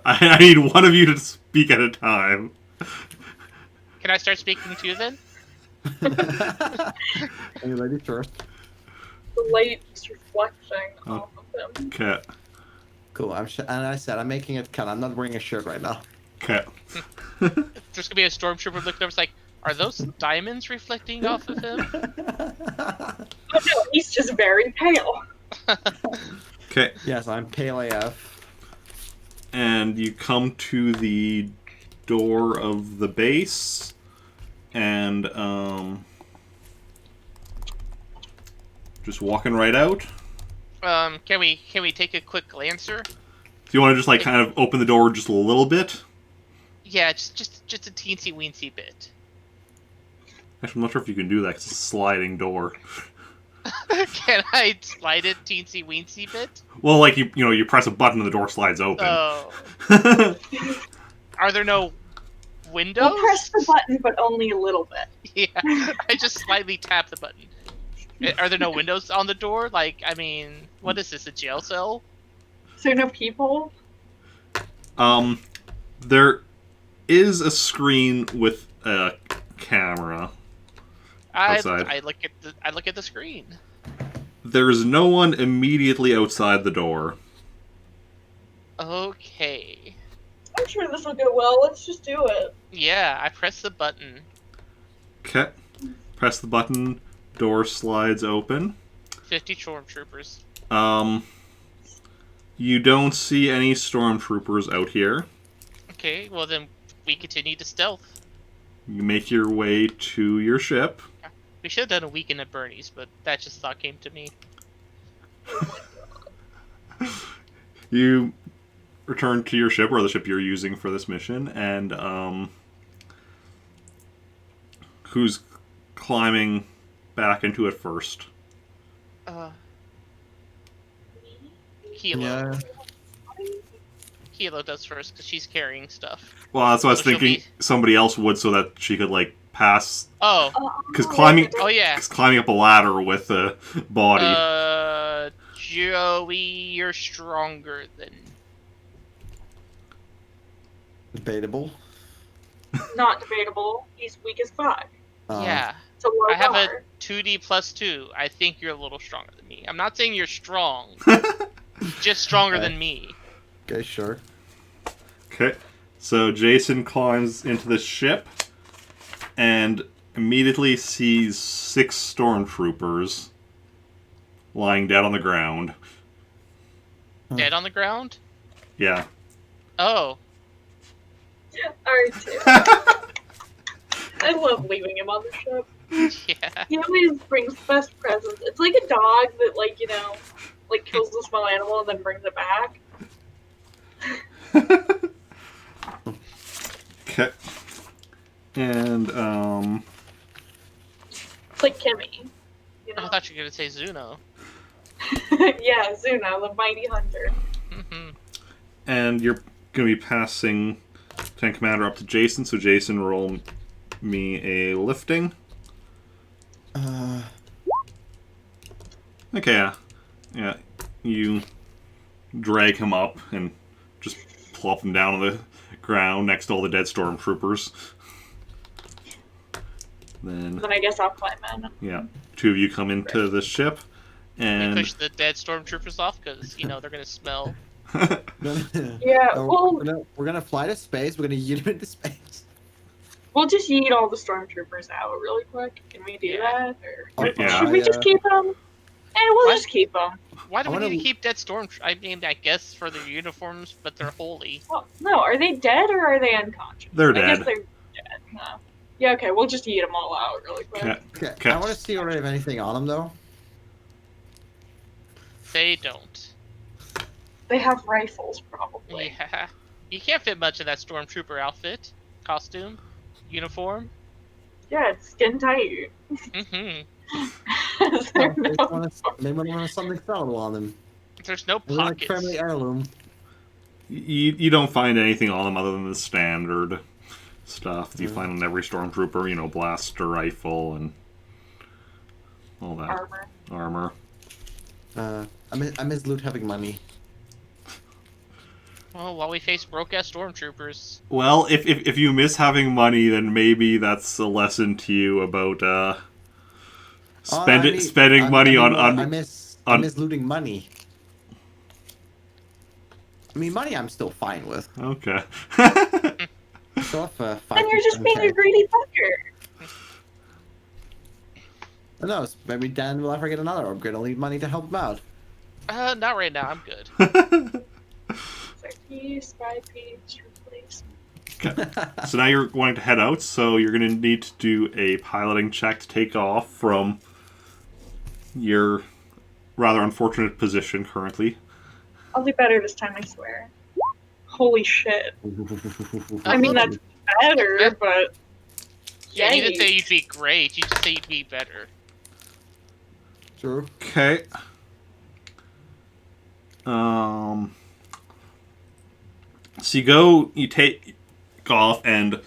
I need one of you to speak at a time. Can I start speaking to you then? Are you ready, sir? The light is reflecting Oh. off of him. Okay. Cool. And I said I'm making it Ken. I'm not wearing a shirt right now. Okay. There's gonna be a stormtrooper looking over. It's like, are those diamonds reflecting off of him? Oh no, he's just very pale. Okay. Yes, I'm pale AF. And you come to the door of the base, and just walking right out. Can we take a quick glancer? Do you want to just like kind of open the door just a little bit? Yeah, just a teensy weensy bit. Actually, I'm not sure if you can do that 'cause it's a sliding door. Can I slide it teensy weensy bit? Well, like you press a button and the door slides open. Oh. Are there no windows? We'll press the button, but only a little bit. Yeah, I just slightly tap the button. Are there no windows on the door? Like, I mean, what is this, a jail cell? So no people? There is a screen with a camera. Outside. I look at the screen. There's no one immediately outside the door. Okay. I'm sure this will go well. Let's just do it. Yeah, I press the button. Okay. Press the button. Door slides open. 50 stormtroopers. You don't see any stormtroopers out here. Okay, well then we continue to stealth. You make your way to your ship. We should have done a weekend at Bernie's, but that just thought came to me. You return to your ship, or the ship you're using for this mission, and who's climbing back into it first? Kilo. Yeah. Kilo does first because she's carrying stuff. Well, that's what I was So she'll thinking. Somebody else would, so that she could like pass. Oh, Because climbing, oh yeah. cause climbing up a ladder with a body. Joey, you're stronger than. Debatable. Not debatable. He's weak as fuck. Yeah. It's a low I have bar. a 2D plus 2. I think you're a little stronger than me. I'm not saying you're strong. Just stronger Okay. than me. Okay, sure. Okay. So Jacen climbs into the ship and immediately sees 6 stormtroopers lying dead on the ground. Dead on the ground? Yeah. Oh. R2. I love leaving him on the ship. Yeah. He always brings the best presents. It's like a dog that, like, you know, like kills a small animal and then brings it back. Okay. And, It's like Kimmy. You I know? thought you were gonna say Zuno. Yeah, Zuna, the mighty hunter. Mm-hmm. and you're going to be passing Tank Commander up to Jacen, so Jacen, roll me a lifting. Okay, yeah. Yeah, you drag him up and just plop him down on the ground next to all the dead stormtroopers. Then, Then I guess I'll climb in. yeah, 2 of you come into the ship, We and push the dead stormtroopers off because they're gonna smell. Yeah, No, well, we're gonna fly to space. We're gonna yeet him into space. we'll just yeet all the stormtroopers out really quick. Can we do Yeah. that? Or Yeah. should we just keep them? We'll What? just keep them. Why do I we wanna- need to keep dead stormtroopers? I mean, I guess for their uniforms, but they're holy. Well, no, are they dead or are they unconscious? They're I guess dead. they're dead. No. Yeah, okay, we'll just yeet them all out really quick. Okay. Okay. Okay. I want to see if they have anything on them though. They don't. They have rifles, probably. Yeah. You can't fit much in that stormtrooper outfit, costume, uniform. Yeah, it's skin tight. Mm-hmm. There Maybe no- want something sellable on them. There's no Maybe like pockets. family heirloom. you don't find anything on them other than the standard stuff that you Mm. find on every stormtrooper, blaster rifle and all that armor. armor. I miss loot having money. Well, while we face broke-ass stormtroopers. Well, if you miss having money, then maybe that's a lesson to you about spending money on I miss on- looting money. I mean, money I'm still fine with. Okay. So if, Then you're just being a greedy fucker. Who knows? Maybe Dan will ever get another upgrade. I'll need money to help him out. Not right now. I'm good. XRP, spy piece, replace. Okay. So now you're going to head out, so you're going to need to do a piloting check to take off from your rather unfortunate position currently. I'll do better this time, I swear. Holy shit. I mean, that's better, but. Yeah, you didn't say Yikes. you'd be great. You just say you'd be better. True. Okay. So you take off, and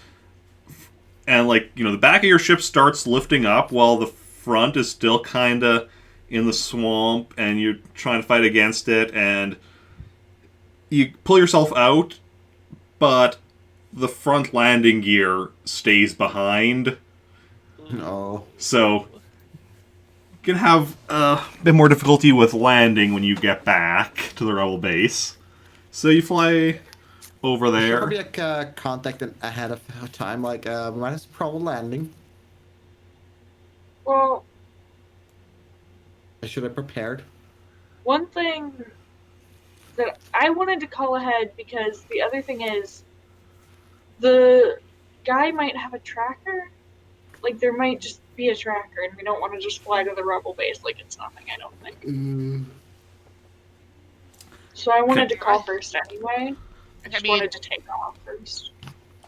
the back of your ship starts lifting up while the front is still kind of in the swamp, and you're trying to fight against it, and you pull yourself out, but the front landing gear stays behind, No. so you can have a bit more difficulty with landing when you get back to the rebel base. So you fly over Should there. probably contact them ahead of time. Like, we might have some problem landing. Well, I should have prepared. one thing that I wanted to call ahead because the other thing is the guy might have a tracker. Like, there might just be a tracker, and we don't want to just fly to the rebel base like it's nothing, I don't think. Mm, So I wanted Okay. to call first anyway. I just mean- wanted to take off first.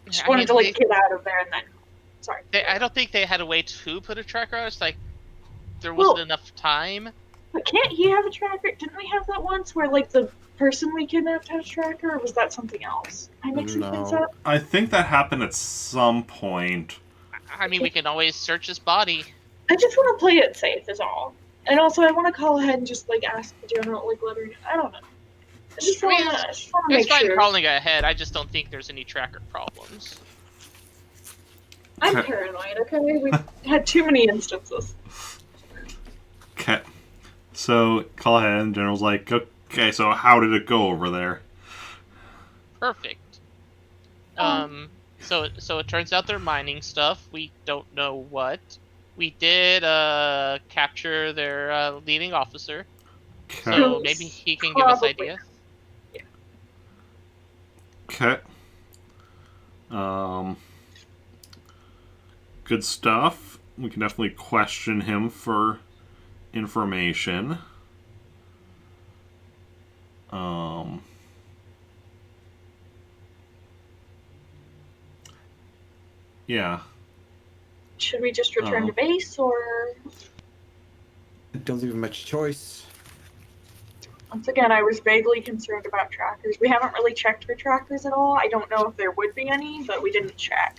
Just I wanted mean, to, like, get out of there and then. Sorry. I don't think they had a way to put a tracker on. It's like there wasn't Well- enough time. But can't he have a tracker? Didn't we have that once where, like, the person we kidnapped had a tracker, or was that something else? Am I mixing things No. up? I think that happened at some point. I mean, we can always search his body. I just want to play it safe, is all. And also, I want to call ahead and just, like, ask the general, like, let her. I don't know. I just I want mean, to It's make fine sure. calling ahead. I just don't think there's any tracker problems. I'm Okay. paranoid, okay? We've had too many instances. Okay. So call ahead, and General's like, okay, so how did it go over there? Perfect. So it turns out they're mining stuff. We don't know what. We did capture their leading officer, so Okay. maybe he can give us Probably. ideas. Okay. Um, good stuff. We can definitely question him for information. Um, yeah. Should we just return Oh. to base, or Don't leave him much choice. once again, I was vaguely concerned about trackers. We haven't really checked for trackers at all. I don't know if there would be any, but we didn't check.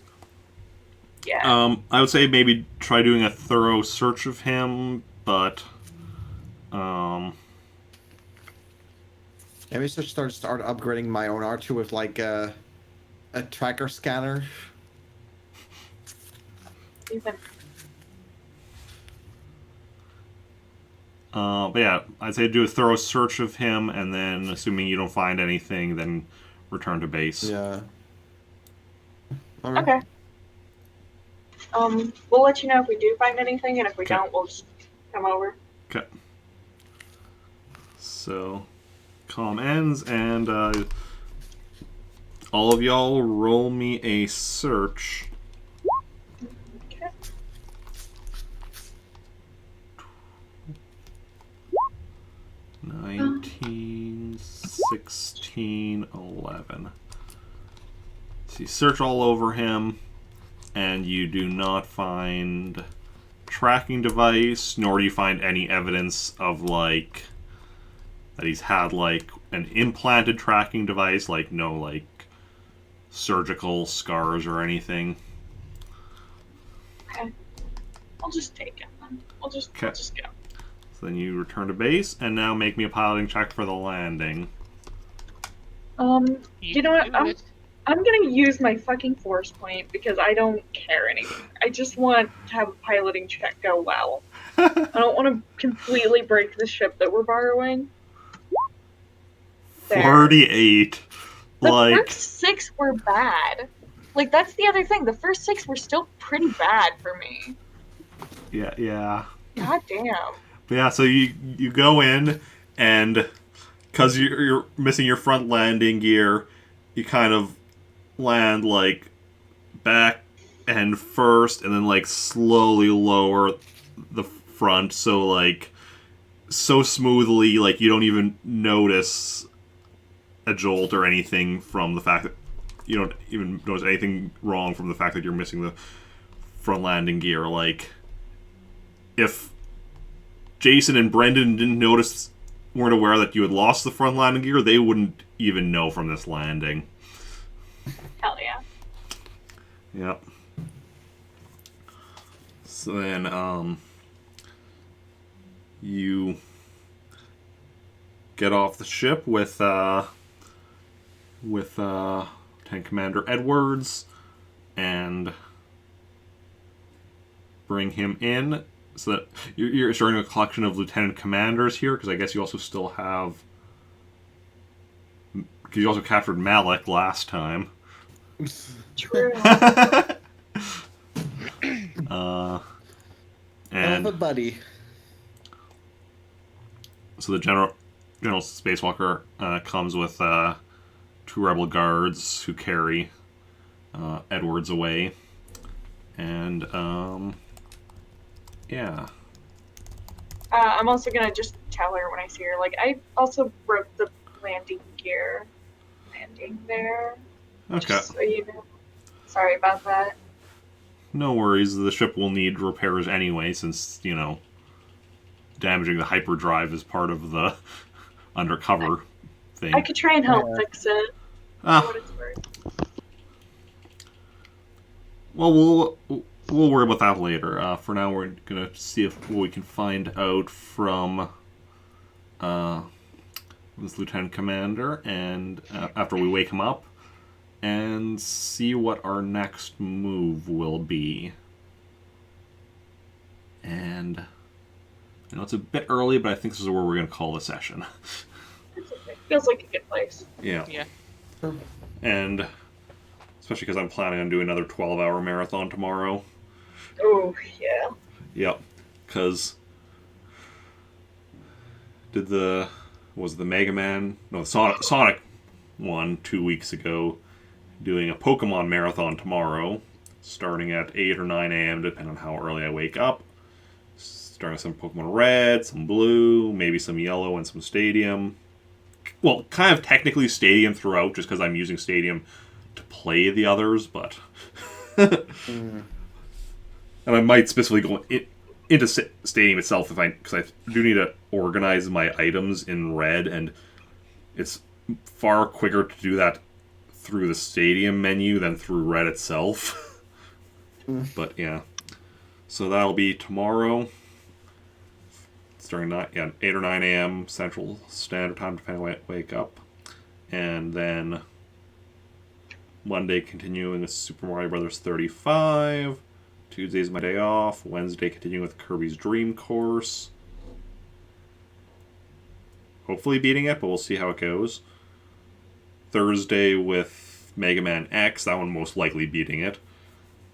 Yeah. I would say maybe try doing a thorough search of him, but Maybe I should start upgrading my own R2 with like a tracker scanner. Even but yeah, I'd say do a thorough search of him, and then assuming you don't find anything, then return to base. Yeah. Alright. okay. We'll let you know if we do find anything, and if we Okay. don't, we'll just come over. Okay. So, comm ends, and all of y'all roll me a search. Okay. $19, $16, $11. So you search all over him, and you do not find tracking device, nor do you find any evidence of like that he's had like an implanted tracking device, like no like surgical scars or anything. Okay. I'll just take it then. We'll just go. So then you return to base, and now make me a piloting check for the landing. You know what? can do it. I'm gonna use my fucking force point because I don't care anymore. I just want to have a piloting check go well. I don't want to completely break the ship that we're borrowing. There. 48. The Like, first 6 were bad. Like, that's the other thing. The first 6 were still pretty bad for me. yeah. God damn. But yeah, so you go in, and because you're missing your front landing gear, you kind of land like back and first, and then like slowly lower the front, so like so smoothly, like you don't even notice a jolt or anything from the fact that you don't even notice anything wrong from the fact that you're missing the front landing gear. Like, if Jacen and Brendan weren't aware that you had lost the front landing gear, they wouldn't even know from this landing. Hell yeah. Yep. So then, you get off the ship with Lieutenant Commander Edwards, and bring him in. So that you're starting a collection of lieutenant commanders here, because I guess you also still have, because you also captured Malik last time. True. And a buddy. so the general spacewalker comes with 2 rebel guards who carry Edwards away, and yeah. I'm also gonna just tell her when I see her, like, I also broke the landing there. Okay. Just so you know. Sorry about that. No worries. The ship will need repairs anyway, since, damaging the hyperdrive is part of the undercover thing. I could try and help Yeah. fix it. Ah, For what it's worth. well, we'll worry about that later. For now, we're gonna see what we can find out from this lieutenant commander, and after we wake him up, and see what our next move will be. And I know it's a bit early, but I think this is where we're gonna call the session. It's okay. Feels like a good place. Yeah. Yeah. And especially because I'm planning on doing another 12-hour marathon tomorrow. Oh, yeah. Yep, because was the Mega Man, no, the Sonic one 2 weeks ago, doing a Pokemon marathon tomorrow, starting at 8 or 9 a.m. depending on how early I wake up. Starting with some Pokemon Red, some Blue, maybe some Yellow, and some Stadium. Well, kind of technically Stadium throughout, just because I'm using Stadium to play the others, but... And I might specifically go into Stadium itself because I do need to organize my items in Red, and it's far quicker to do that through the Stadium menu than through Red itself. But yeah, so that'll be tomorrow, starting 8 or 9 a.m. Central Standard Time, depending on when I wake up, and then Monday continuing with Super Mario Bros. 35. Tuesday's my day off. Wednesday continuing with Kirby's Dream Course. Hopefully beating it, but we'll see how it goes. Thursday with Mega Man X, that one most likely beating it.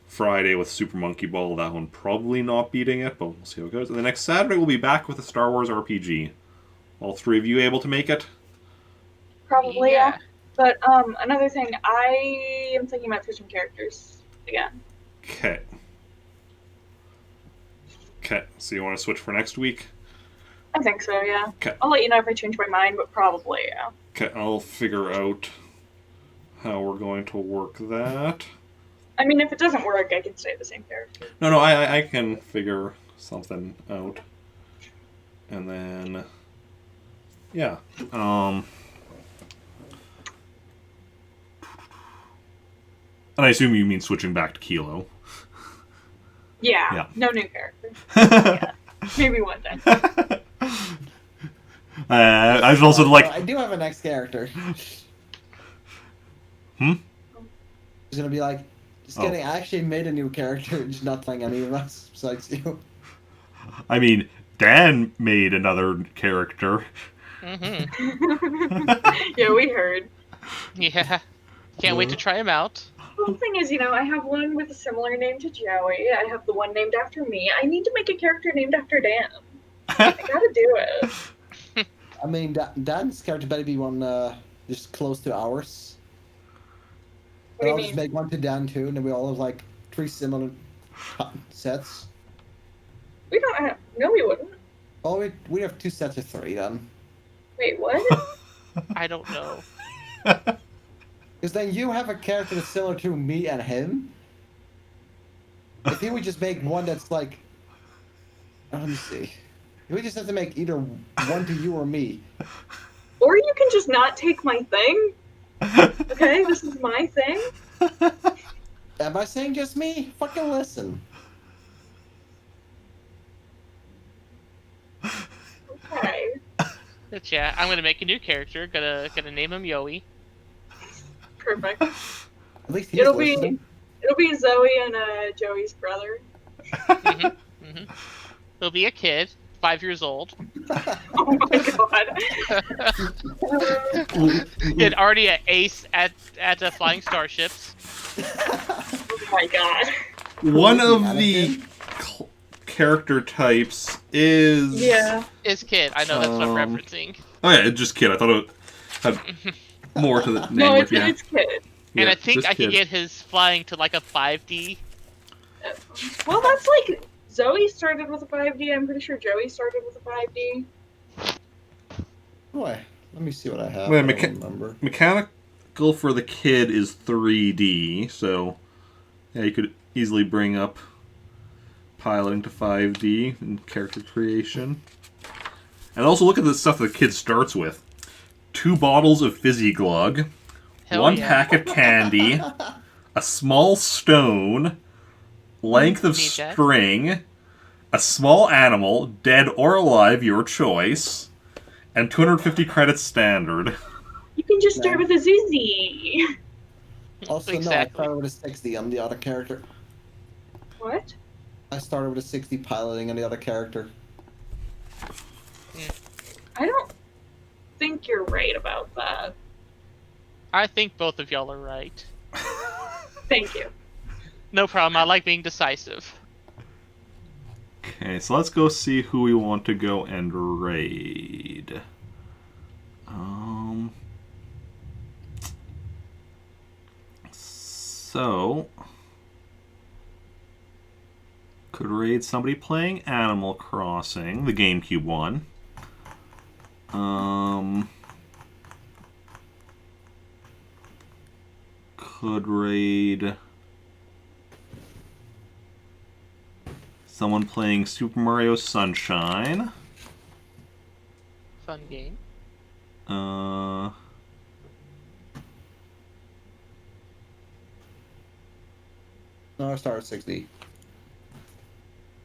Friday with Super Monkey Ball, that one probably not beating it, but we'll see how it goes. And the next Saturday we'll be back with a Star Wars RPG. All three of you able to make it? Probably, Yeah. yeah. But another thing, I am thinking about switching characters again. Okay. Okay, so you want to switch for next week? I think so, yeah. Okay. I'll let you know if I change my mind, but probably, yeah. Okay, I'll figure out how we're going to work that. I mean, if it doesn't work, I can stay the same character. No, I can figure something out. And then... Yeah. And I assume you mean switching back to Kilo. Yeah, Yeah. no new character. Yeah. Maybe one day. I was also like... I do have a next character. Hmm? It's gonna be like, just Oh. kidding, I actually made a new character, just not playing any of us besides you. I mean, Dan made another character. Mm-hmm. Yeah, we heard. Yeah. Can't wait to try him out. The thing is, I have one with a similar name to Joey. I have the one named after me. I need to make a character named after Dan. I gotta do it. I mean, Dan's character better be one just close to ours. What do you I'll just mean? make one to Dan too, and then we all have like 3 similar sets. We don't have. No, we wouldn't. Oh, we have 2 sets of 3 then. Wait, what? I don't know. Because then you have a character that's similar to me and him. If he would just make one that's like... let me see. We just have to make either one to you or me. Or you can just not take my thing. Okay, this is my thing. Am I saying just me? Fucking listen. Okay. But yeah, I'm gonna make a new character. Gonna name him Yoey. Perfect. At least he's It'll listening. be Zoey and Joey's brother. He'll be a kid, 5 years old. Oh my god. He's already an ace at flying starships. Oh my god. One of the character types is... Yeah. Is kid. I know that's what I'm referencing. Oh yeah, it's just Kid. I thought it had more to the name. No, with you. it's kid. And Yeah, I think just I Kid. could get his flying to like a 5D. Well, that's like Zoe started with a 5D. I'm pretty sure Joey started with a 5D. Boy, let me see what I have. Wait, I don't remember. Mechanical for the Kid is 3D, so yeah, you could easily bring up piloting to 5D and character creation. And also look at the stuff the Kid starts with. 2 bottles of Fizzy Glug, Hell 1 yeah. pack of candy, a small stone, length of Need that. string, a small animal, dead or alive, your choice, and 250 credits standard. You can just start Yeah. with a Zizzy. Also, Exactly. no, I started with a 60 on the other character. What? I started with a 60 piloting on the other character. I don't think you're right about that. I think both of y'all are right. Thank you. No problem. I like being decisive. Okay, so let's go see who we want to go and raid. So could raid somebody playing Animal Crossing, the GameCube one. Could raid someone playing Super Mario Sunshine. Fun game. No, Star 60.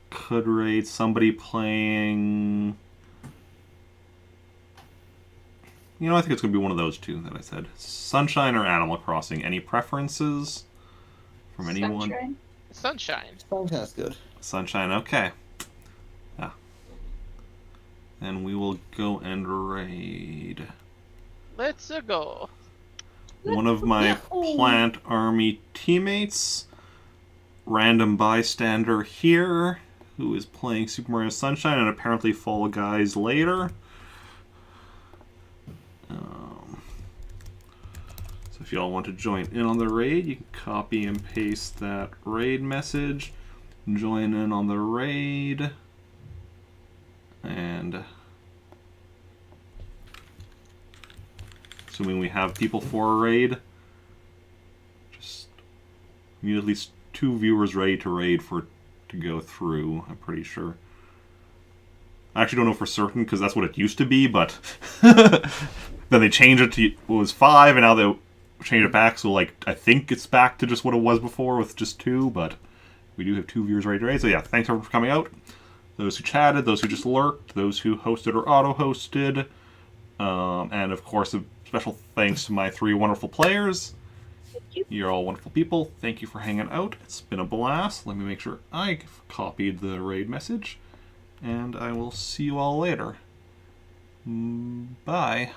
Could raid somebody playing... You know, I think it's going to be one of those two that I said. Sunshine or Animal Crossing. Any preferences from anyone? Sunshine. Sunshine. Oh, that's good. Sunshine, okay. Yeah. Then we will go and raid Let's go. one of my plant army teammates, random bystander here, who is playing Super Mario Sunshine and apparently Fall Guys later. So if y'all want to join in on the raid, you can copy and paste that raid message, join in on the raid, and assuming we have people for a raid, just we need at least 2 viewers ready to raid for it to go through, I'm pretty sure. I actually don't know for certain because that's what it used to be, but then they changed it to it was 5, and now they changed it back. So like I think it's back to just what it was before with just 2, but we do have 2 viewers ready to raid. So yeah, thanks everyone for coming out. Those who chatted, those who just lurked, those who hosted or auto-hosted, and of course a special thanks to my 3 wonderful players. Thank you. You're all wonderful people. Thank you for hanging out. It's been a blast. Let me make sure I copied the raid message. And I will see you all later. Bye.